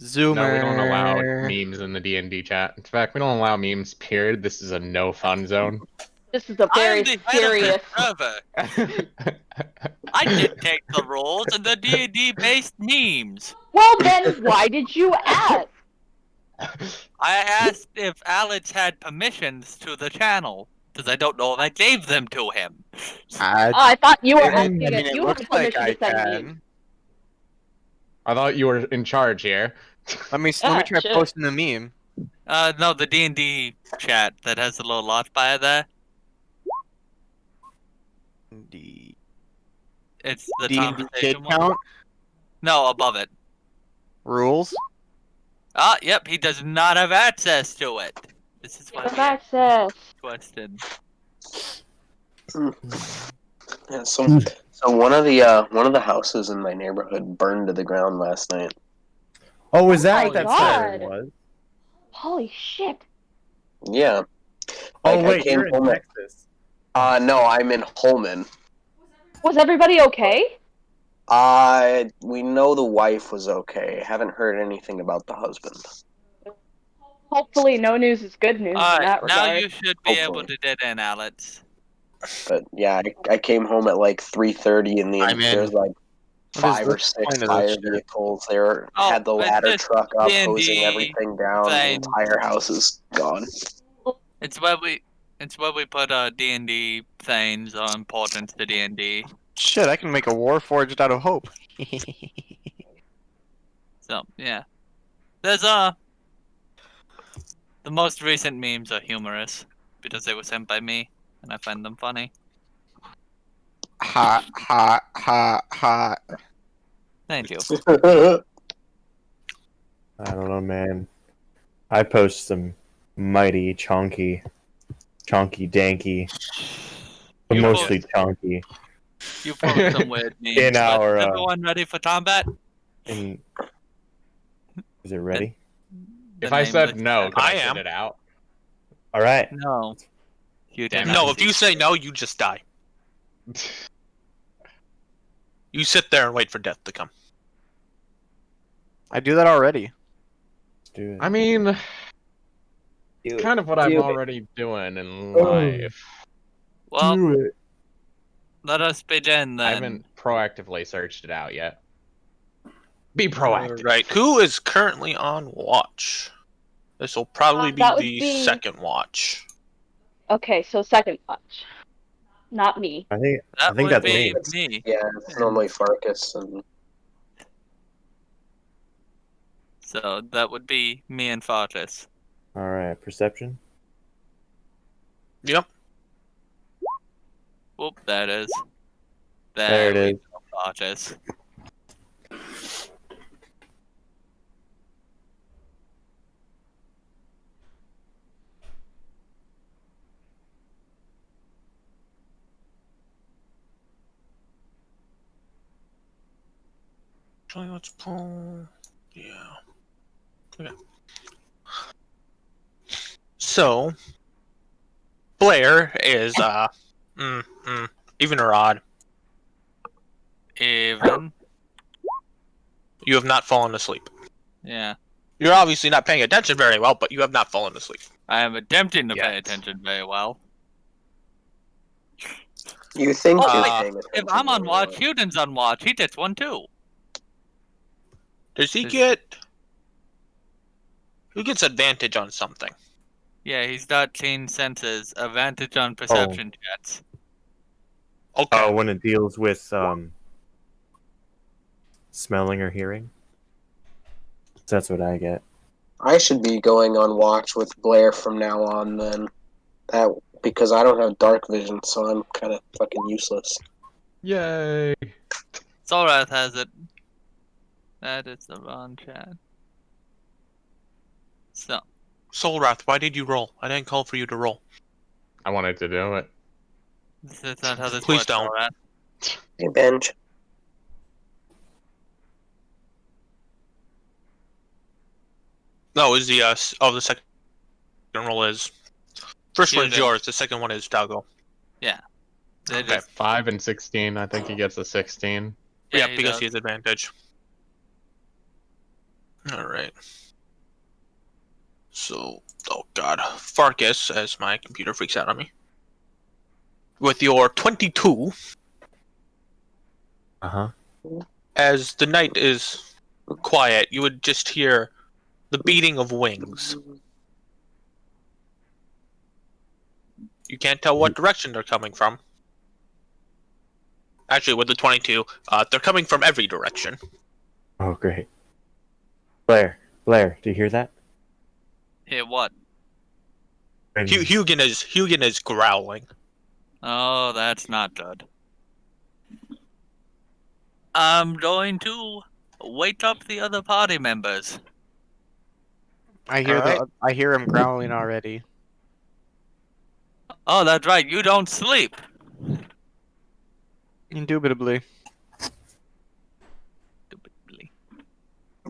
Zoomer. No, we don't allow memes in the D&D chat. In fact, we don't allow memes, period. This is a no fun zone. this is a I very am the head serious. of this server. I dictate the rules in the D&D based memes. Well, then why did you ask? I asked if Alex had permissions to the channel, because I don't know if I gave them to him. I thought you were asking I mean, if it you had looks like permission I to send can. memes. I thought you were in charge here. Let me Ah, try shit. posting the meme. No, the D&D chat that has the little lot by there. D It's the D&D conversation kid one. count No, above it. rules. Ah, yep, he does not have access to it. This is what Give we access. requested. Yeah, so one of the houses in my neighborhood burned to the ground last night. Oh, is Oh that my what that God. siren was? Holy shit. Yeah. Oh, Like, I wait, came you're in home Texas. No, I'm in Holman. Was everybody okay? We know the wife was okay. Haven't heard anything about the husband. Hopefully, no news is good news in Alright, that now regard. you should be able Hopefully. to get in, Alex. But yeah, I came home at like 3:30 and I'm in. there's like What is 5 or the 6 point of fire this shit? vehicles there. Oh, Had the it's ladder just truck up, D&D hosing everything down. The thing. entire house is gone. It's where we put D&D things on importance to D&D. Shit, I can make a war forged out of hope. So, yeah. There's the most recent memes are humorous because they were sent by me and I find them funny. Hot, hot, hot, hot. Thank you. I don't know, man. I post some mighty chonky danky, but You mostly chonky. You post some weird memes. In but our, is everyone ready for combat? In is it ready? The If I name said list- no, could I I send am. it out? All right. No. You Damn did it. not. No, if you say no, you just die. You sit there and wait for death to come. I do that already. Let's do it. I mean, Do kind of what I'm Do it. already doing in Oh. life. Well, Do it. Let us begin then. I haven't proactively searched it out yet. Be proactive. Right. Who is currently on watch? This will probably be That would the be- second watch. Okay, so second watch. Not me. I think That would that's be me. me. Yeah, it's normally Farkas and So that would be me and Fartis. All right, perception. Yep. Whoop, that is. There it we is. go, Fartis. Actually, let's pull. Yeah. Okay. So, Blair is even or odd. Even. You have not fallen asleep. Yeah. You're obviously not paying attention very well, but you have not fallen asleep. I am attempting to pay Yes. attention very well. you think Oh, you're wait, paying attention. If I'm on to watch, it. Hudon's on watch. He gets one too. Does he Does- get? Who gets advantage on something? Yeah, he's got keen senses. Advantage on perception checks. Okay. Oh, when it deals with smelling or hearing. That's what I get. I should be going on watch with Blair from now on then. That because I don't have dark vision, so I'm kind of fucking useless. Yay! Solrath has it. That is the wrong chat. So, Soulwrath, why did you roll? I didn't call for you to roll. I wanted to do it. that's not how this Please works, don't. Solrath. Hey, Benj. No, is the the second roll is first one is Yeah, yours. The second one is Dalgo. They Okay. just- 5 and 16. I think he gets a 16. Yeah, he because does. he has advantage. All right. So, oh god, Farkas, as my computer freaks out on me. With your 22, Uh-huh. as the night is quiet, you would just hear the beating of wings. You can't tell what direction they're coming from. Actually, with the 22, they're coming from every direction. Oh, great. Blair, do you hear that? Hear what? When- Hugin is growling. Oh, that's not good. I'm going to wake up the other party members. I hear Alright. I hear him growling already. Oh, that's right. You don't sleep. Indubitably.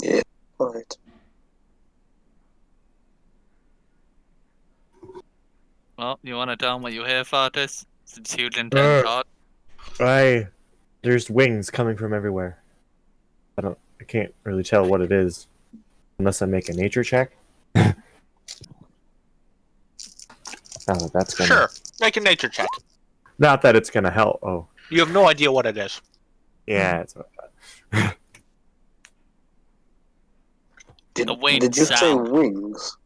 Yeah. Alright. Well, you want to tell them what you hear, Fartis? Since you didn't talk. There's wings coming from everywhere. I can't really tell what it is unless I make a nature check. Oh, that's gonna. Sure, make a nature check. Not that it's gonna help. Oh, You have no idea what it is. yeah. It's Did, The wings did you sound. say wings?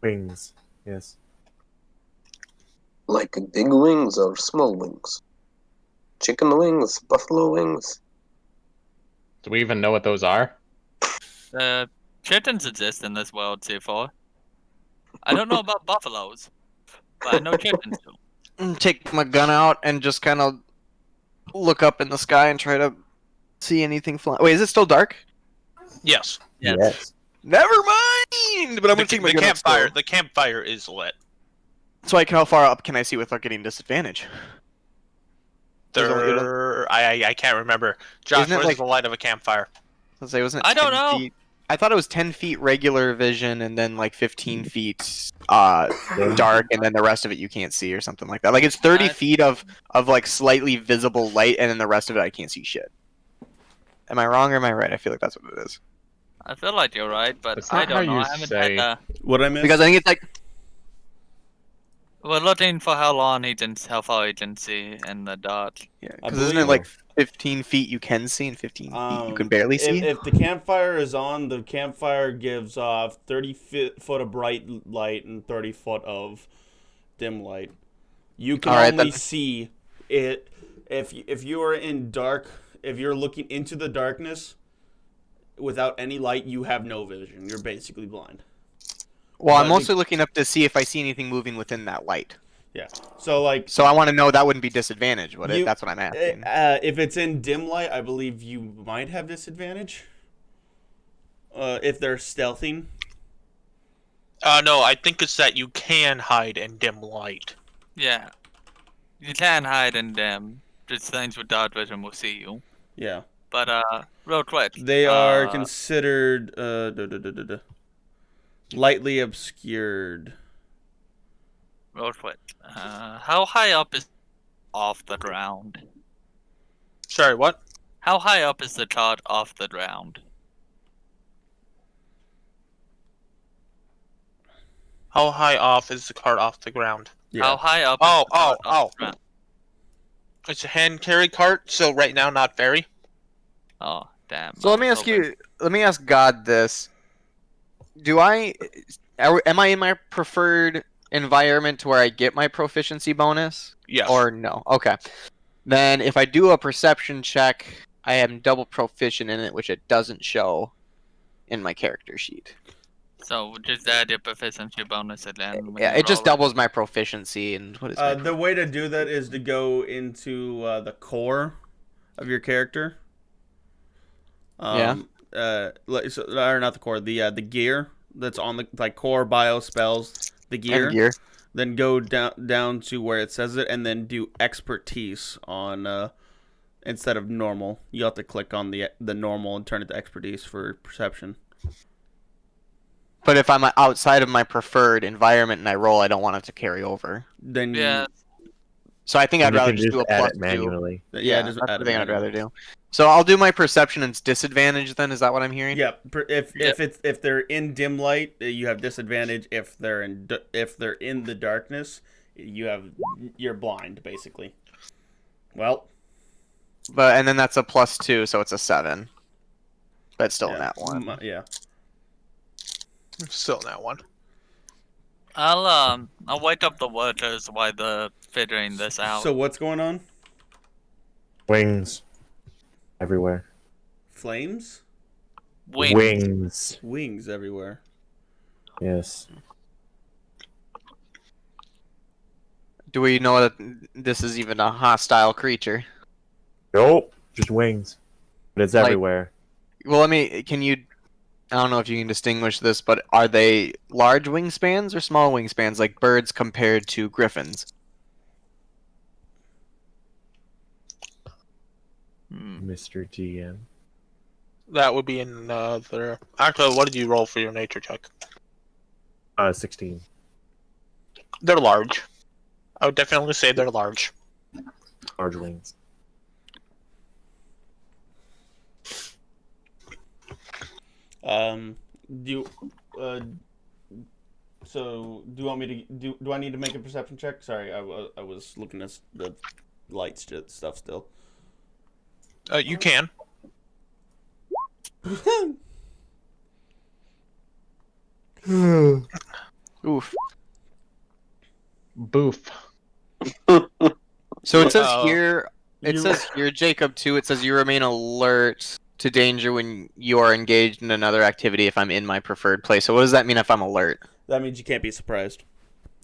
wings. Yes. Like big wings or small wings? Chicken wings, buffalo wings. Do we even know what those are? Chickens exist in this world, C4. I don't know about buffaloes, but I know chickens do. Take my gun out and just kind of look up in the sky and try to see anything flying. Wait, is it still dark? Yes. Yes. Never mind. But I'm gonna take my gun out still. The campfire is lit. So like, how far up can I see without getting disadvantage? There's only- I can't remember. Josh, Isn't it what is like- the light of a campfire? Let's say, wasn't it I don't 10 know. feet? I thought it was 10 feet regular vision and then like 15 feet dark, and then the rest of it you can't see or something like that. Like it's 30 feet of like slightly visible light, and then the rest of it I can't see shit. Am I wrong or am I right? I feel like that's what it is. I feel like you're right, but That's I not don't how know. you I haven't say- had What I missed? Because I think it's like We're looking for how far he can see in the dark. Yeah, I because isn't it believe- like 15 feet you can see and 15 feet you can barely see? If the campfire is on, the campfire gives off 30 foot of bright light and 30 foot of dim light. You can Alright, only then. see it if you are in dark. If you're looking into the darkness without any light, you have no vision. You're basically blind. Well, I'm but mostly looking up to see if I see anything moving within that light. Yeah. So like. So I want to know that wouldn't be disadvantage, would it? You- That's what I'm asking. If it's in dim light, I believe you might have disadvantage. If they're stealthing. No, I think it's that you can hide in dim light. Yeah. You can hide in them. Just things with dark vision will see you. Yeah. But real quick. They are considered lightly obscured. Real quick. How high up is off the ground? Sorry, what? How high up is the cart off the ground? How high off is the cart off the ground? How high up Oh, is the cart oh, off the ground? It's a hand carry cart, so right now not very. Oh, damn. So let me ask God this. Am I in my preferred environment to where I get my proficiency bonus? Yes. Or no? Okay. Then if I do a perception check, I am double proficient in it, which it doesn't show in my character sheet. So just add your proficiency bonus at the end. when Yeah, you it just roll doubles my proficiency. And what is the way to do that is to go into the core of your character. Or not the core, the gear that's on the core bio spells, the gear. Then go down to where it says it, and then do expertise on instead of normal. You have to click on the normal and turn it to expertise for perception. But if I'm outside of my preferred environment and I roll, I don't want it to carry over. Then So I think I'd You rather can just do a add plus it manually. Yeah, that's just the add it thing I'd rather manually. do. So I'll do my perception and it's disadvantage then, is that what I'm hearing? Yeah, if they're in dim light, you have disadvantage. If they're in the darkness, you're blind basically. Well, and then that's a +2, so it's a 7. But still in that one. Yeah. Still in that one. I'll wake up the workers while they're figuring this out. So what's going on? Wings. Everywhere. Flames? Wings. Wings everywhere. Yes. Do we know that this is even a hostile creature? Nope. Just wings. But it's Like- everywhere. Well, I don't know if you can distinguish this, but are they large wingspans or small wingspans, like birds compared to griffins? Mr. GM. That would be another. Actually, what did you roll for your nature check? 16. They're large. I would definitely say they're large. Large wings. So do you want me to do I need to make a perception check? Sorry, I was looking at the lights stuff still. You can. Oof. Boof. So it says Uh-oh. here, Jacob, too, it says you remain alert to danger when you are engaged in another activity if I'm in my preferred place. So what does that mean if I'm alert? That means you can't be surprised.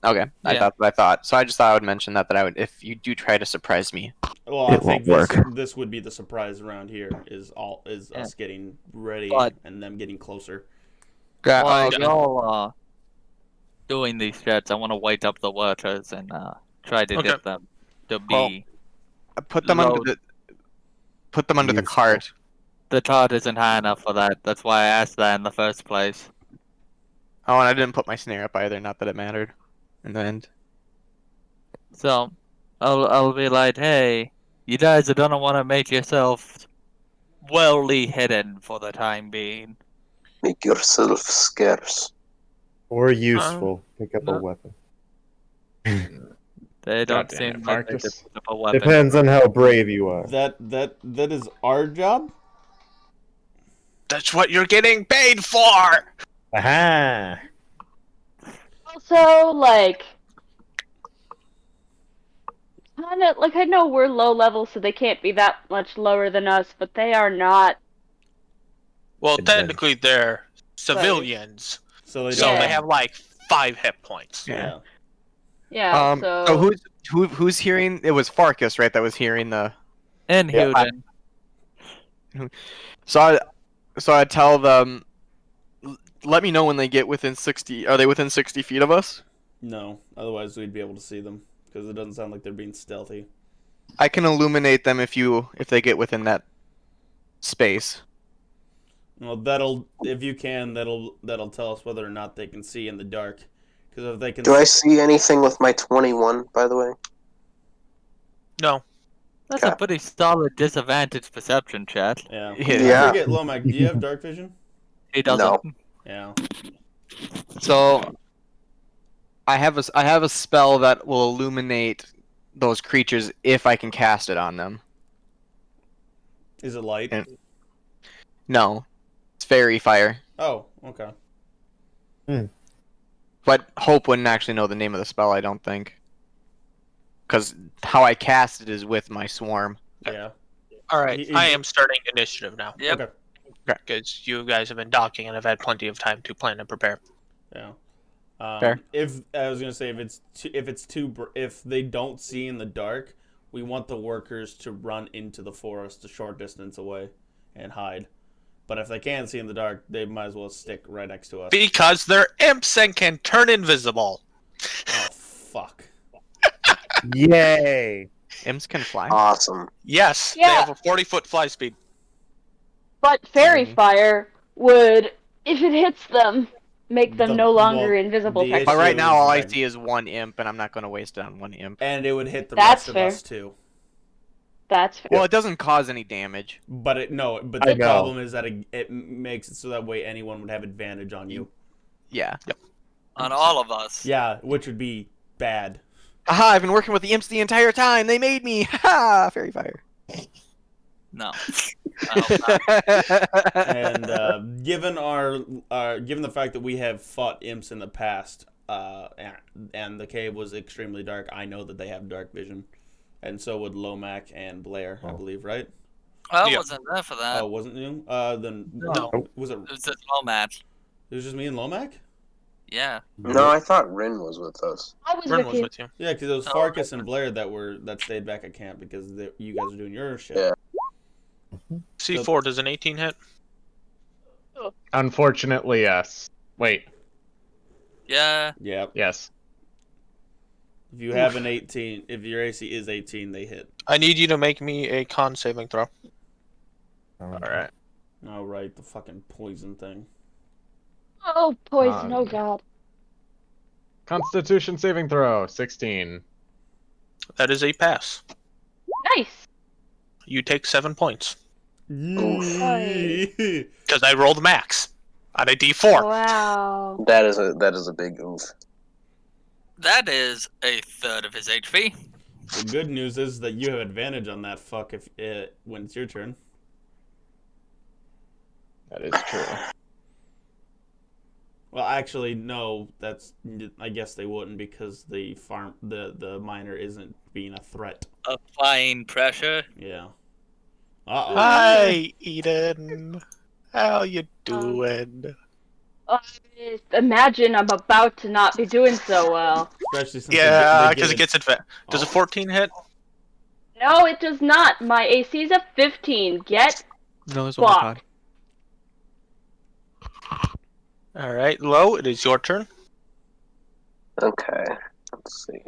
Okay, I thought what I thought. So I just thought I would mention that I would, if you do try to surprise me. Well, I It think won't this would be the surprise around here is us getting ready But- and them getting closer. While y'all doing these checks, I want to wake up the workers and try to get them to be. Put them under the Useful. cart. The cart isn't high enough for that. That's why I asked that in the first place. Oh, and I didn't put my snare up either. Not that it mattered in the end. So, I'll be like, hey, you guys are gonna want to make yourself wellly hidden for the time being. Make yourself scarce. Or useful. Pick up a no. weapon. They don't God damn seem it, like they Marcus. could pick up a weapon. Depends on how brave you are. That is our job. That's what you're getting paid for. Aha! Also, like, kind of like I know we're low level, so they can't be that much lower than us, but they are not. Well, It depends. technically they're civilians, So they so don't. Yeah. they have like 5 hit points. Yeah. Yeah. So who's hearing? It was Farkas, right? That was hearing the. And Yeah, Huden. So I tell them, let me know when they get within 60. Are they within 60 feet of us? No. Otherwise, we'd be able to see them because it doesn't sound like they're being stealthy. I can illuminate them if they get within that space. Well, if you can, that'll tell us whether or not they can see in the dark. Because if they can, Do I see anything with my 21, by the way? No. That's a Okay. pretty solid disadvantage perception, chat. yeah. Yeah. I forget, Lomac. Do you have dark vision? He doesn't. No. Yeah. So I have a spell that will illuminate those creatures if I can cast it on them. Is it light? And- No, it's fairy fire. Oh, okay. But Hope wouldn't actually know the name of the spell, I don't think. Because how I cast it is with my swarm. Yeah. All right, He- I am starting initiative now. Yep. Okay. Because you guys have been docking and I've had plenty of time to plan and prepare. Yeah. Fair. If I was gonna say if they don't see in the dark, we want the workers to run into the forest a short distance away and hide. But if they can't see in the dark, they might as well stick right next to us. Because they're imps and can turn invisible. Oh fuck. Yay! Imps can fly. Awesome. Yes, they Yeah. have a 40-foot fly speed. But fairy Mhm. fire would, if it hits them, make them The- no longer well, invisible. the technically. But right now, all I Issue is see is one imp, and I'm not going to waste it on one imp. And it would hit the That's rest of fair. us too. That's fair. Well, it doesn't cause any damage. But I the know. problem is that it makes it so that way anyone would have advantage on you. Yeah. On all of us. Yeah, which would be bad. Aha, I've been working with the imps the entire time. They made me. Ha! Fairy fire. No. I hope not. And given given the fact that we have fought imps in the past, and the cave was extremely dark, I know that they have dark vision, and so would Lomac and Blair, I believe, right? I Yeah. wasn't there for that. Oh, wasn't you? Then No. was it? It was just low match. It was just me and Lomac. Yeah. No, I thought Rin was with us. I was Vern with was you. with you. Yeah, because it was Oh. Farkas and Blair that stayed back at camp because you guys were doing your shit. Yeah. C4 does an 18 hit? Unfortunately, yes. Wait, Yeah. Yep. yes. If you have an 18, if your AC is 18, they hit. I need you to make me a con saving throw. Alright. Oh right, the fucking poison thing. Oh, poison. Oh, God. Constitution saving throw, 16. That is a pass. Nice. You take 7 points. Sorry. Because I rolled max on a d4. Wow. That is a big oof. That is a third of his HP. The good news is that you have advantage on that fuck when it's your turn. That is true. Well, actually, no. I guess they wouldn't because the miner isn't being a threat. Applying pressure. Yeah. Uh-oh. Hi, Eden. How you doing? Imagine I'm about to not be doing so well. Especially since Yeah, they because it gets advanced. Does a 14 hit? No, it does not. My AC is a 15. Get No, there's one more fucked. pod. Alright, Lo, it is your turn. Okay, let's see.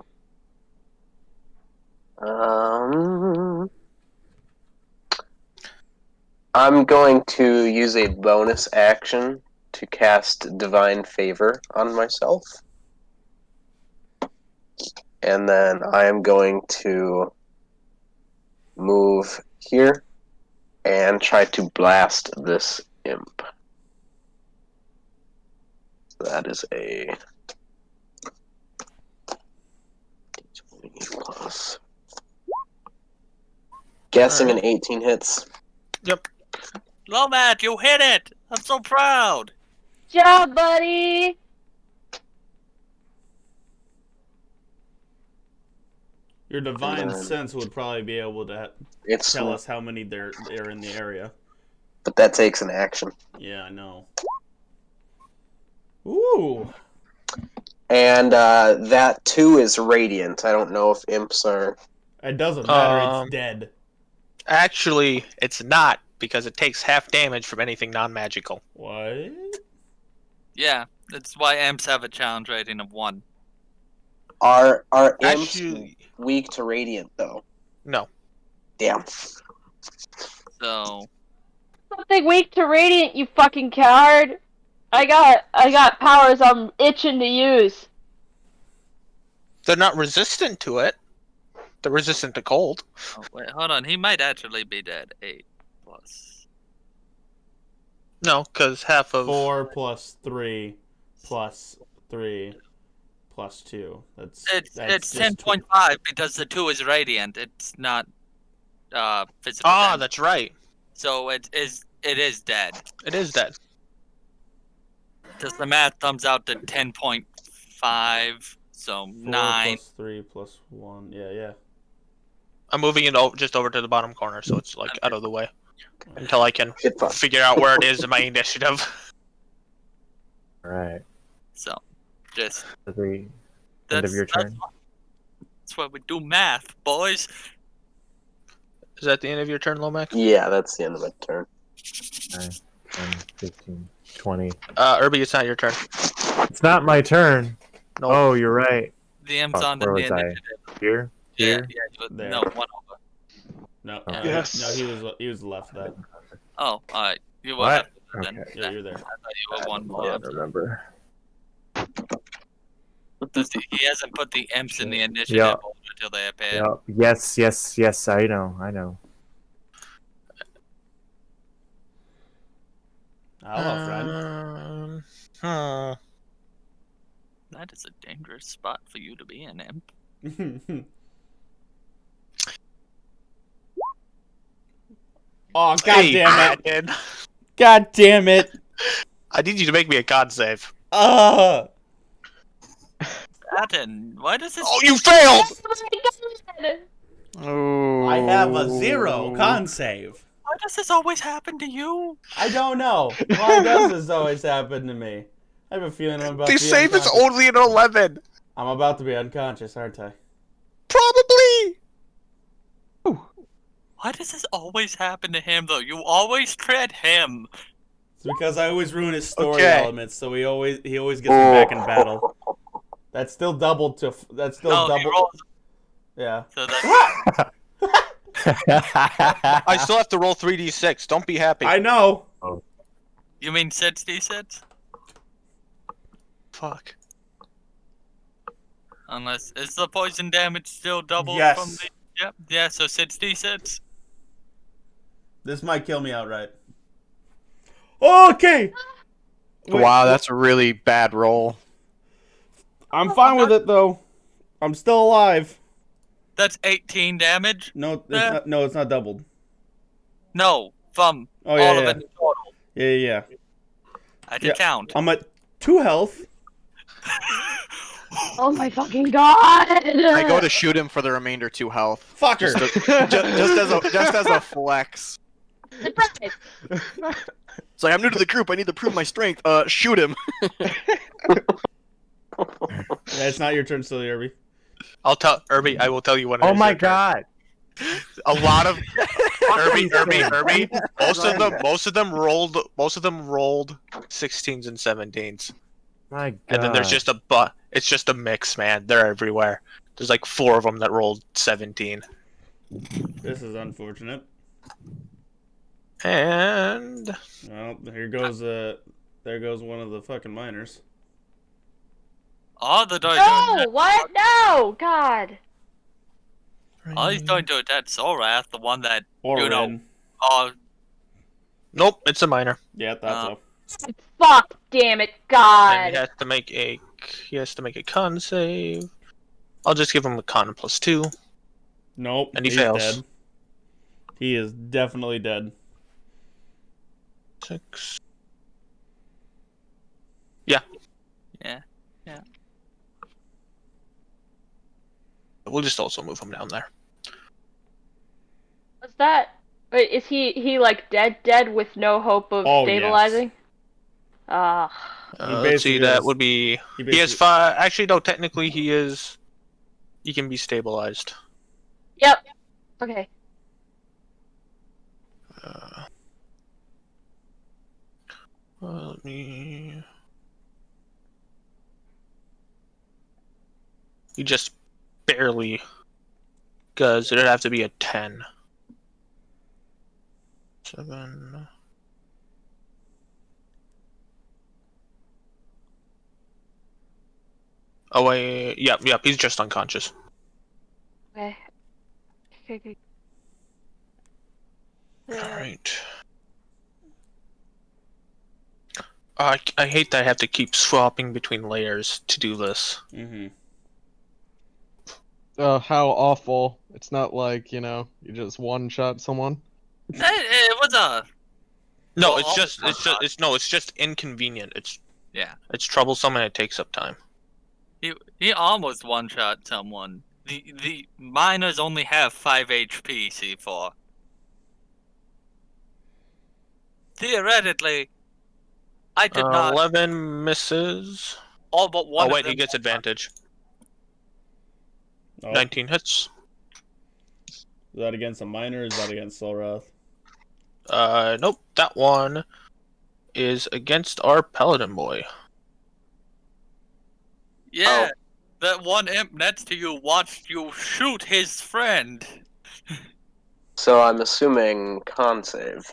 I'm going to use a bonus action to cast Divine Favor on myself. And then I am going to move here and try to blast this imp. So that is a plus. Guessing an 18 hits. Yep. Lomat, you hit it! I'm so proud! Job, buddy. Your divine then- sense would probably be able to It's tell us how many they're in the area. but that takes an action. Yeah, I know. Ooh. And that too is radiant. I don't know if imps are. It doesn't matter, Um, it's dead. Actually, it's not, because it takes half damage from anything non-magical. What? Yeah, that's why imps have a challenge rating of 1. Are imps Actually, weak to radiant though? no. Damn. So, Something weak to radiant, you fucking coward. I got powers I'm itching to use. They're not resistant to it. They're resistant to cold. oh, wait, hold on. He might actually be dead. 8 plus. No, because half of... 4 plus 3 plus 3 plus 2. That's It's just 10.5 because the 2 is radiant. It's not physical. Ah, damage. that's right. So it is dead. It is dead. Because the math comes out to 10.5. So 4 9. plus 3 plus 1. Yeah. I'm moving it just over to the bottom corner, so it's like out of the way until I can It's fine. figure out where it is in my initiative. Alright. So just At the end of your turn. That's why we do math, boys. Is that the end of your turn, Lomax? Yeah, that's the end of my turn. 9, 10, 15, 20. Irby, it's not your turn. It's not my turn. No. Oh, you're right. The M's Fuck, on the where was I? initiative. Here? Yeah, Here? yeah. There. No, 1 over. No. Oh. Yes. No, he was left that. Oh, alright. You were What? left then. Okay. Yeah, you're there. I thought you were 1 I more. don't remember. He hasn't put the imps in the initiative Yeah. order until they appear. Yeah. Yes. I know. Hello, friend. Hmm. That is a dangerous spot for you to be in, imp. Oh, god Hey, damn it. Brandon. God damn it. I need you to make me a con save. Satin, why does this... Oh, you failed! Oh my god! Ooh. I have a 0 con save. Why does this always happen to you? I don't know. Why does this always happen to me? I have a feeling I'm about The to be save is unconscious. only an 11. I'm about to be unconscious, aren't I? Probably. Why does this always happen to him, though? You always tread him. It's because I always ruin his story Okay. elements, so he always gets me back in battle. That's still doubled to. That's still No, he double. rolls. Yeah. So that's... I still have to roll 3d6. Don't be happy. I know. You mean 6d6? Fuck. Unless... Is the poison damage still doubled Yes. from the... Yep, yeah, so 6d6. This might kill me outright. Okay. Wait, Wow, that's a really bad roll. I'm fine with it though. I'm still alive. That's 18 damage? No, it's not. No, it's not doubled. No, from Oh yeah, all yeah. of it in total. Yeah. I can Yeah. count. I'm at 2 health. Oh my fucking god! I go to shoot him for the remainder 2 health. Fucker. Just as a flex. Surprise! It's like, I'm new to the group. I need to prove my strength. Shoot him. Yeah, it's not your turn still, Irby. I'll tell Irby. I will tell you when. It Oh is my your turn. god! A lot of Irby. Most of them rolled 16s and 17s. My god. And then there's just it's just a mix, man. They're everywhere. There's like 4 of them that rolled 17. This is unfortunate. And Well, there goes one of the fucking miners. Oh, the door. No! What? No! God! Oh, he's going to attack Solrath, the one that, Or you know, Ren. nope, it's a minor. Yeah, that's Fuck! Damn it! And God! he has to make a con save. I'll just give him a con +2. Nope. And he he's fails. dead. He is definitely dead. 6. Yeah. We'll just also move him down there. Was that? Wait, is he like dead with no hope of Oh, stabilizing? Ah. Let's see. basically That has- would be. He He has basically- 5. Actually, no. Technically, he is. He can be stabilized. Yep. Okay. Let me. He just barely. Because it'd have to be a 10. 7. Oh wait, yep, he's just unconscious. Okay. Okay. Alright. I hate that I have to keep swapping between layers to do this. Mm-hmm. How awful. It's not like, you just one-shot someone. It was a. No, Well, it's just inconvenient. Yeah. It's troublesome and it takes up time. He almost one-shot someone. The miners only have 5 HP, C4. Theoretically, I could not. 11 misses. All but one. Oh wait, of them he gets advantage. Oh, 19 hits. is that against a miner or is that against Solrath? Nope, that one is against our paladin boy. Yeah, that one imp next to you watched you shoot his friend. So I'm assuming con save.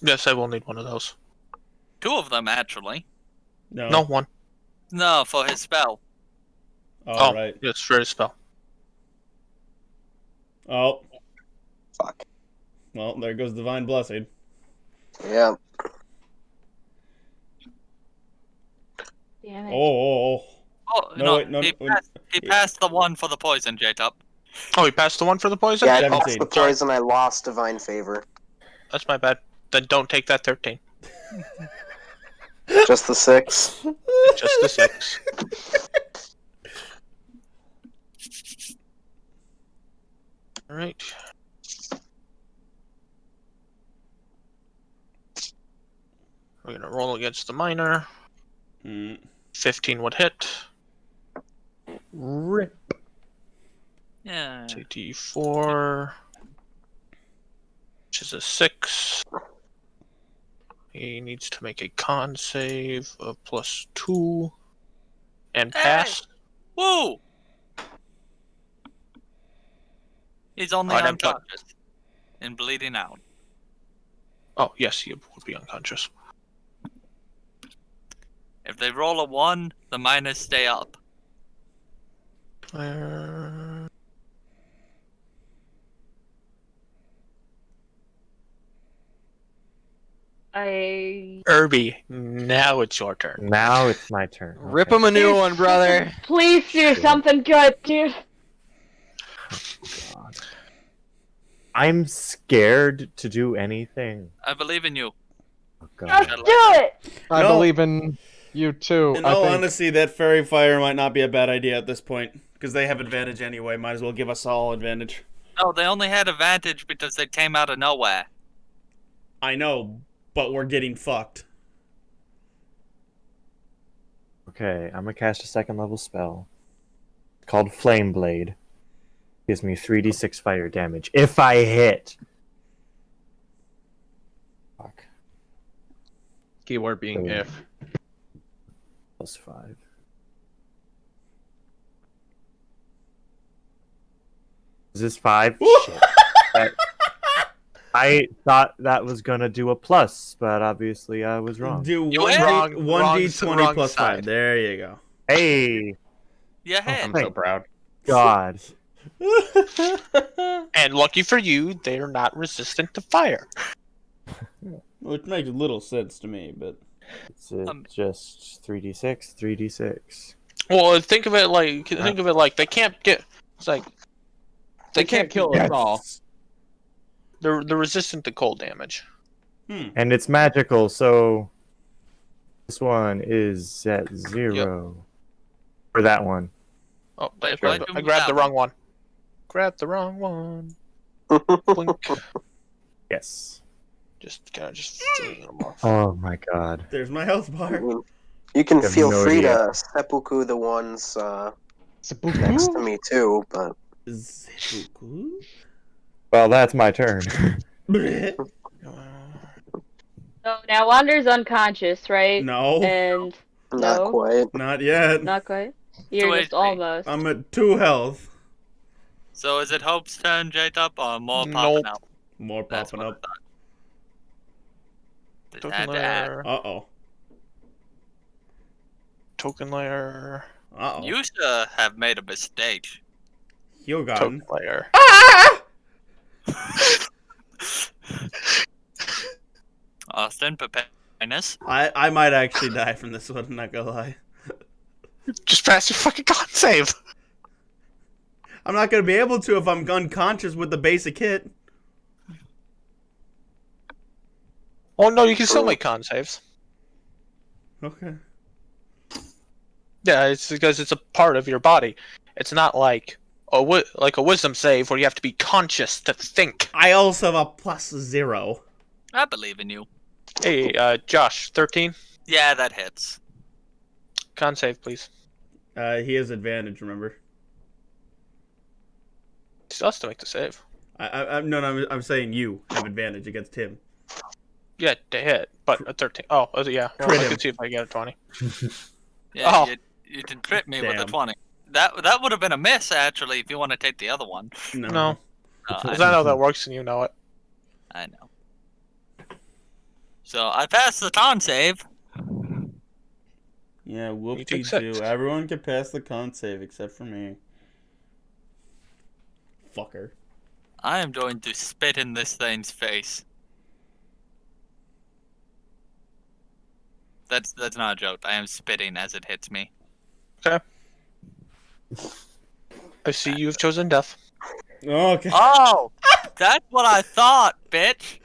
Yes, I will need one of those. 2 of them, actually. No, one. No, for his spell. Oh, right. Yes, for his spell. Oh, Fuck. well, there goes Divine Blessing. Yeah. Damn it. Oh. Oh, No, no, wait, no, he passed the one for the poison, Jacob. Oh, he passed the one for the poison? Yeah, I Oh, passed 17. the poison. I lost divine favor. that's my bad. Then don't take that 13. Just the 6. Just the 6. Alright. We're gonna roll against the miner. Mm. 15 would hit. Rip. Yeah. Take D4. Which is a 6. He needs to make a con save of +2. And pass. Woo! He's only Alright, I'm done. unconscious. And bleeding out. Oh, yes, he would be unconscious. If they roll a 1, the miners stay up. Irby, now it's your turn. Now it's my turn. Rip Okay. him a new one, brother. Please do something good, dude. God. I'm scared to do anything. I believe in you. Oh, Just God. do it! I No. believe in you too. In I all think. honesty, that fairy fire might not be a bad idea at this point. Because they have advantage anyway. Might as well give us all advantage. No, they only had advantage because they came out of nowhere. I know, but we're getting fucked. Okay, I'm gonna cast a second level spell. It's called Flame Blade. Gives me 3d6 fire damage if I hit. Fuck. Keyword being Oh. if. +5. Is this 5? Shit. I thought that was gonna do a plus, but obviously I was wrong. Do You 1d, went 1d20 wrong plus side. 5. There you go. Hey, You hit. I'm so proud. God. And lucky for you, they're not resistant to fire. Which makes little sense to me, but... It's just 3d6, 3d6. Well, think of it like they can't get. It's like They can't kill us all. they're resistant to cold damage. And it's magical, so this one is at 0 for that one. Oh, Wait, I why grabbed, do I we grabbed the have wrong one. Grabbed the wrong one. Blink. Yes. Just them off. Oh my god. There's my health I bar. mean, you can I have feel no free idea. to seppuku the ones next to Seppuku? me too, but Seppuku? Well, that's my turn. Bleh. So now Wander's unconscious, right? No, And not no, quite. not yet. not quite. You're just HP. almost. I'm at 2 health. So is it Hope's turn, J-Top, or more Nope. popping out? More That's popping what up. I thought. Just Token had to add. layer. Uh-oh. Token layer. Uh-oh. You should have made a mistake. You got Token layer. Austin, preparedness. I might actually die from this one, not gonna lie. Just pass your fucking con save. I'm not gonna be able to if I'm unconscious with the basic hit. Oh no, you can still make con saves. Okay. Yeah, it's because it's a part of your body. It's not like a wisdom save where you have to be conscious to think. I also have a +0. I believe in you. Hey, Josh, 13. Yeah, that hits. Con save, please. He has advantage, remember? Still has to make the save. I'm saying you have advantage against him. Yeah, to hit, but a 13. Oh, yeah. Well, Crit I him. can see if I get a 20. Yeah, Oh. you did crit me with a Damn. 20. That would have been a miss, actually, if you want to take the other one. No. No, I because I know that works and you know it. I know. So I passed the con save. Yeah, whoopie take 6. do. Everyone can pass the con save except for me. Fucker. I am going to spit in this thing's face. That's not a joke. I am spitting as it hits me. I see you've chosen death. Okay. Oh, that's what I thought, bitch.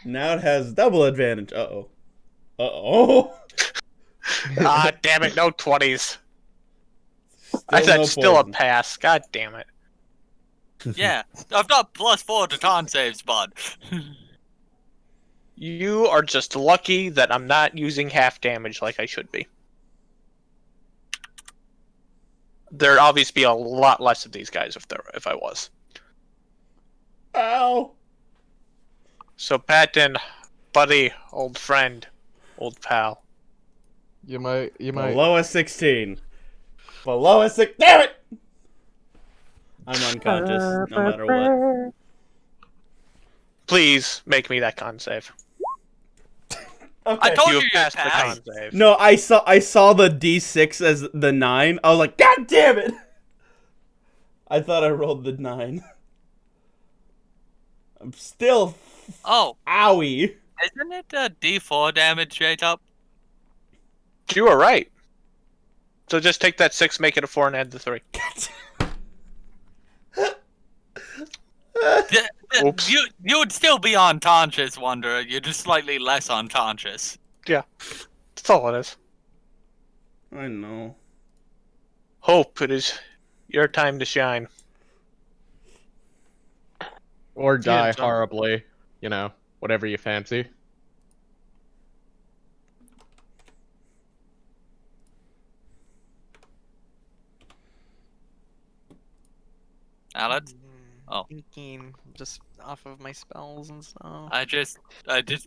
Now it has double advantage. Uh-oh. Uh-oh. Ah, damn it, no 20s. I said still a pass. God damn it. Yeah, I've got +4 to con saves, bud. You are just lucky that I'm not using half damage like I should be. There'd obviously be a lot less of these guys if I was. Ow. So Patton, buddy, old friend, old pal. You might. Below a 16. Below a 6. Damn it! I'm unconscious, no matter what. Please make me that con save. Okay. I told You you have you'd passed the pass. con save. No, I saw the D6 as the 9. I was like, God damn it! I thought I rolled the 9. I'm still Oh, owie. isn't it D4 damage, J-Top? You were right. So just take that 6, make it a 4, and add the 3. Oops. You would still be unconscious, Wanderer. You're just slightly less unconscious. That's all it is. I know. Hope, it is your time to shine. Or die John. horribly. You know, whatever you fancy. Alex? Oh. Thinking just off of my spells and stuff. I just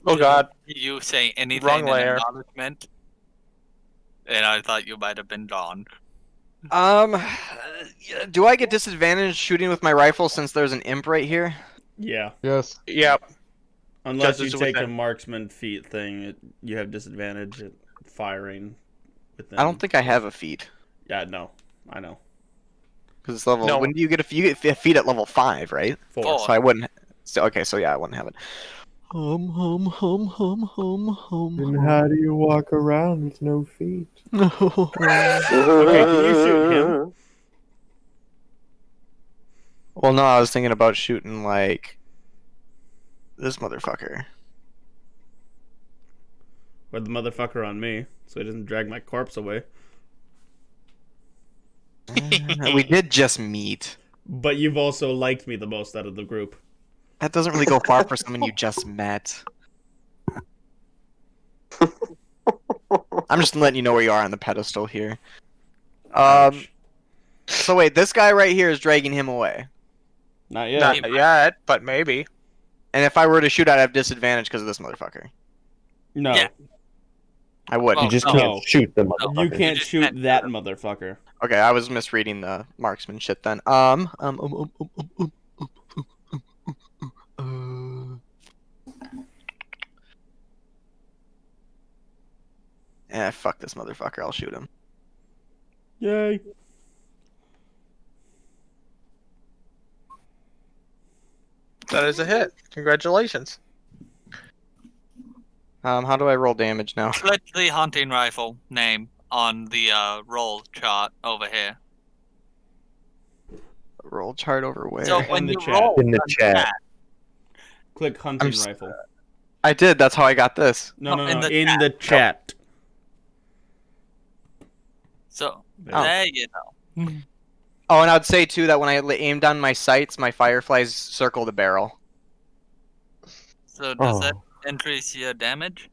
Oh god. you say anything Wrong in layer. acknowledgement, and I thought you might have been gone. Do I get disadvantage shooting with my rifle since there's an imp right here? Yeah. Yes. Yep. Unless Because you it's take a within. marksman feat thing, you have disadvantage at firing within. I don't think I have a feat Yeah, no. I know. because it's level. No. When do you get a feat? A feat at level 5, right? 4. Four. So I wouldn't. So okay, so yeah, I wouldn't have it. Hum hum hum hum hum hum. Then how do you walk around with no feet? Okay, can you shoot him? Well, no, I was thinking about shooting like this motherfucker. Or the motherfucker on me, so he doesn't drag my corpse away. We did just meet. But you've also liked me the most out of the group. That doesn't really go far for someone you just met. I'm just letting you know where you are on the pedestal here. Ouch. So wait, this guy right here is dragging him away. Not yet. Not yet, but maybe. And if I were to shoot, I'd have disadvantage because of this motherfucker. No. Yeah. I would. You just no. can't shoot the You motherfucker. can't just shoot can't that shoot him. motherfucker. Okay, I was misreading the marksman shit then. Fuck this motherfucker. I'll shoot him. Yay. That is a hit. Congratulations. How do I roll damage now? Click the hunting rifle name on the roll chart over here. Roll chart over where? So In when the you chat. roll In the on chat. Click hunting rifle. I did. That's how I got this. No, No, no, no. in In the the chat. So Oh. there you go. Oh, and I'd say too that when I aimed on my sights, my fireflies circle the barrel. So does that Oh. increase your damage?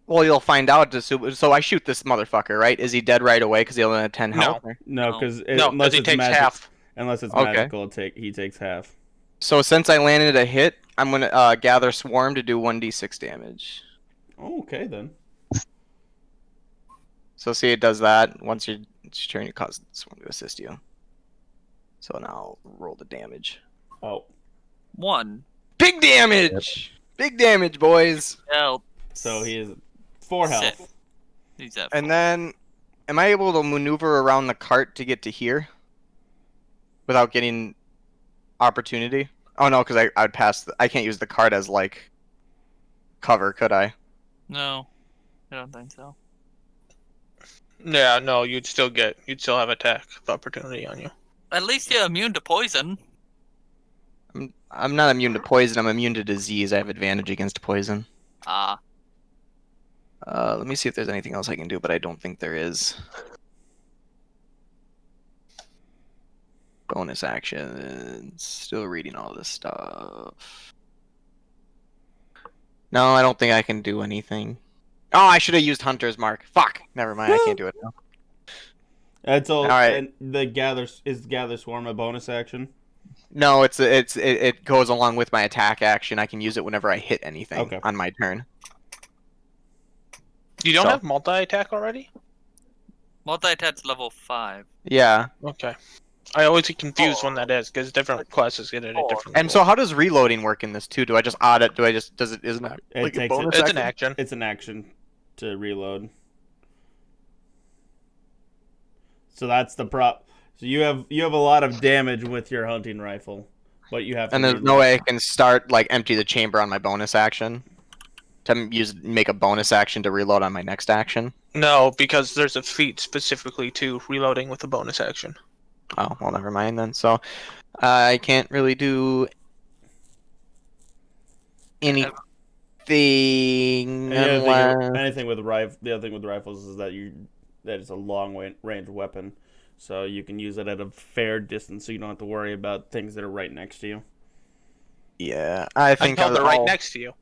Well, you'll find out. So I shoot this motherfucker, right? Is he dead right away because he only had 10 No. health? or- No, No. because No, unless because he it's takes magic, half. unless it's Okay. magical, he takes half. So since I landed a hit, I'm gonna gather swarm to do 1d6 damage. Oh, okay then. So see, it does that. Once you're trying to cause swarm to assist you. So now I'll roll the damage. Oh, 1. Big damage! Big damage, boys! Health. so he is 4 health. Six. He's at And 4. then, am I able to maneuver around the cart to get to here? Without getting opportunity? Oh no, because I'd pass. I can't use the cart as, like, cover, could I? No, I don't think so. Yeah, no, you'd still have attack of opportunity on you. At least you're immune to poison. I'm not immune to poison, I'm immune to disease. I have advantage against poison. Ah, Let me see if there's anything else I can do, but I don't think there is. Bonus actions. Still reading all this stuff. No, I don't think I can do anything. Oh, I should have used Hunter's Mark. Fuck. Never mind, I can't do it now. That's all. Alright. And the gather swarm a bonus action. No, it goes along with my attack action. I can use it whenever I hit anything Okay. on my turn. You don't So- have multi-attack already? multi-attack's level 5. Yeah. Okay. I always get confused when that is, because different classes get it at different And so how does reloading work in this too? Do I just odd it? Isn't it It like a takes bonus It's action? an action. It's an action to reload. So that's the prop. So you have a lot of damage with your hunting rifle, but you have to And there's reload. no way I can start, like, empty the chamber on my bonus action? To make a bonus action to reload on my next action? No, because there's a feat specifically to reloading with a bonus action. Oh, well, never mind then. So, I can't really do anything And the other unless... thing, anything with the other thing with rifles is that it's a long range weapon, so you can use it at a fair distance, so you don't have to worry about things that are right next to you. Yeah, I think Until they're right I'll- next to you.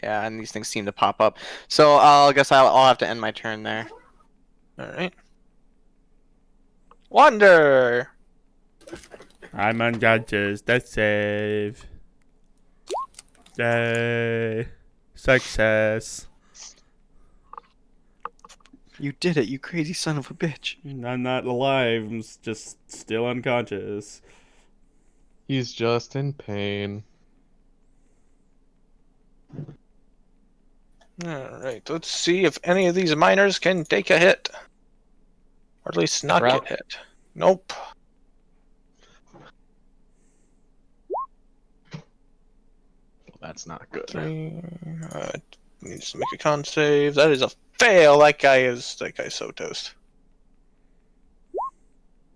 Yeah, and these things seem to pop up. So, I guess I'll have to end my turn there. Alright. Wonder! I'm unconscious. That's save. Yay! Success. You did it, you crazy son of a bitch. I'm not alive. I'm just still unconscious. He's just in pain. Alright, let's see if any of these miners can take a hit. Or at least not Crap. get hit. Nope. That That's not good. 3. Needs to make a con save. That is a fail. That guy's so toast.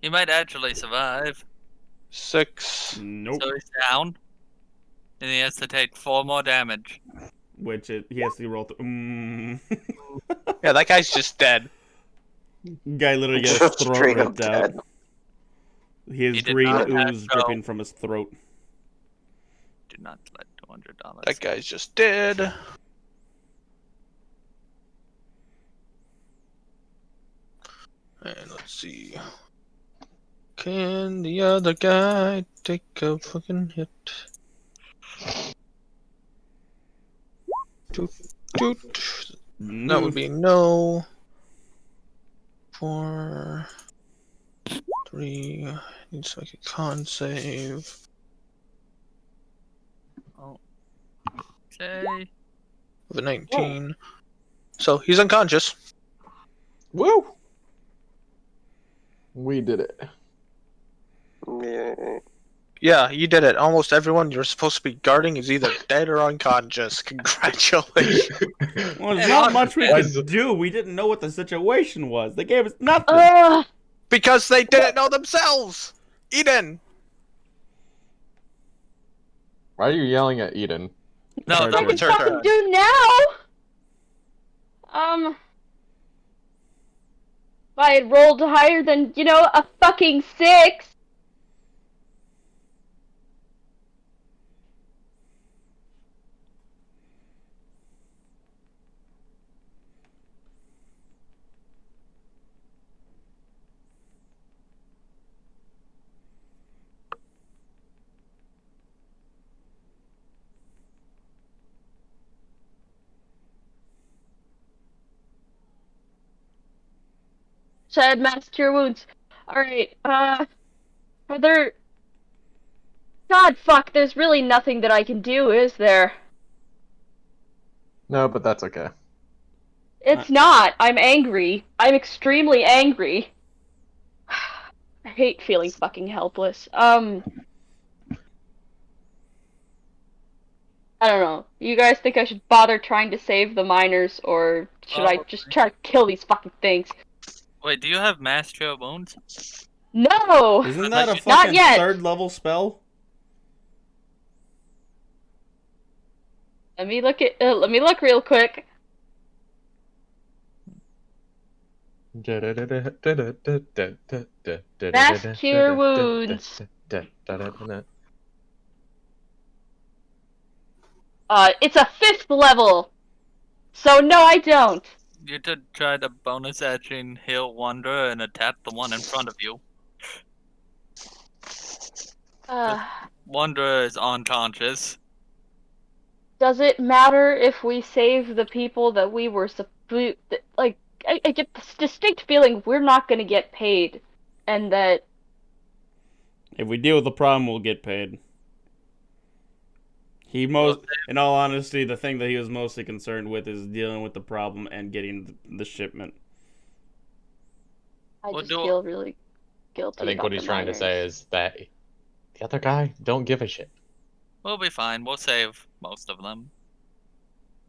He might actually survive. 6. Nope. So he's down. And he has to take 4 more damage. Which he has to roll through. Yeah, that guy's just dead. Guy literally gets his Just throat straight up ripped out. dead. His He did green not have ooze to. dripping from his throat. Do not let $200. That guy's just dead. And let's see. Can the other guy take a fucking hit? Doot, doot. That would be no. 4. 3. Needs to make a con save. Okay. With a 19. So he's unconscious. Woo! We did it. Yeah. Yeah, you did it. Almost everyone you're supposed to be guarding is either dead or unconscious. Congratulations. Well, there's not much we could do. We didn't know what the situation was. They gave us nothing. Because they didn't know themselves. Eden. Why are you yelling at Eden? No, Sorry, that it's was her fucking turn. do now. If I had rolled higher than, a fucking 6. Said mass cure wounds. Alright, are there... God, fuck, there's really nothing that I can do, is there? No, but that's okay. It's not. I'm angry. I'm extremely angry. I hate feeling fucking helpless. I don't know. You guys think I should bother trying to save the miners, or should I just try to kill these fucking things? Wait, do you have mass cure wounds? No! Isn't that a Not fucking yet. 3rd level spell? Let me look real quick. Mass cure wounds. It's a 5th level. So no, I don't. You could try to bonus action heal Wanderer and attack the one in front of you. Wanderer is unconscious. Does it matter if we save the people that we were like? I get this distinct feeling we're not gonna get paid, and that If we deal with the problem, we'll get paid. In all honesty, the thing that he was mostly concerned with is dealing with the problem and getting the shipment. I just feel really guilty. I think what he's trying to say is that the other guy don't give a shit. We'll be fine. We'll save most of them.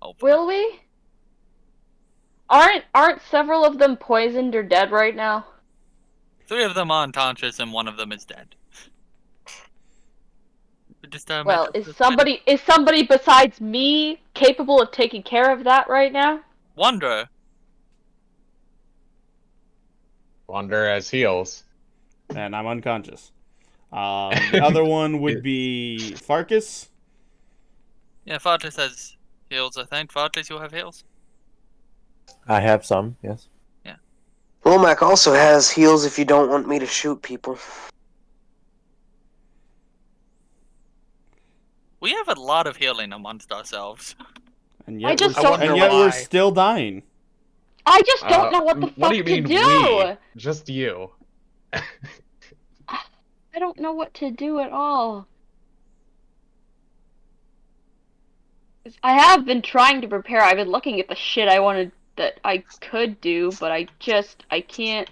Hopefully. Will we? Aren't several of them poisoned or dead right now? 3 of them are unconscious and 1 of them is dead. Well, is somebody besides me capable of taking care of that right now? Wanderer. Wander as heals. And I'm unconscious. The other one would be Farkas. Yeah, Farkas has heals, I think. Farkas, you have heals? I have some, yes. Yeah. Womack also has heals if you don't want me to shoot people. We have a lot of healing amongst ourselves. And I yet, just we're, don't and know yet why. we're still dying. I just don't know what the What fuck do you mean to do. we? Just you. I don't know what to do at all. I have been trying to prepare. I've been looking at the shit I wanted that I could do, but I can't.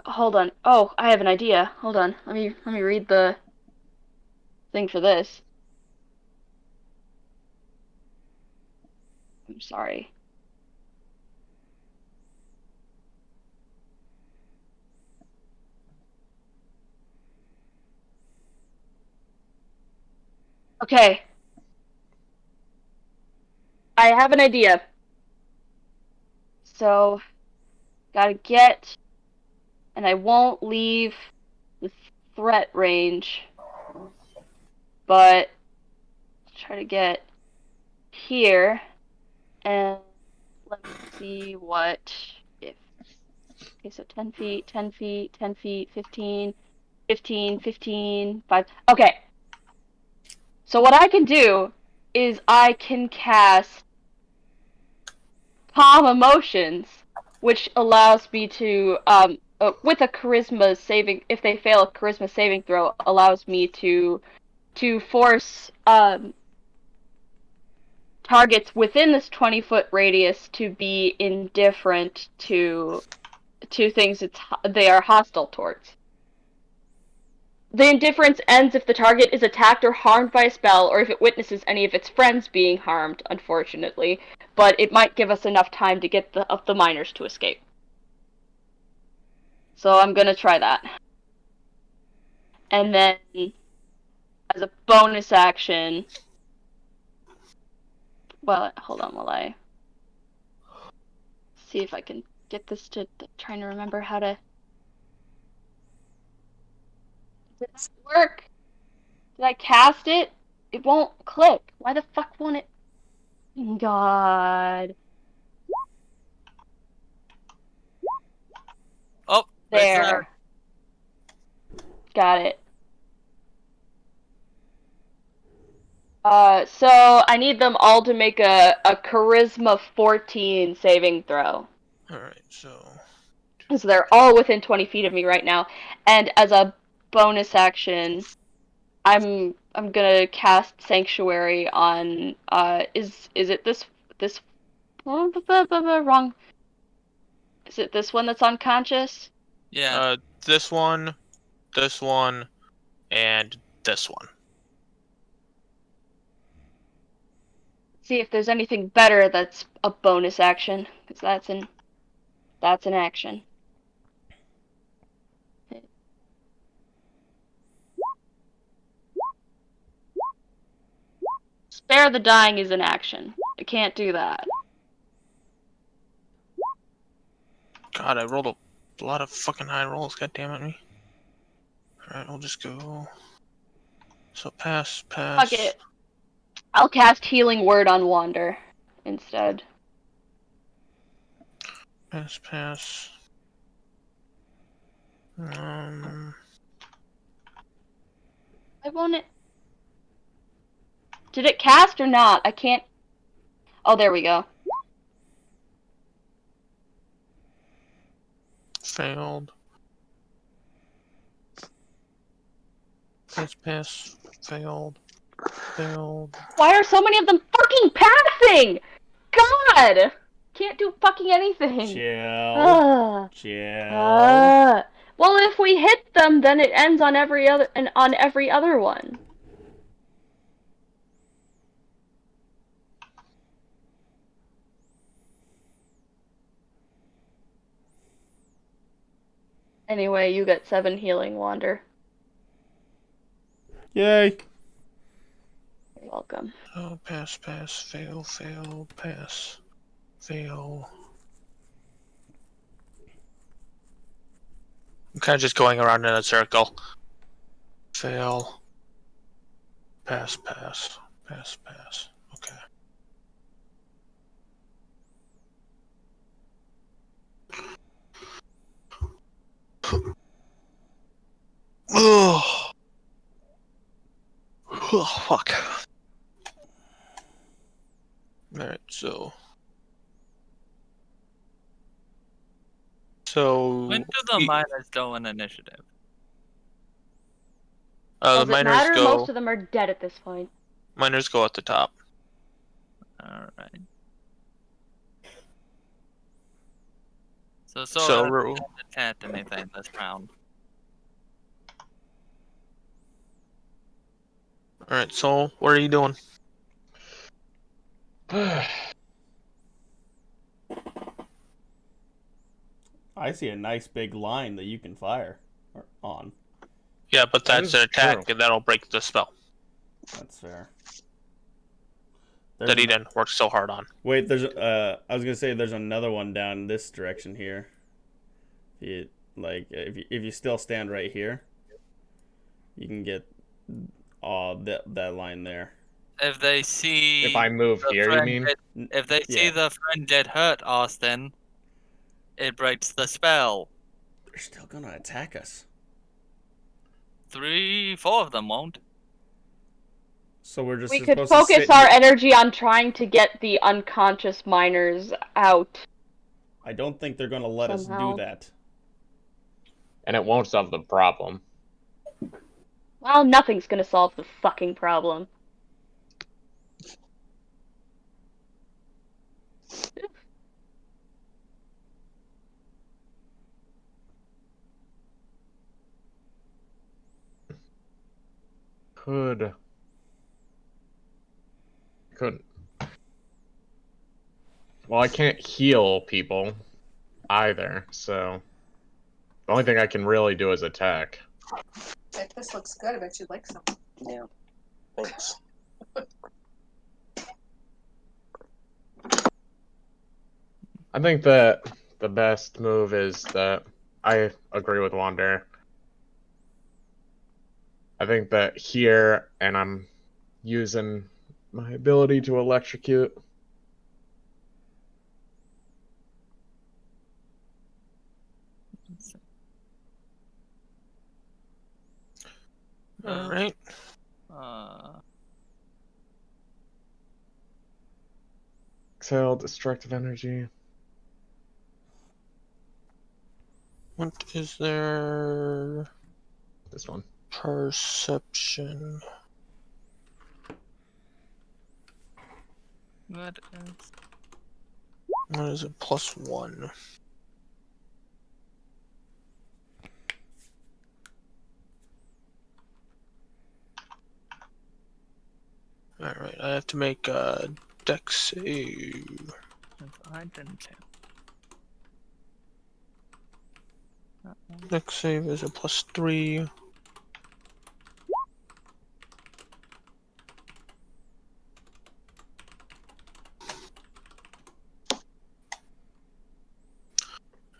hold on. Oh, I have an idea. Hold on. Let me read the thing for this. I'm sorry. Okay. I have an idea. So, gotta get, and I won't leave the threat range, but try to get here, and let me see what if. Okay, so 10 feet, 10 feet, 10 feet, 15, 15, 15, 5. Okay. So what I can do is I can cast Calm Emotions, which allows me to, with a charisma saving, if they fail a charisma saving throw, allows me to force, targets within this 20-foot radius to be indifferent to things they are hostile towards. The indifference ends if the target is attacked or harmed by a spell, or if it witnesses any of its friends being harmed, unfortunately. But it might give us enough time to get the miners to escape. So I'm gonna try that. And then, as a bonus action... Well, hold on while I... see if I can get this to... trying to remember how to... Did that work? Did I cast it? It won't click. Why the fuck won't it? God. Oh, There. Got it. So I need them all to make a charisma 14 saving throw. Alright, so... So they're all within 20 feet of me right now. And as a bonus action, I'm gonna cast Sanctuary on is it this wrong? Is it this one that's unconscious? Yeah. This one, and this one. See if there's anything better that's a bonus action, because that's an action. Spare the dying is an action. I can't do that. God, I rolled a lot of fucking high rolls, god damn it me. Alright, we'll just go... So pass. Fuck it. I'll cast Healing Word on Wander instead. Pass. Why won't it? Did it cast or not? I can't... Oh, there we go. Failed. Pass. Failed. Why are so many of them fucking passing? God! Can't do fucking anything. Chill. Well, if we hit them, then it ends on every other one. Anyway, you get 7 healing, Wander. Yay. You're welcome. Oh, pass. Fail. Pass. Fail. I'm kind of just going around in a circle. Fail. Pass. Okay. Oh, fuck. Alright, so... When do the miners go in initiative? Does the it miners matter? go... Most of them are dead at this point. Miners go at the top. Alright. So So, Sora hasn't attacked anything this round. alright, so what are you doing? I see a nice big line that you can fire on. Yeah, but That that's is an attack, true. and that'll break the spell That's fair. that he didn't work so hard on. Wait, there's I was gonna say there's another one down this direction here. If you still stand right here, you can get that line there. If they see If I move the here, you friend mean? if they see Yeah. the friend get hurt, Austin, it breaks the spell. They're still gonna attack us. 3, 4 of them won't. So we're just We supposed could to focus sit our here. energy on trying to get the unconscious miners out. I don't think they're gonna let us Somehow. do that. And it won't solve the problem. Well, nothing's gonna solve the fucking problem. Couldn't. Well, I can't heal people either, so the only thing I can really do is attack. This looks good. I bet you'd like some. Yeah. Thanks. I think that the best move is that I agree with Wander. I think that here, and I'm using my ability to electrocute. Alright. Exhale destructive energy. What is their This one. perception? That is... What is it? +1. Alright, I have to make a dex save. I didn't say. Dex save is a +3.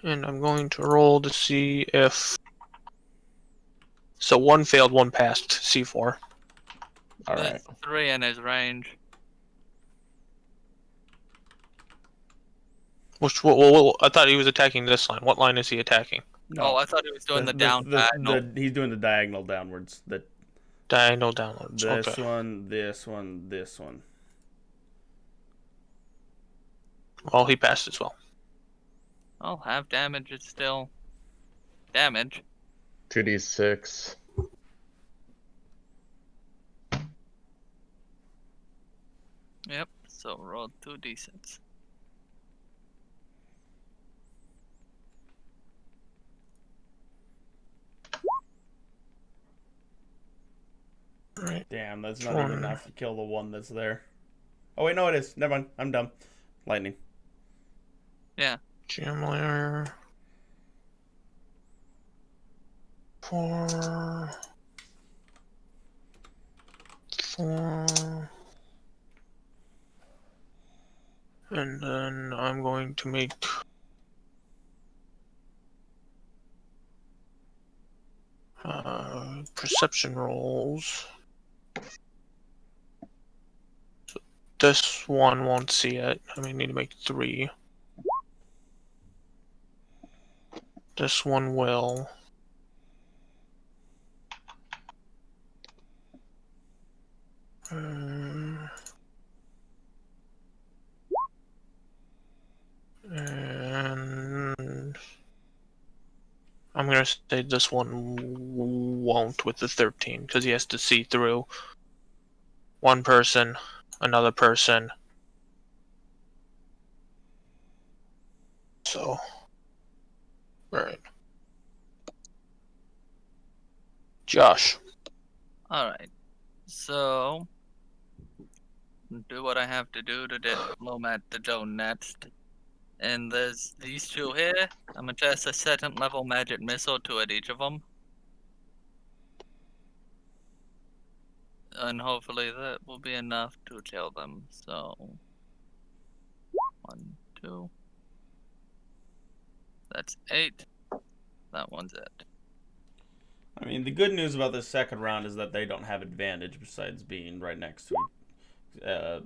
And I'm going to roll to see if... So 1 failed, 1 passed C4. Alright. 3 in his range. Which, well, I thought he was attacking this line. What line is he attacking? Oh, I thought he was doing the down diagonal. He's doing the diagonal downwards. Diagonal downwards. This Okay. one, this one, this one. Well, he passed as well. Oh, half damage is still damage. 2d6. Yep, so roll 2d6. Right. Damn, that's not even enough to kill the one that's there. Oh wait, no, it is. Never mind. I'm dumb. Lightning. Yeah. Jam layer. 4. 4. And then I'm going to make perception rolls. So this one won't see it. I may need to make 3. This one will. And I'm gonna say this one won't with the 13 because he has to see through one person, another person. So Josh. Alright. So, do what I have to do to get Lomat to go next. And there's these two here. I'm gonna cast a second level magic missile to hit each of them. And hopefully that will be enough to kill them. So, 1, 2. That's 8. That one's it. I mean, the good news about this second round is that they don't have advantage besides being right next to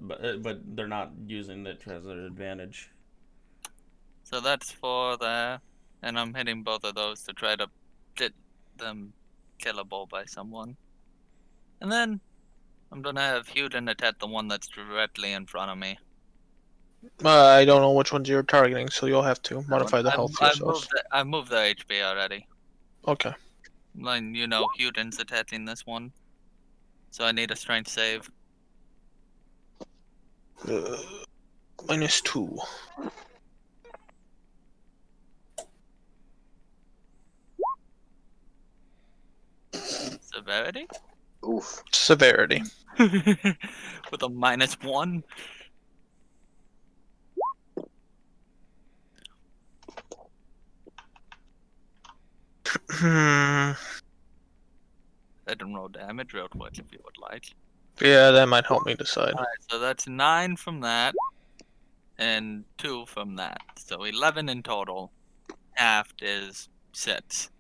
but they're not using it as an advantage. So that's 4 there. And I'm hitting both of those to try to get them killable by someone. And then I'm gonna have Huden attack the one that's directly in front of me. I don't know which ones you're targeting, so you'll have to modify the health yourself. I moved the HP already. Okay. Like, you know, Huden's attacking this one. So I need a strength save. -2. Severity? Oof. Severity. With a -1. I can roll damage real quick if you would like. Yeah, that might help me decide. Alright, so that's 9 from that. And 2 from that. So 11 in total. Half is 6.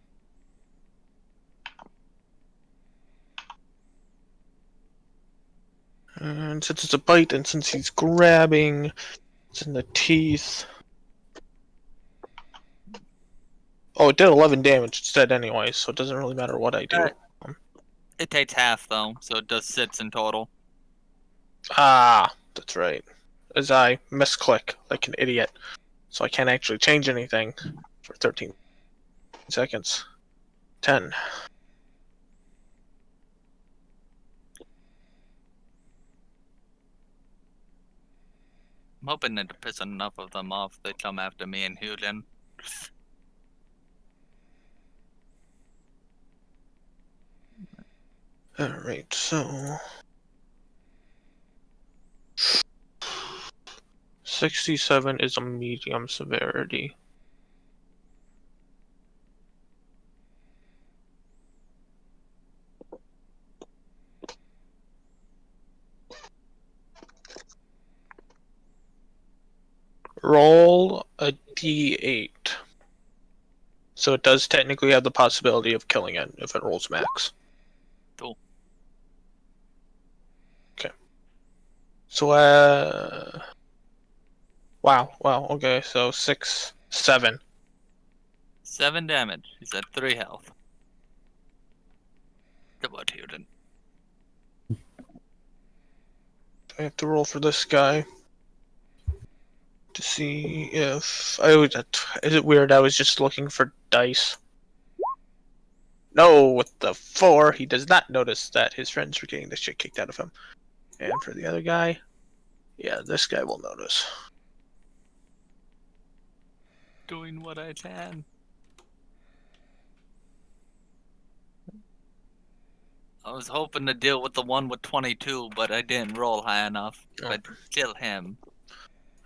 And since it's a bite, and since he's grabbing, it's in the teeth. Oh, it did 11 damage instead anyway, so it doesn't really matter what I do. It takes half though, so it does 6 in total. Ah, that's right. As I misclick like an idiot. So I can't actually change anything for 13 seconds. 10. I'm hoping to piss enough of them off they come after me and Huden. Alright, so 67 is a medium severity. Roll a d8. So it does technically have the possibility of killing it if it rolls max. Cool. Okay. So, wow, okay, so 6, 7. 7 damage. He's at 3 health. Good luck, Huden. I have to roll for this guy to see if I would. Is it weird? I was just looking for dice. No, with the 4, he does not notice that his friends are getting the shit kicked out of him. And for the other guy, yeah, this guy will notice. Doing what I can. I was hoping to deal with the one with 22, but I didn't roll high enough. Oh. But kill him.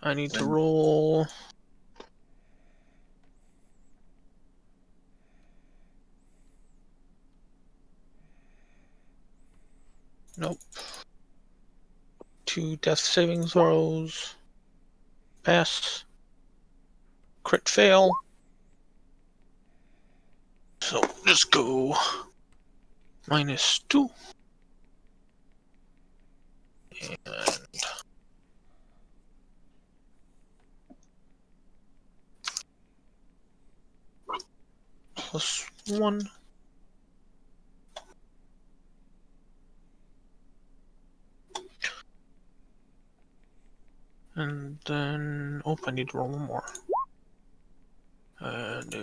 I need to roll. Nope. 2 death saving throws. Pass. Crit fail. So just go -2. And +1. And then, oh, I need to roll one more. And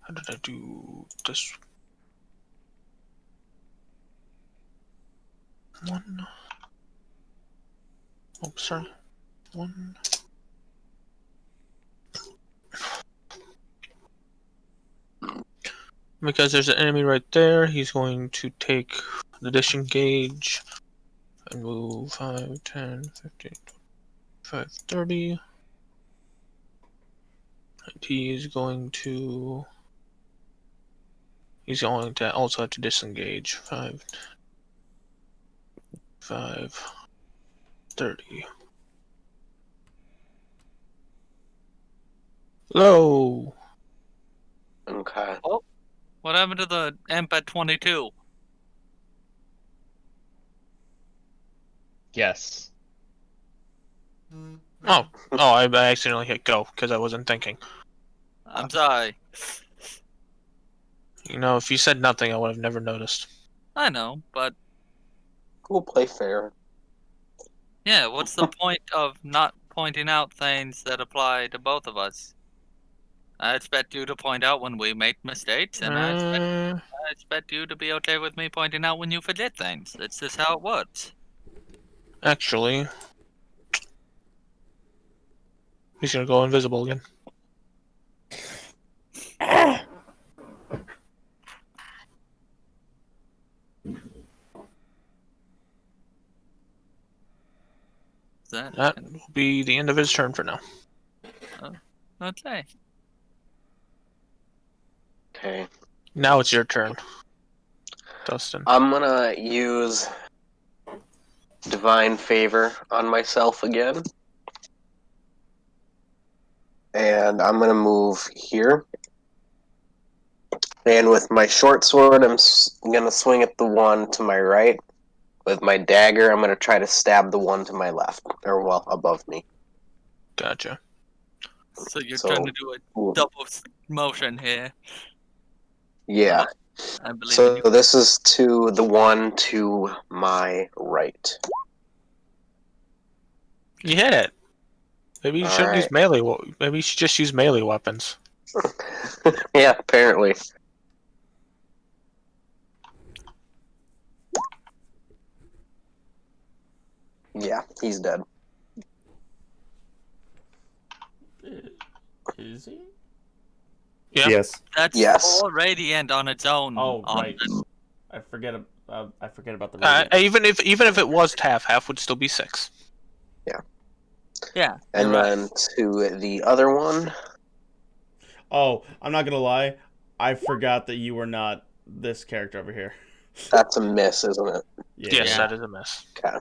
how did I do this? 1. Oh, sorry. 1. Because there's an enemy right there, he's going to take the disengage and move 5, 10, 15, 25, 30. And he's going to also have to disengage 5, 30. Low. Okay. What happened to the imp at 22? Yes. Oh, I accidentally hit go because I wasn't thinking. I'm sorry. You know, if you said nothing, I would have never noticed. I know, but We'll play fair. yeah, what's the point of not pointing out things that apply to both of us? I expect you to point out when we make mistakes, and I expect you to be okay with me pointing out when you forget things. It's just how it works. Actually, he's gonna go invisible again. That will be the end of his turn for now. Okay. Okay. Now it's your turn, Dustin. I'm gonna use Divine Favor on myself again. And I'm gonna move here. And with my short sword, I'm gonna swing at the one to my right. With my dagger, I'm gonna try to stab the one to my left, or well, above me. Gotcha. So you're trying to do a double motion here. Yeah. I believe in So you. this is to the one to my right. You hit it. Maybe you shouldn't use Alright. melee. Maybe you should just use melee weapons. Yeah, apparently. Yeah, he's dead. Is he? Yeah. Yes. That's Yes. all radiant on its own. Oh, on right. this. I forget about the radiant. Even if it was half would still be 6. Yeah. And you're then to the other one. Oh, I'm not gonna lie. I forgot that you were not this character over here. That's a miss, isn't it? Yeah. Yes, Yeah. that is a miss. Okay.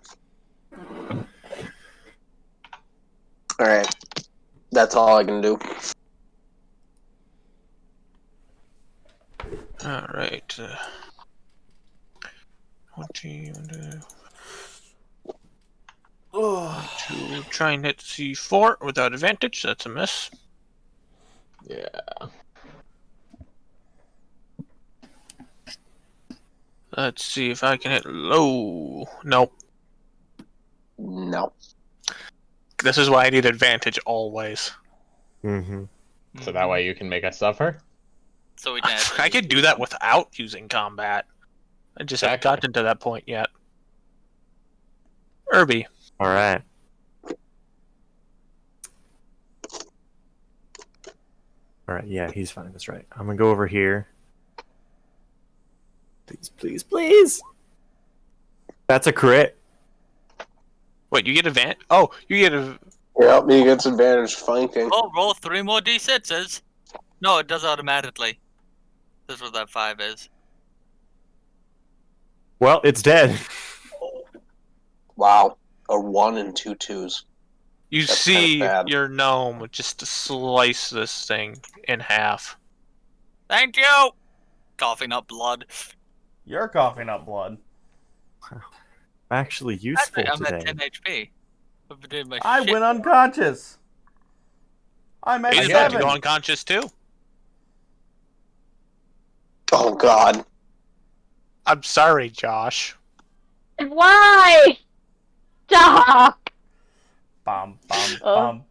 Alright. That's all I can do. All right. To try and hit C4 without advantage. That's a miss. Yeah. Let's see if I can hit low. Nope. No. This is why I need advantage always. Mm-hmm. So that way you can make us suffer? So we can. I could do that without using combat. I just haven't Exactly. gotten to that point yet. Irby. All right. All right. Yeah, he's fine. That's right. I'm gonna go over here. Please, please, please. That's a crit. Wait, you get advantage? Oh, you get a. Yep, he gets advantage flanking. Oh, roll 3 more d6s. No, it does automatically. This is what that 5 is. Well, it's dead. Wow. A 1 and 2 2s. You That's see kinda bad. your gnome just to slice this thing in half. Thank you! Coughing up blood. You're coughing up blood. Actually useful Actually, I'm today. at 10 HP. I've been doing my I shit. went unconscious. I'm at He's about to 7. go unconscious too. Oh god. I'm sorry, Josh. Why? Stop! Bum, bum, Oh.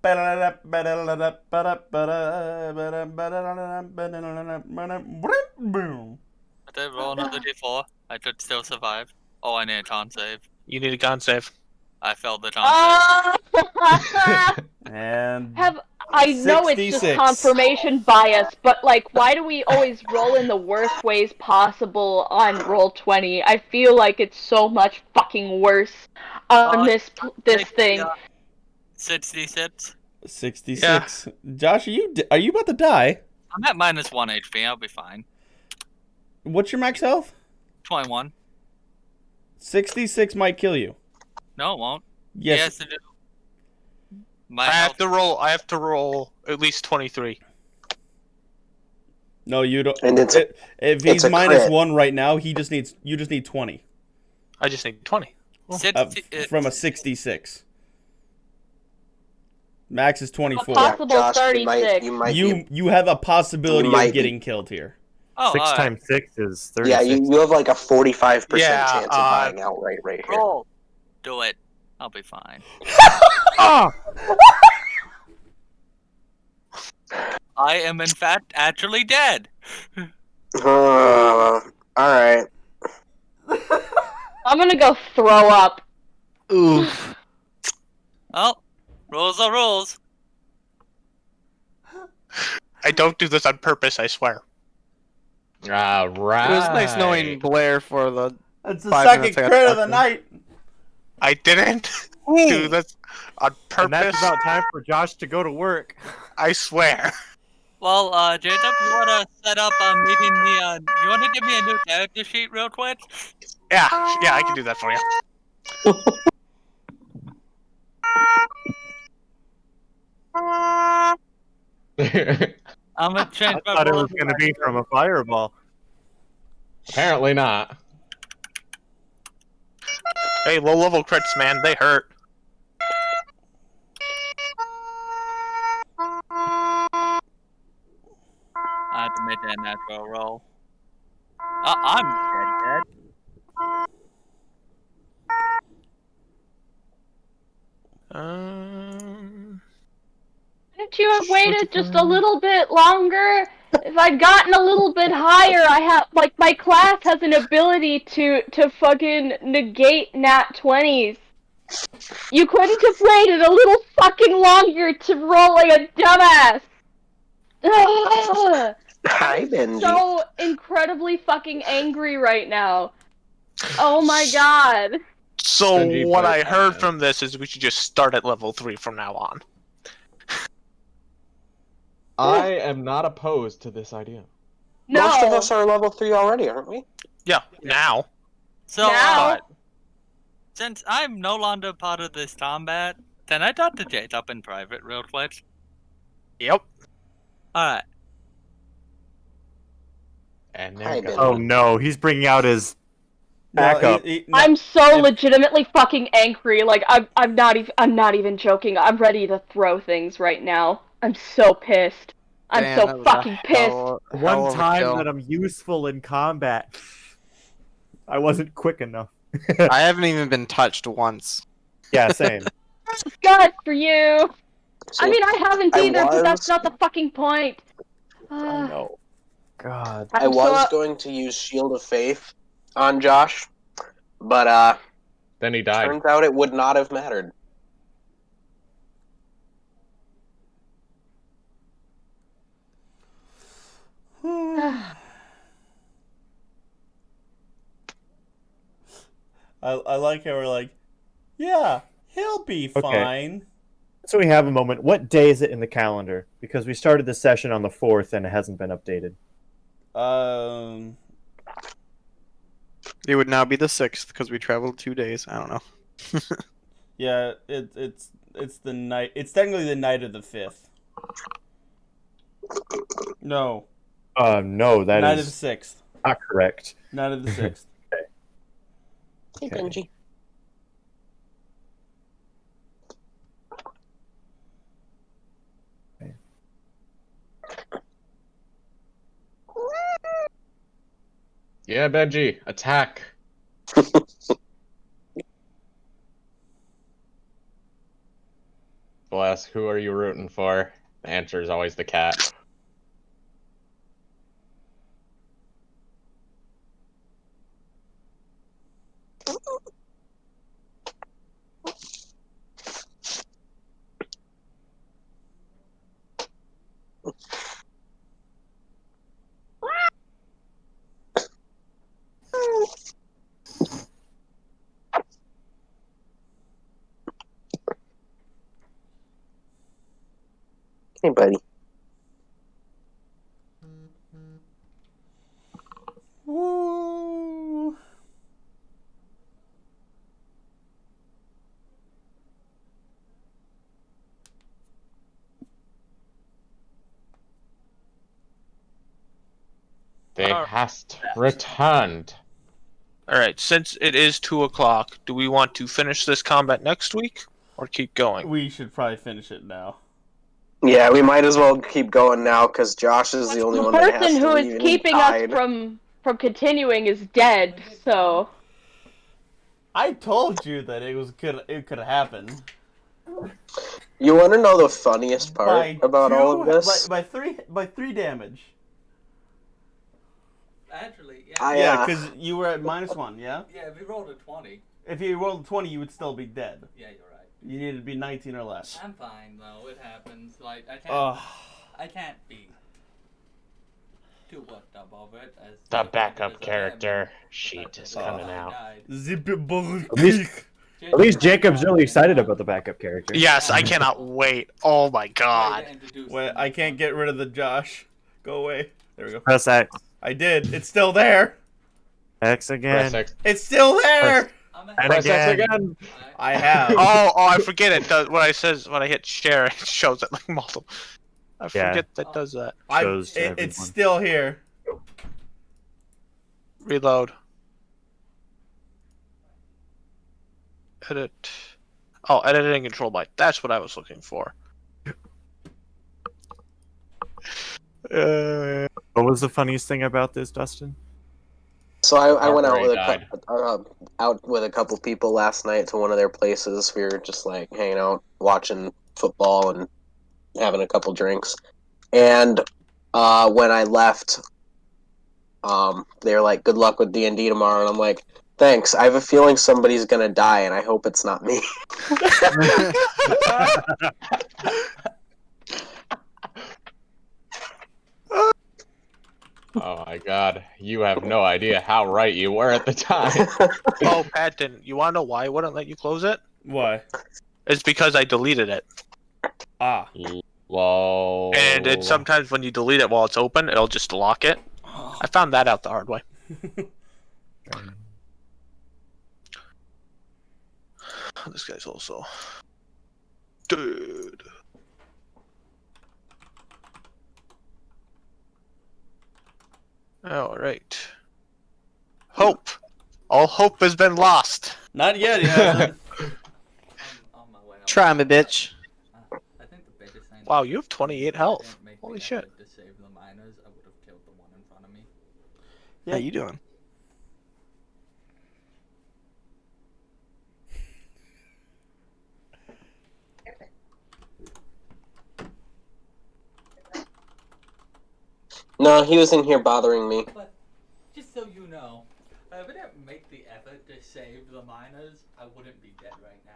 Boom. I did roll another d4. I could still survive. Oh, I need a con save. You need a con save. I felt the taunt. And I know it's just 66. confirmation bias, but like, why do we always roll in the worst ways possible on Roll20? I feel like it's so much fucking worse on this thing. 66. 66. Josh, are you about to die? I'm at -1 HP. I'll be fine. What's your max health? 21. 66 might kill you. No, it won't. Yes. Yes, it do. I have to roll at least 23. No, you don't. And if he's a minus crit. 1 right now, you just need 20. I just need 20. From a 66. Max is 24. Possible Josh, 36. You have a possibility might of getting killed here. Oh, 6 times 6 is 36. Yeah, you have like a 45% Yeah, chance of dying outright right here. Roll. Do it. I'll be fine. Oh! I am in fact actually dead. Alright. I'm gonna go throw up. Oof. Oh, rules are rules. I don't do this on purpose, I swear. All right. It was nice knowing Blair for the. That's the 5 second minutes I got crit of stuck the in. night. I didn't do this on purpose. And that's about time for Josh to go to work. I swear. Well, Jacob, you wanna set up meeting me on? You wanna give me a new character sheet real quick? Yeah, I can do that for you. I'm gonna change I my thought it role. was going to be from a fireball. Apparently not. Hey, low level crits, man, they hurt. I had to make that natural roll. I'm dead. Couldn't you have waited just a little bit longer? If I'd gotten a little bit higher, I have like my class has an ability to fucking negate nat 20s. You couldn't have waited a little fucking longer to roll like a dumbass. Ugh. Hi, Benji. So incredibly fucking angry right now. Oh my god. So Benji what put I it heard down. from this is we should just start at level 3 from now on. I am not opposed to this idea. No. Most of us are level 3 already, aren't we? Yeah, now. So, Now? since I'm no longer part of this combat, can I talk to Jacob in private real quick? Yep. Alright. And Hi, there Benji. Oh no, he's bringing out his backup. No, I'm so legitimately fucking angry. Like I'm not even joking. I'm ready to throw things right now. I'm so pissed. I'm Damn, so that was a fucking pissed. hell of One a time kill. that I'm useful in combat. I wasn't quick enough. I haven't even been touched once. Yeah, same. Good for you. So, I mean, I haven't I either, but that's was- not the fucking point. I know. God. I was going to use Shield of Faith on Josh, but Then he died. turns out it would not have mattered. I like how we're like, yeah, he'll be fine. So we have a moment. What day is it in the calendar? Because we started the session on the 4th and it hasn't been updated. It would now be the 6th because we traveled 2 days. I don't know. Yeah, it's the night. It's technically the night of the 5th. No, No, that night is of the 6th. not correct. Night of the 6th. Hey, Okay. Benji. Yeah, Benji, attack. Bless, who are you rooting for? The answer is always the cat. Hey, buddy. Woo! They hast returned. All right, since it is 2:00, do we want to finish this combat next week or keep going? We should probably finish it now. Yeah, we might as well keep going now because Josh is the only The one that has person to who leave is and he keeping us died. from continuing is dead, so I told you that it could happen. You want to know the funniest part about all of this? By three damage. Actually, yeah. Yeah, because you were at -1, yeah? Yeah, if you rolled a 20. If you rolled a 20, you would still be dead. Yeah, you're right. You needed to be 19 or less. I'm fine though. It happens. Like I can't be too worked up over it. As The backup character sheet is coming out. At least Jacob's really excited about the backup character. Yes, I cannot wait. Oh my god. Wait, I can't get rid of the Josh. Go away. There we go. Press X. I did. It's still there. X again. Press X. It's still there. And Press X again. again. I have. Oh, I forget it. Does when I hit share, it shows it like multiple. I forget that does that. Shows to It's everyone. still here. Reload. Edit. Oh, editing control by. That's what I was looking for. What was the funniest thing about this, Dustin? So I went out Already with out with a couple people last night to one of their places. We were just like hanging out, watching football, and having a couple drinks. And when I left, they were like, "Good luck with D&D tomorrow," and I'm like, "Thanks. I have a feeling somebody's gonna die, and I hope it's not me." Oh my god, you have no idea how right you were at the time. Oh, Pat didn't. You want to know why I wouldn't let you close it? Why? It's because I deleted it. Ah. Whoa. And it sometimes when you delete it while it's open, it'll just lock it. I found that out the hard way. This guy's also... Dude. Alright. Hope. All hope has been lost. Not yet, yeah. On my way out. Try me, bitch. I think the biggest thing. Wow, you have 28 health. Didn't make Holy the shit. effort to save the miners, I would have killed the one in front of me. How you doing? No, he was in here bothering me. But just so you know, if I didn't make the effort to save the miners, I wouldn't be dead right now.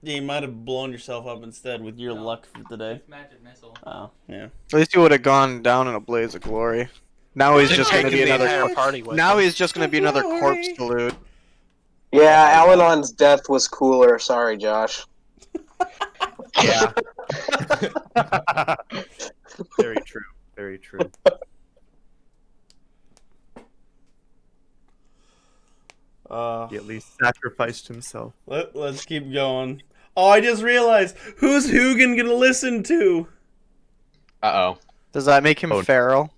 Yeah, you might have blown yourself up instead with your luck for today. It's magic missile. Oh, yeah. At least he would have gone down in a blaze of glory. Now he's just going to be Taking the another. entire party with Now him. he's just going to be another corpse to loot. Yeah, Al-Anon's death was cooler. Sorry, Josh. Yeah. Very true. Very true. He at least sacrificed himself. Let's keep going. Oh, I just realized, who's Hugin gonna listen to? Uh-oh. Does that make him feral?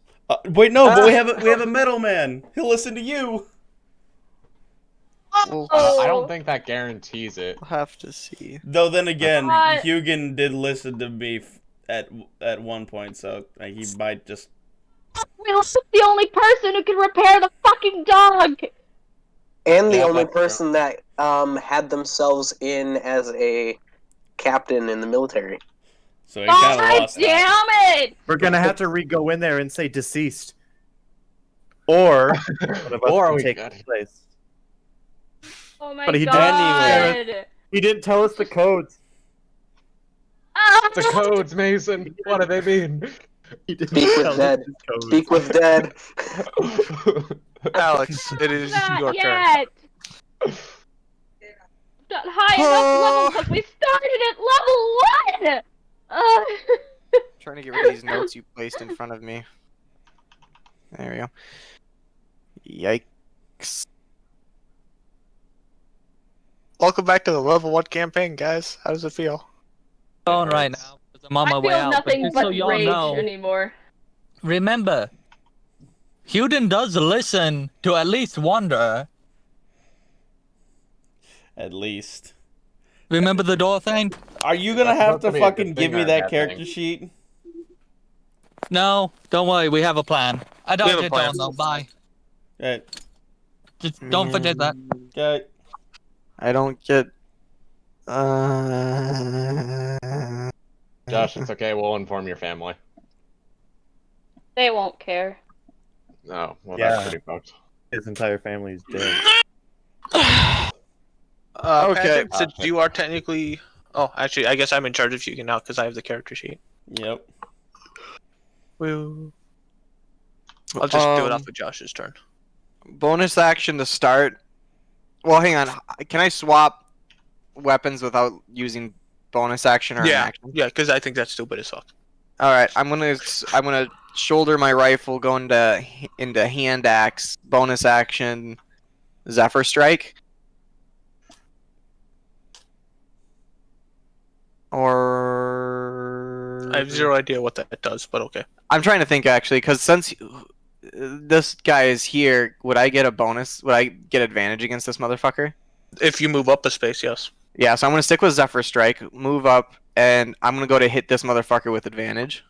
Wait, no, but we have a metal man. He'll listen to you. We'll I don't think that guarantees it. have to see. Though then again, What? Hugin did listen to me at one point, so like, he might just. we lost the only person who can repair the fucking dog. And the Yeah, only that's true. person that had themselves in as a captain in the military. So he kind of God lost that. damn it! We're gonna have to go in there and say deceased, or one of us Or can we take got- his place. Oh my But he god! He didn't tell us the codes. Ah! The codes, Mason. What do they mean? He didn't Speak with tell us dead. his codes. Speak with dead. Alex, it is Not your turn. yet. Not high enough level because we started at level 1. trying to get rid of these notes you placed in front of me. There we go. Yikes. Welcome back to the level 1 campaign, guys. How does it feel? Going right now. 'Cause I'm on my I way feel out. nothing but just but so y'all rage know, anymore. remember, Huden does listen to at least Wanderer. At least. Remember the door thing? Are you gonna That's have supposed to to be a fucking good give thing me or a that bad character thing? sheet? No, don't worry. We have a plan. I We have dodged a it plan. down though. Bye. Okay. Just don't forget that. Okay. I don't get. Josh, it's okay. We'll inform your family. They won't care. No, well, Yeah. that's pretty fucked. His entire family's dead. Okay. Patrick, since you are technically... Oh, actually, I guess I'm in charge of you now because I have the character sheet. Yep. Woo. I'll just do it off of Josh's turn. Bonus action to start. Well, hang on. Can I swap weapons without using bonus action or an Yeah, action? yeah, because I think that's stupid as fuck. All right, I'm gonna shoulder my rifle, go into hand axe, bonus action, Zephyr Strike, or I have zero idea what that does, but okay. I'm trying to think actually, because since this guy is here, would I get a bonus? Would I get advantage against this motherfucker? If you move up a space, yes. Yeah, so I'm gonna stick with Zephyr Strike, move up, and I'm gonna go to hit this motherfucker with advantage.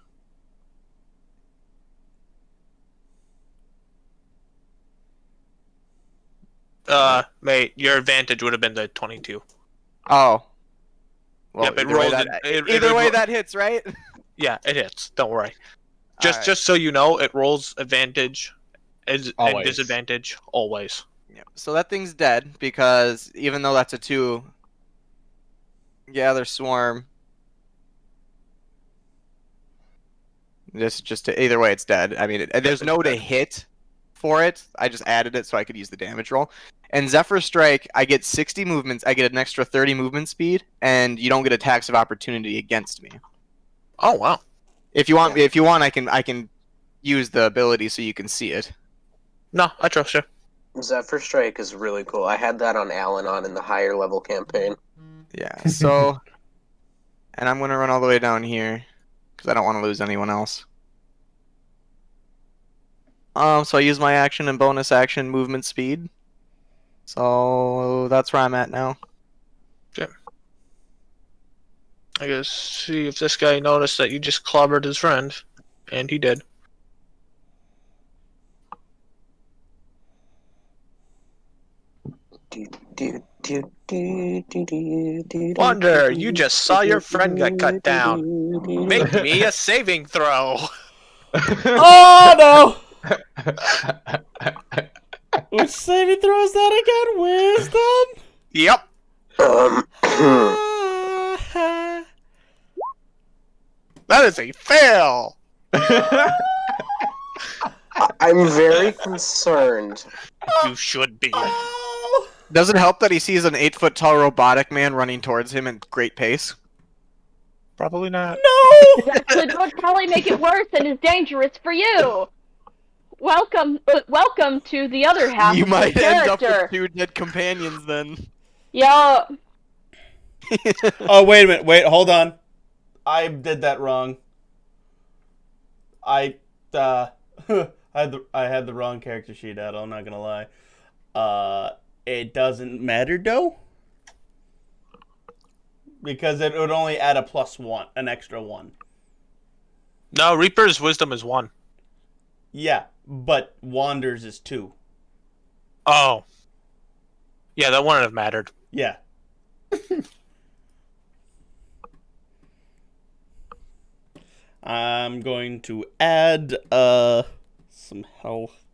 Mate, your advantage would have been the 22. Oh. Well, Yep, it either way, rolls that, it either way ro- that hits, right? Yeah, it hits. Don't worry. Alright. Just so you know, it rolls advantage and Always. disadvantage always. Yeah. So that thing's dead because even though that's a 2, gather swarm. Just either way, it's dead. I mean, there's no to hit for it. I just added it so I could use the damage roll. And Zephyr Strike, I get 60 movements. I get an extra 30 movement speed, and you don't get attacks of opportunity against me. Oh wow! If you want, I can use the ability so you can see it. No, I trust you. Zephyr Strike is really cool. I had that on Al-Anon in the higher level campaign. Yeah. So, and I'm gonna run all the way down here because I don't want to lose anyone else. So I use my action and bonus action movement speed. So that's where I'm at now. I guess see if this guy noticed that you just clobbered his friend, and he did. Wonder, you just saw your friend get cut down. Make me a saving throw. Oh no! Which saving throws that again? Wisdom? Yep. That is a fail. I'm very concerned. You should be. Does it help that he sees an 8-foot tall robotic man running towards him at great pace? Probably not. No! That would probably make it worse and is dangerous for you. Welcome to the other half You of the might end up character. with 2 dead companions then. Yeah. Oh, wait a minute. Wait, hold on. I did that wrong. I had the wrong character sheet out, I'm not gonna lie. It doesn't matter though. Because it would only add a +1, an extra 1. No, Reaper's wisdom is 1. Yeah, but Wander's is 2. Oh. Yeah, that wouldn't have mattered. Yeah. I'm going to add some health.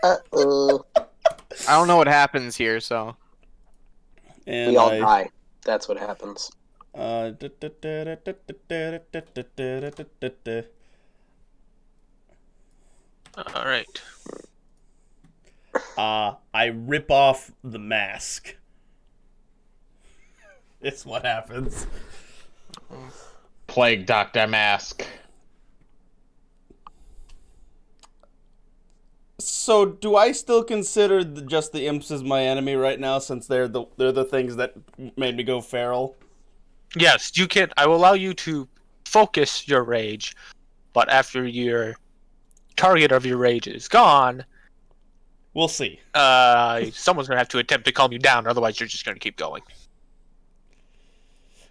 Uh-oh. I don't know what happens here, so. And We all die. That's what happens. Alright. I rip off the mask. It's what happens. Plague Doctor Mask. So, do I still consider just the imps as my enemy right now, since they're the things that made me go feral? Yes, you can. I will allow you to focus your rage, but after your target of your rage is gone, we'll see. Someone's gonna have to attempt to calm you down. Otherwise, you're just gonna keep going.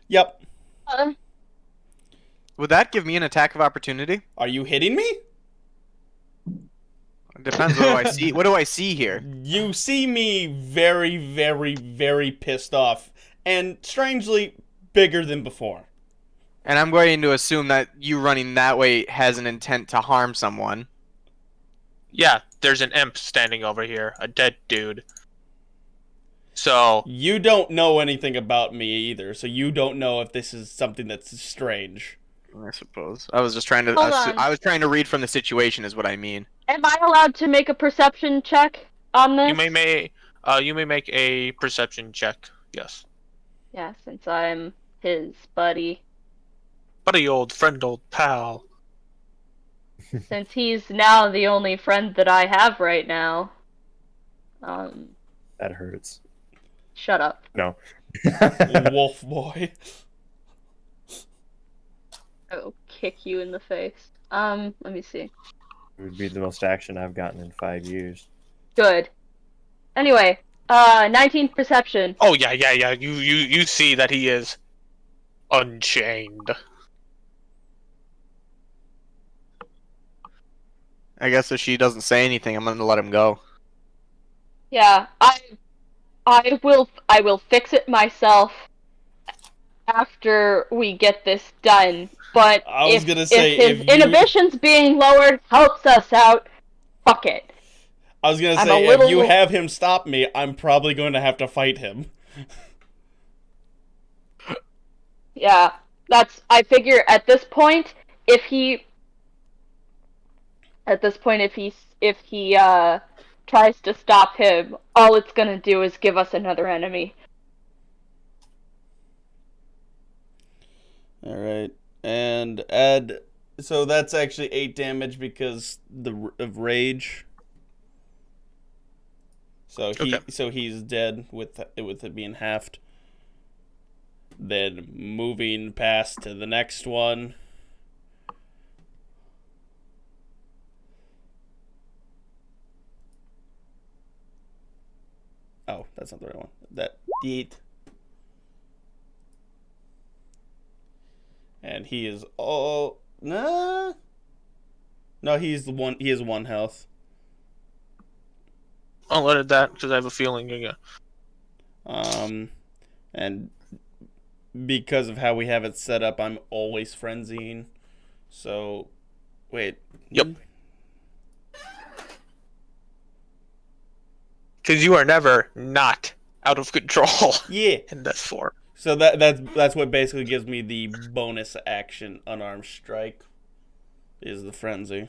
Yep. Would that give me an attack of opportunity? Are you hitting me? It depends. What do I see? What do I see here? You see me very, very, very pissed off, and strangely bigger than before. And I'm going to assume that you running that way has an intent to harm someone. Yeah, there's an imp standing over here, a dead dude. So you don't know anything about me either, so you don't know if this is something that's strange. I suppose. I was just trying to. Hold on. I was trying to read from the situation, is what I mean. Am I allowed to make a perception check on this? you may make a perception check. Yes. Yeah, since I'm his buddy. Buddy, old friend, old pal. Since he's now the only friend that I have right now. That hurts. Shut up. No. Wolf boy. I will kick you in the face. Let me see. It would be the most action I've gotten in 5 years. Good. Anyway, 19 perception. Oh yeah. You see that he is unchained. I guess if she doesn't say anything, I'm gonna let him go. Yeah, I will fix it myself after we get this done. But if his inhibitions being lowered helps us out, fuck it. I was gonna say, if you have him stop me, I'm probably going to have to fight him. Yeah, I figure at this point, if he tries to stop him, all it's gonna do is give us another enemy. Alright, and add... So that's actually 8 damage because of rage. So he's dead with it being halved. Then moving past to the next one. Oh, that's not the right one. That did. And he is all no, he's the one. He has 1 health. I'll let it that because I have a feeling you're gonna. And because of how we have it set up, I'm always frenzying. So, wait. Yep. Because you are never not out of control. Yeah. In this form. So that's what basically gives me the bonus action unarmed strike. Is the frenzy.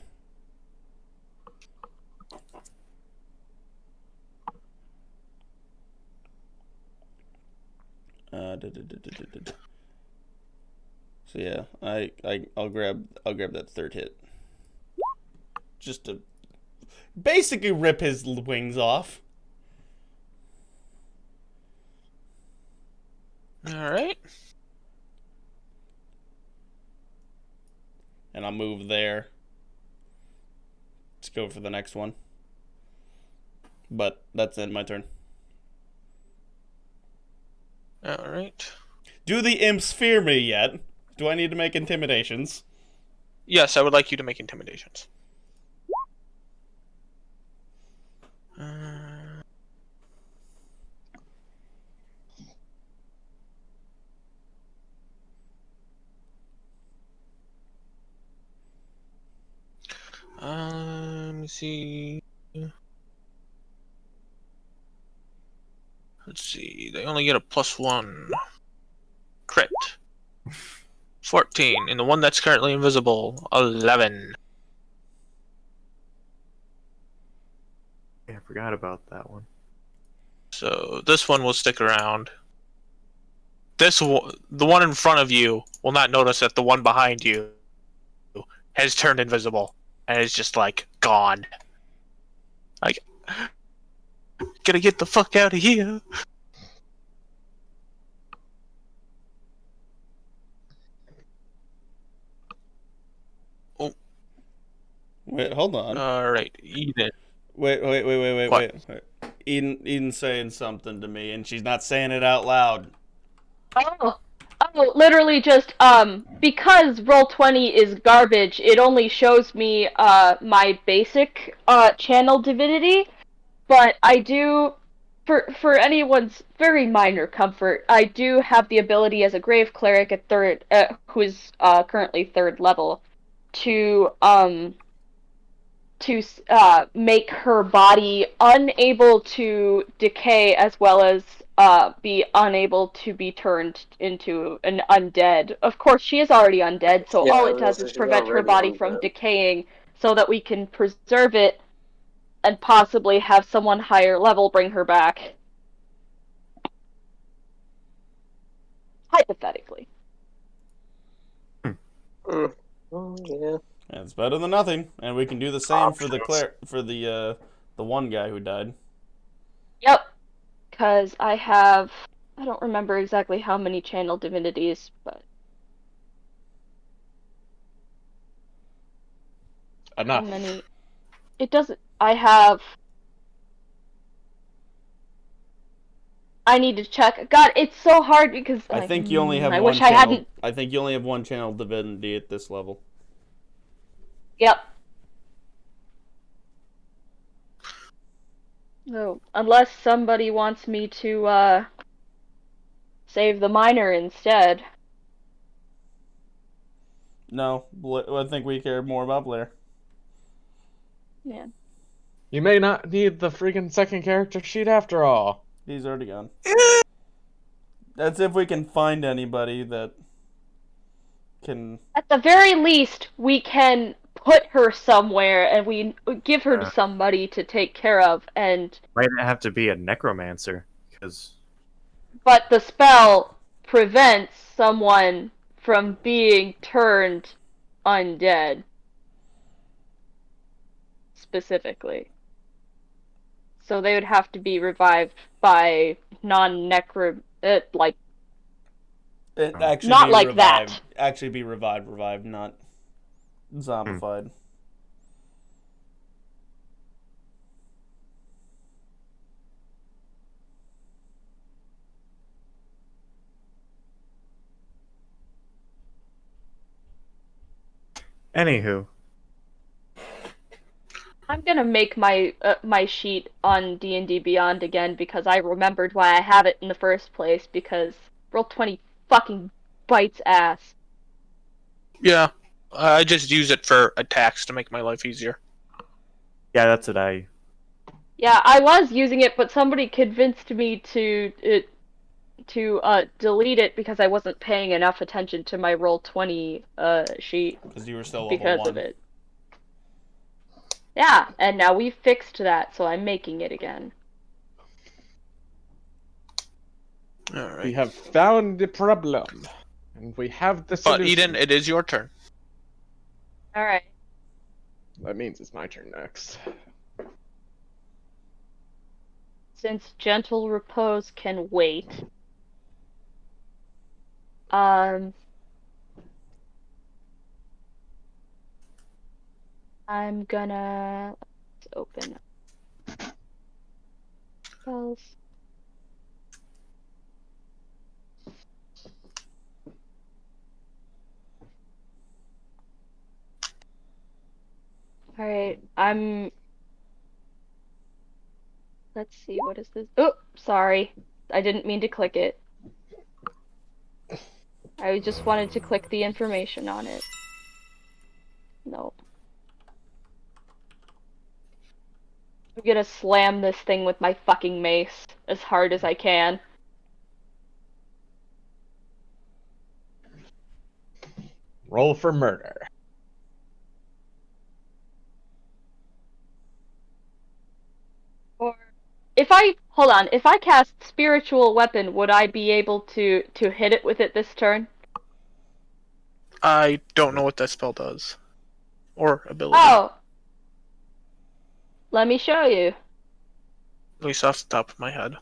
So yeah, I'll grab that 3rd hit. Just to basically rip his wings off. Alright. And I'll move there. Let's go for the next one. But that's it, my turn. Alright. Do the imps fear me yet? Do I need to make intimidations? Yes, I would like you to make intimidations. Let me see. Let's see. They only get a +1 crit. 14, and the one that's currently invisible, 11. Yeah, I forgot about that one. So this one will stick around. The one in front of you will not notice that the one behind you has turned invisible and is just like gone. Like, gotta get the fuck out of here. Wait, hold on. All right, Eden. Wait. Eden's saying something to me, and she's not saying it out loud. Literally just because Roll20 is garbage, it only shows me my basic channel divinity, but I do for anyone's very minor comfort, I do have the ability as a grave cleric at third who is currently 3rd level to make her body unable to decay as well as be unable to be turned into an undead. Of course, she is already undead, so Yeah, all I it was gonna does say is she's prevent her already body from undead. decaying so that we can preserve it and possibly have someone higher level bring her back. Hypothetically. Yeah. It's better than nothing, and we can do the same for the one guy who died. Yep. Because I don't remember exactly how many channel divinities, but Enough. how many? It doesn't. I need to check. God, it's so hard because I think you only have I one wish I channel. hadn't. I think you only have one channel divinity at this level. Yep. No, unless somebody wants me to save the miner instead. No, I think we care more about Blair. Yeah. You may not need the freaking second character sheet after all. He's already gone. That's if we can find anybody that can. At the very least, we can put her somewhere and we give her to somebody to take care of, and Might have to be a necromancer, because but the spell prevents someone from being turned undead. Specifically. So they would have to be revived by non-necro... like... Actually not be like revived. that. Actually be revived, not zombified. Anywho. I'm gonna make my my sheet on D&D Beyond again because I remembered why I have it in the first place, because Roll20 fucking bites ass. Yeah, I just use it for attacks to make my life easier. Yeah, that's what I... Yeah, I was using it, but somebody convinced me to delete it because I wasn't paying enough attention to my Roll20 sheet. Because you were still level because 1. of it. Yeah, and now we've fixed that, so I'm making it again. Alright. We have found the problem, and we have the solution. But Eden, it is your turn. Alright. That means it's my turn next. Since Gentle Repose can wait. I'm gonna... Let's open up spells. Alright, let's see, what is this? Oh, sorry. I didn't mean to click it. I just wanted to click the information on it. Nope. I'm gonna slam this thing with my fucking mace as hard as I can. Roll for murder. if I cast spiritual weapon, would I be able to hit it with it this turn? I don't know what that spell does. Or ability. Oh. Let me show you. At least off the top of my head.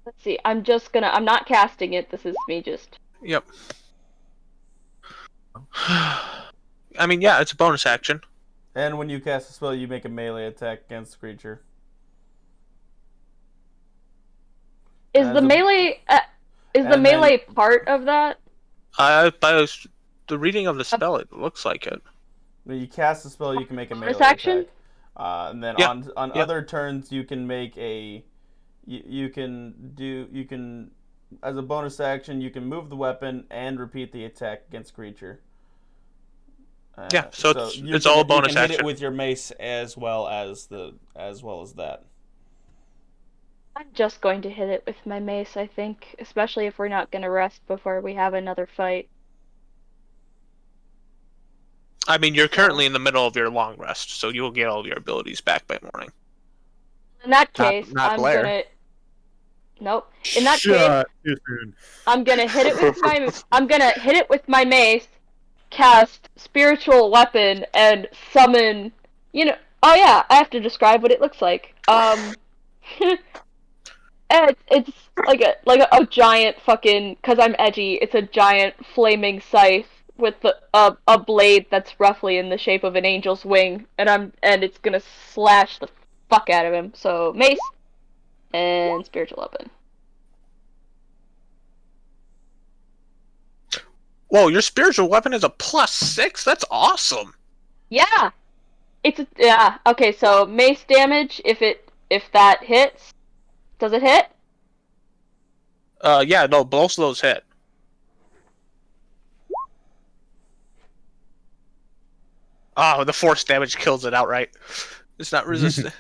Let's see. I'm not casting it. This is me just. Yep. I mean, yeah, it's a bonus action. And when you cast a spell, you make a melee attack against the creature. Is the melee part of that? By the reading of the spell, it looks like it. When you cast a spell, you can make a melee Bonus action? attack. And then Yeah. on Yeah. other turns, you can make a. You can as a bonus action, you can move the weapon and repeat the attack against creature. Yeah, so it's all a bonus you can hit action. it with your mace as well as that. I'm just going to hit it with my mace, I think, especially if we're not going to rest before we have another fight. I mean, you're currently in the middle of your long rest, so you will get all of your abilities back by morning. In that case, not I'm Blair. gonna. Nope. In that case, Too soon. I'm gonna hit it with my. I'm gonna hit it with my mace, cast spiritual weapon, and summon. Oh yeah, I have to describe what it looks like. It's like a giant fucking. 'Cause I'm edgy. It's a giant flaming scythe with a blade that's roughly in the shape of an angel's wing, and it's gonna slash the fuck out of him. So mace and spiritual weapon. Whoa, your spiritual weapon is a +6? That's awesome. Yeah. Yeah. Okay, so mace damage if that hits. Does it hit? Yeah, no, both of those hit. Oh, the force damage kills it outright. It's not resistant.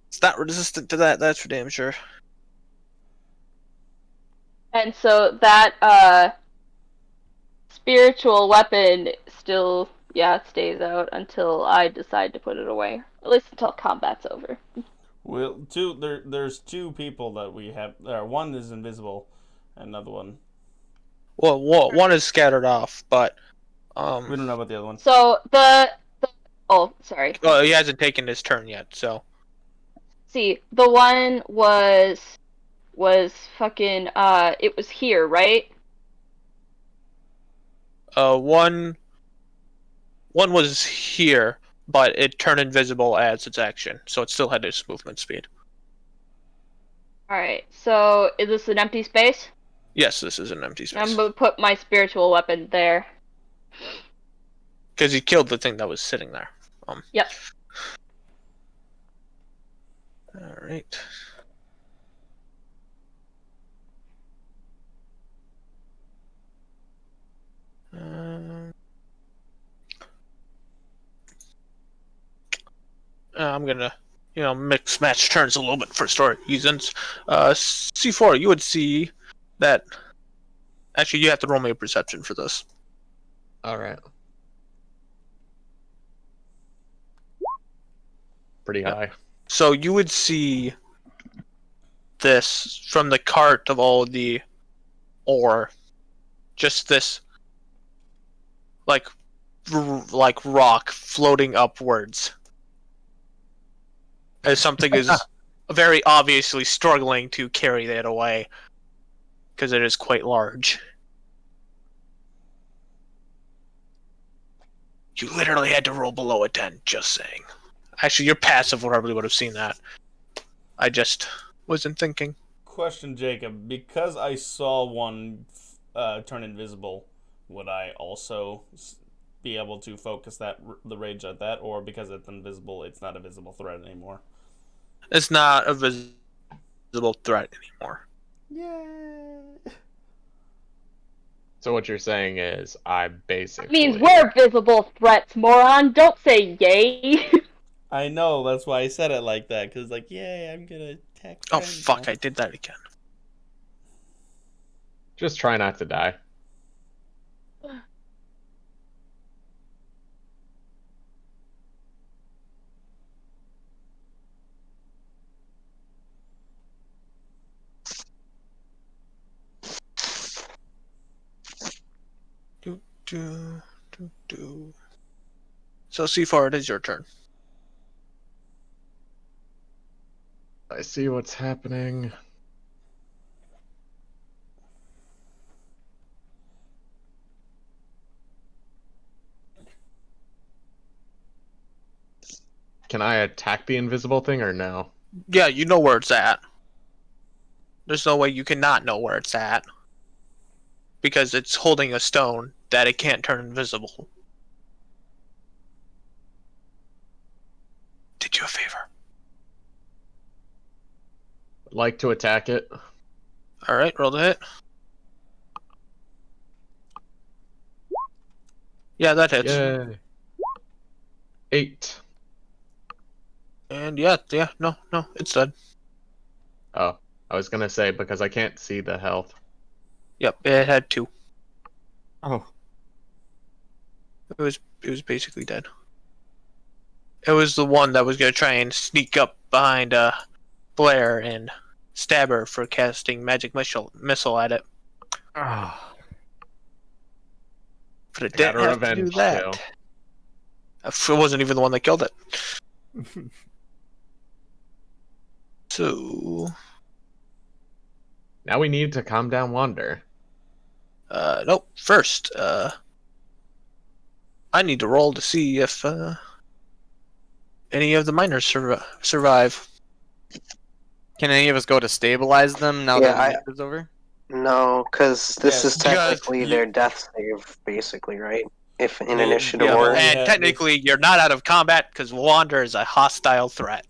It's not resistant to that, that's for damn sure. And so that spiritual weapon still stays out until I decide to put it away. At least until combat's over. Well, there's two people that we have. One is invisible, another one. Well, one is scattered off, but We don't know about the other one. So oh, sorry. Well, he hasn't taken his turn yet, so. See, the one was fucking it was here, right? One was here, but it turned invisible as its action, so it still had its movement speed. Alright, so is this an empty space? Yes, this is an empty space. I'm gonna put my spiritual weapon there. Because he killed the thing that was sitting there. Yep. Alright. I'm gonna, mix match turns a little bit for story reasons. C4, you would see that. Actually, you have to roll me a perception for this. All right. Pretty high. So you would see this from the cart of all the ore. Just this, like rock floating upwards. As something is very obviously struggling to carry that away. Because it is quite large. You literally had to roll below a 10, just saying. Actually, your passive probably would have seen that. I just wasn't thinking. Question, Jacob. Because I saw one turn invisible, would I also be able to focus the rage at that? Or because it's invisible, it's not a visible threat anymore? It's not a visible threat anymore. Yay! So what you're saying is I basically... That means we're visible threats, moron! Don't say yay! I know, that's why I said it like that, because yay, I'm gonna attack. Oh fuck, I did that again. Just try not to die. So C4, it is your turn. I see what's happening. Can I attack the invisible thing or no? Yeah, you know where it's at. There's no way you cannot know where it's at. Because it's holding a stone that it can't turn invisible. Did you a favor. I'd like to attack it. Alright, roll the hit. Yeah, that hits. Yay. 8. And yeah, no, it's dead. Oh, I was gonna say because I can't see the health. Yep, it had 2. Oh. It was basically dead. It was the one that was gonna try and sneak up behind Blair and stab her for casting magic missile at it. Ah. But it I got didn't a have to do revenge that. too. It wasn't even the one that killed it. So Now we need to calm down Wander. nope. First, I need to roll to see if any of the miners survive. Can any of us go to stabilize them now Yeah, that the initiative's over? No, because this is because technically their death save, basically, right? If in They- initiative yeah, order. And technically, you're not out of combat because Wander is a hostile threat.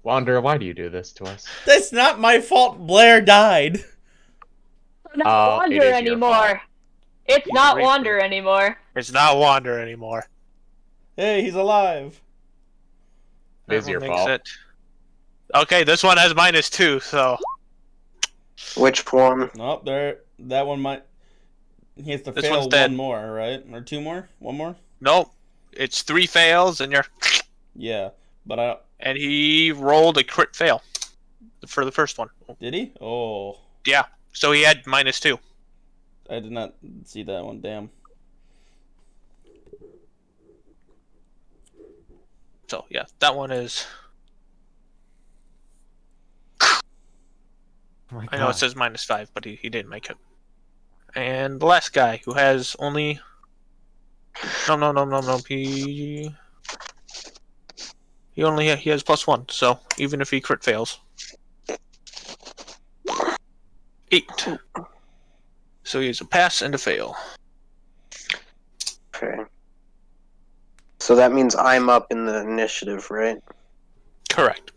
Wander, why do you do this to us? That's not my fault. Blair died. Not It Wander is your anymore. fault. It's He's not racist. Wander anymore. It's not Wander anymore. Hey, he's alive. It is That your one makes fault. it. Okay, this one has -2, so Which one? Nope, that one might. He has to This fail one's dead. one more, right? Or 2 more? 1 more? nope. It's 3 fails, and Yeah, but and he rolled a crit fail for the first one. did he? Oh, Yeah, so he had -2. I did not see that one. Damn. So yeah, that one is. Oh my I know it God. says -5, but he didn't make it. And the last guy who has only. No. He has +1. So even if he crit fails. 8. So he has a pass and a fail. Okay. So that means I'm up in the initiative, right? Correct.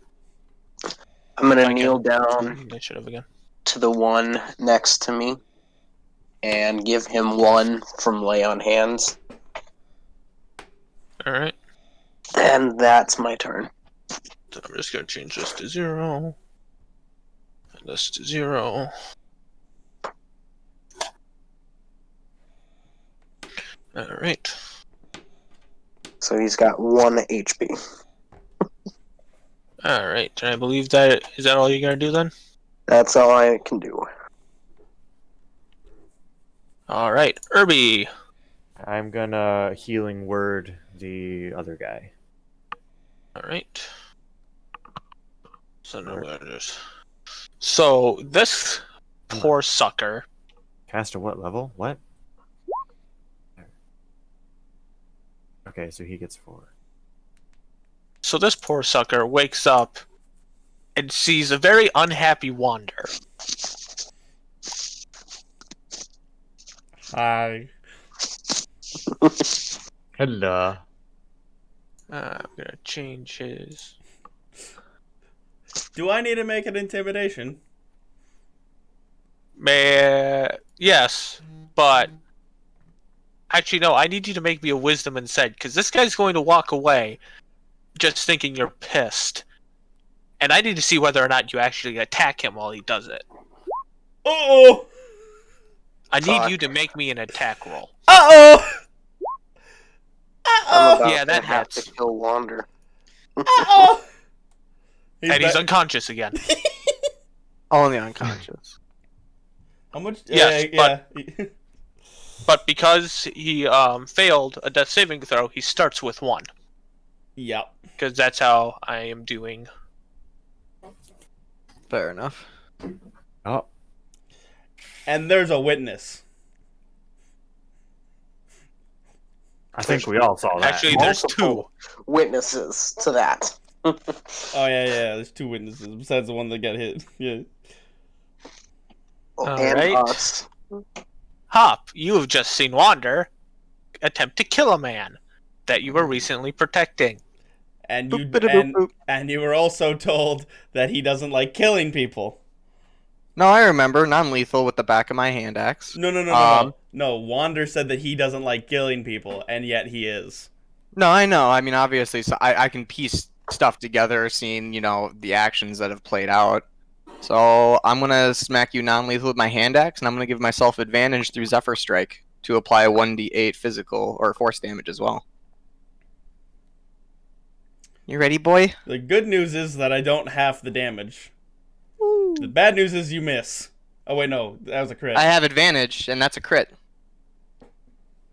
I'm gonna I kneel can- down Initiative again. to the one next to me and give him 1 from lay on hands. All right. And that's my turn. So I'm just gonna change this to 0. And this to 0. All right. So he's got 1 HP. All right. And I believe that is that all you're gonna do then? That's all I can do. All right, Irby. I'm gonna healing word the other guy. All right. So no letters. So this poor sucker. Cast at what level? What? Okay, so he gets 4. So this poor sucker wakes up and sees a very unhappy Wander. Hi. Hello. I'm gonna change his. Do I need to make an intimidation? Yes, but actually no. I need you to make me a wisdom instead, because this guy's going to walk away, just thinking you're pissed, and I need to see whether or not you actually attack him while he does it. Uh-oh! I need you to make me an attack roll. Uh-oh! I'm about Yeah, that to have hits. to kill Wander. Uh-oh! And he's unconscious again. Only unconscious. How much? Yes, yeah. But because he failed a death saving throw, he starts with 1. Yep. Because that's how I am doing. Fair enough. Oh, And there's a witness. I think we all saw that. Actually, there's 2. Multiple witnesses to that. Oh yeah. There's 2 witnesses besides the one that got hit. Yeah. All And right. us. Hop, you have just seen Wander attempt to kill a man that you were recently protecting. And you were also told that he doesn't like killing people. No, I remember non-lethal with the back of my hand axe. No. No, Wander said that he doesn't like killing people, and yet he is. No, I know. I mean, obviously, so I can piece stuff together, seeing the actions that have played out. So I'm gonna smack you non-lethal with my hand axe, and I'm gonna give myself advantage through Zephyr Strike to apply a 1d8 physical or force damage as well. You ready, boy? The good news is that I don't half the damage. The bad news is you miss. Oh wait, no, that was a crit. I have advantage, and that's a crit.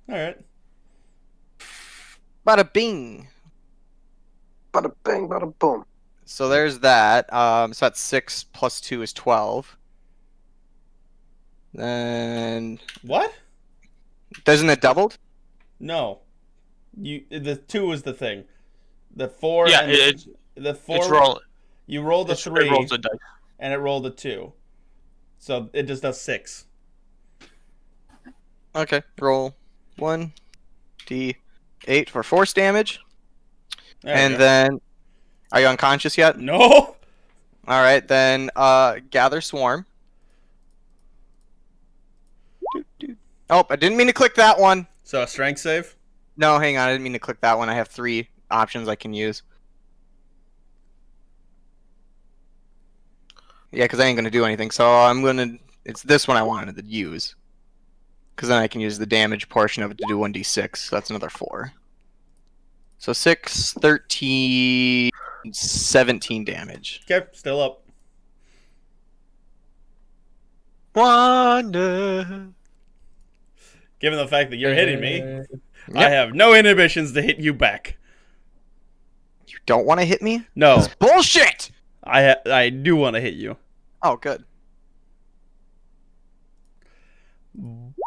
All right. Bada bing. Bada bang, bada boom. So there's that. So that's 6 plus 2 is 12. Then What? doesn't it doubled? No. The 2 was the thing. The 4 Yeah, and the 4. It's roll. You rolled a 3. It rolls a dice. And it rolled a 2. So it just does 6. Okay, roll 1d8 for force damage. There we And go. then, are you unconscious yet? No. All right, then gather swarm. Oh, I didn't mean to click that one. So a strength save? No, hang on, I didn't mean to click that one. I have 3 options I can use. Yeah, because I ain't gonna do anything. So it's this one I wanted to use. Because then I can use the damage portion of it to do 1d6. So that's another 4. So 6, 13, 17 damage. Okay, still up. Wander. Given the fact that you're hitting me, I have no inhibitions to hit you back. You don't want to hit me? No, This is bullshit! I do want to hit you. Oh, good.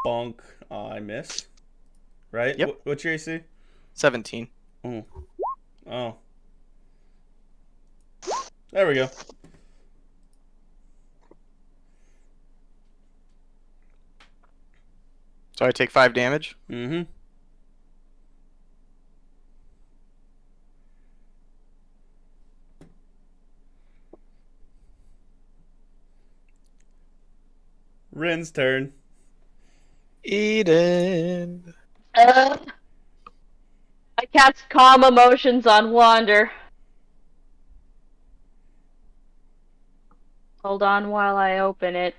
Bonk. I miss. Right? Yep. What's your AC? 17. Oh. There we go. So I take 5 damage. Mm-hmm. Rin's turn. Eden. I cast Calm Emotions on Wander. Hold on while I open it.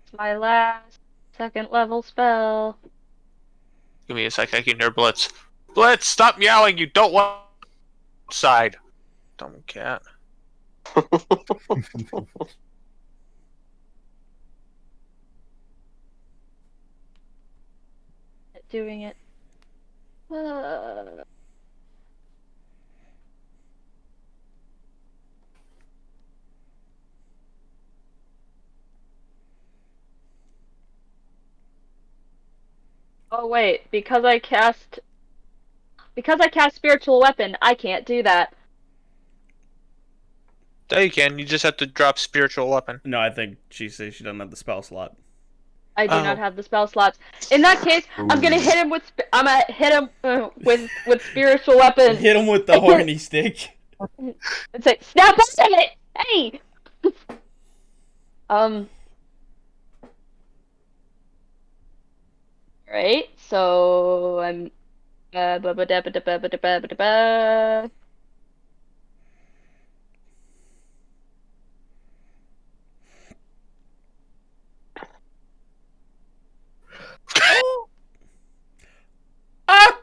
It's my last 2nd level spell. Give me a sec. I can hear Blitz. Blitz, stop meowing. You don't want outside. Dumb cat. Doing it. Oh wait, because I cast Spiritual Weapon, I can't do that. There you can. You just have to drop Spiritual Weapon. No, I think she says she doesn't have the spell slot. I do not have the spell slots. In that case, I'm gonna hit him with with Spiritual Weapon. Hit him with the horny stick. And say, snap out of it! Hey! Right, so I'm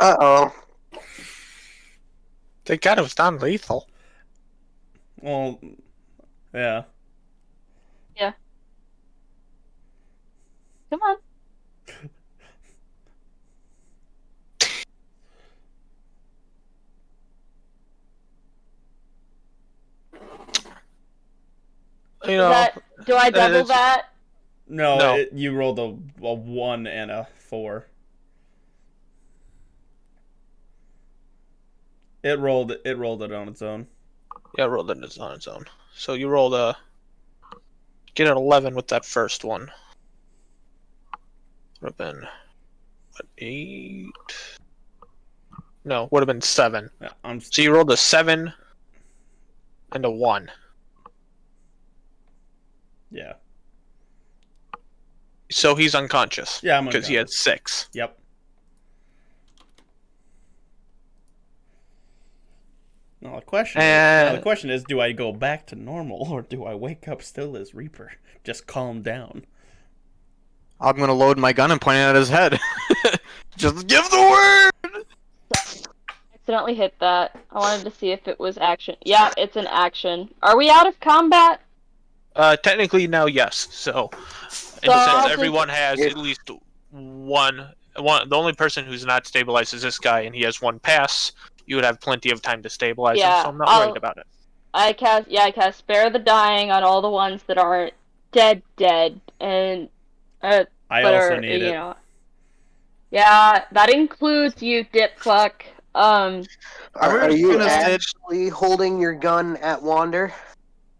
Uh-oh. Thank God it was non-lethal. Well, yeah. Yeah. Come on. You know, Do I double it's- that? No, No. you rolled a 1 and a 4. It rolled it on its own. Yeah, rolled it on its own. So you rolled get an 11 with that first one. Would have been what, 8? No, would have been 7. Yeah, So you rolled a 7 and a 1. Yeah. So he's unconscious. Yeah, I'm because he had unconscious. 6. Yep. Now the question is, do I go back to normal or do I wake up still as Reaper? Just calm down. I'm gonna load my gun and point it at his head. Just give the word. Accidentally hit that. I wanted to see if it was action. Yeah, it's an action. Are we out of combat? Technically now, yes. So, and I'll since just- everyone has at least one, the only person who's not stabilized is this guy, and he has 1 pass. You would have plenty of time to stabilize him, so I'm not worried about it. I cast Spare the Dying on all the ones that aren't dead, and I but also are, need you it. know. Yeah, that includes you, dipfuck. I'm Are just you gonna say- actually holding your gun at Wander?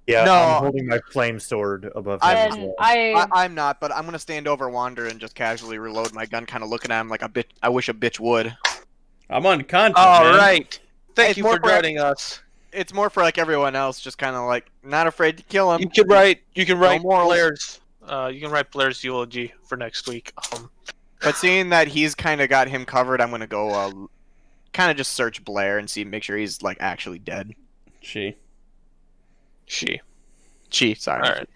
Yeah, No. I'm holding my flame sword above him as And well. I'm not, but I'm gonna stand over Wander and just casually reload my gun, kind of looking at him like a bitch. I wish a bitch would. I'm unconscious, All man. right. Thank It's you more for for- joining us. It's more for like everyone else, just kind of like not afraid to kill him. You can write morals. Blair's. You can write Blair's eulogy for next week. But seeing that he's kind of got him covered, I'm gonna go kind of just search Blair and make sure he's like actually dead. She. She. Sorry. All right.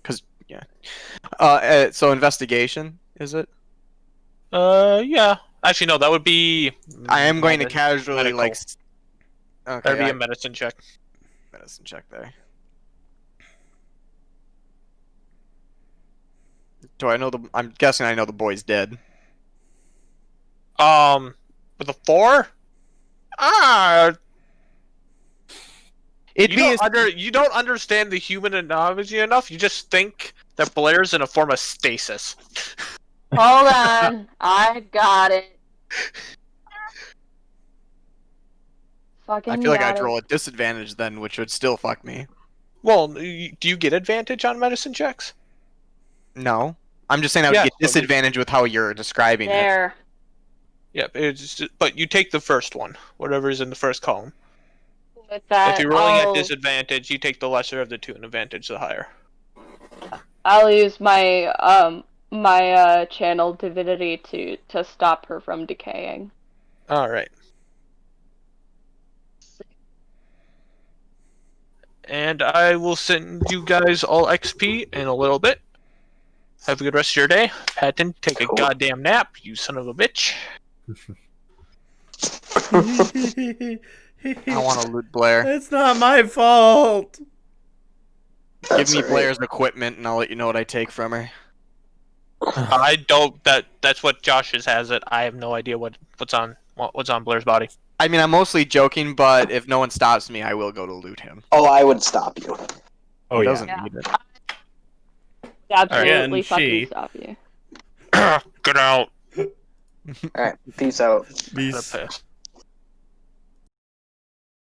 Because yeah. So investigation is it? Yeah. Actually, no. That would be. I am going to medi- casually medical. like. Okay. That'd be a medicine check. medicine check there. Do I know the? I'm guessing I know the boy's dead. With a 4. You don't understand the human analogy enough. You just think that Blair's in a form of stasis. Hold on, I got it. Fucking I feel like got I'd it. roll a disadvantage then, which would still fuck me. Well, do you get advantage on medicine checks? No, I'm just saying I would Yeah, get so disadvantage with how you're describing it. There. Yep. But you take the first one, whatever is in the first column. With that, If you're rolling I'll, at disadvantage, you take the lesser of the 2, and advantage the higher. I'll use my channel divinity to stop her from decaying. All right. And I will send you guys all XP in a little bit. Have a good rest of your day. Patton, take a goddamn nap, you son of a bitch. I want to loot Blair. It's not my fault. Give me Blair's equipment, and I'll let you know what I take from her. I don't. That's what Josh's has it. I have no idea what's on Blair's body. I mean, I'm mostly joking, but if no one stops me, I will go to loot him. Oh, I would stop you. Oh, yeah. doesn't Yeah. need it. Absolutely Again, fucking she- stop you. Get out. All right, peace out. Beast. Pass.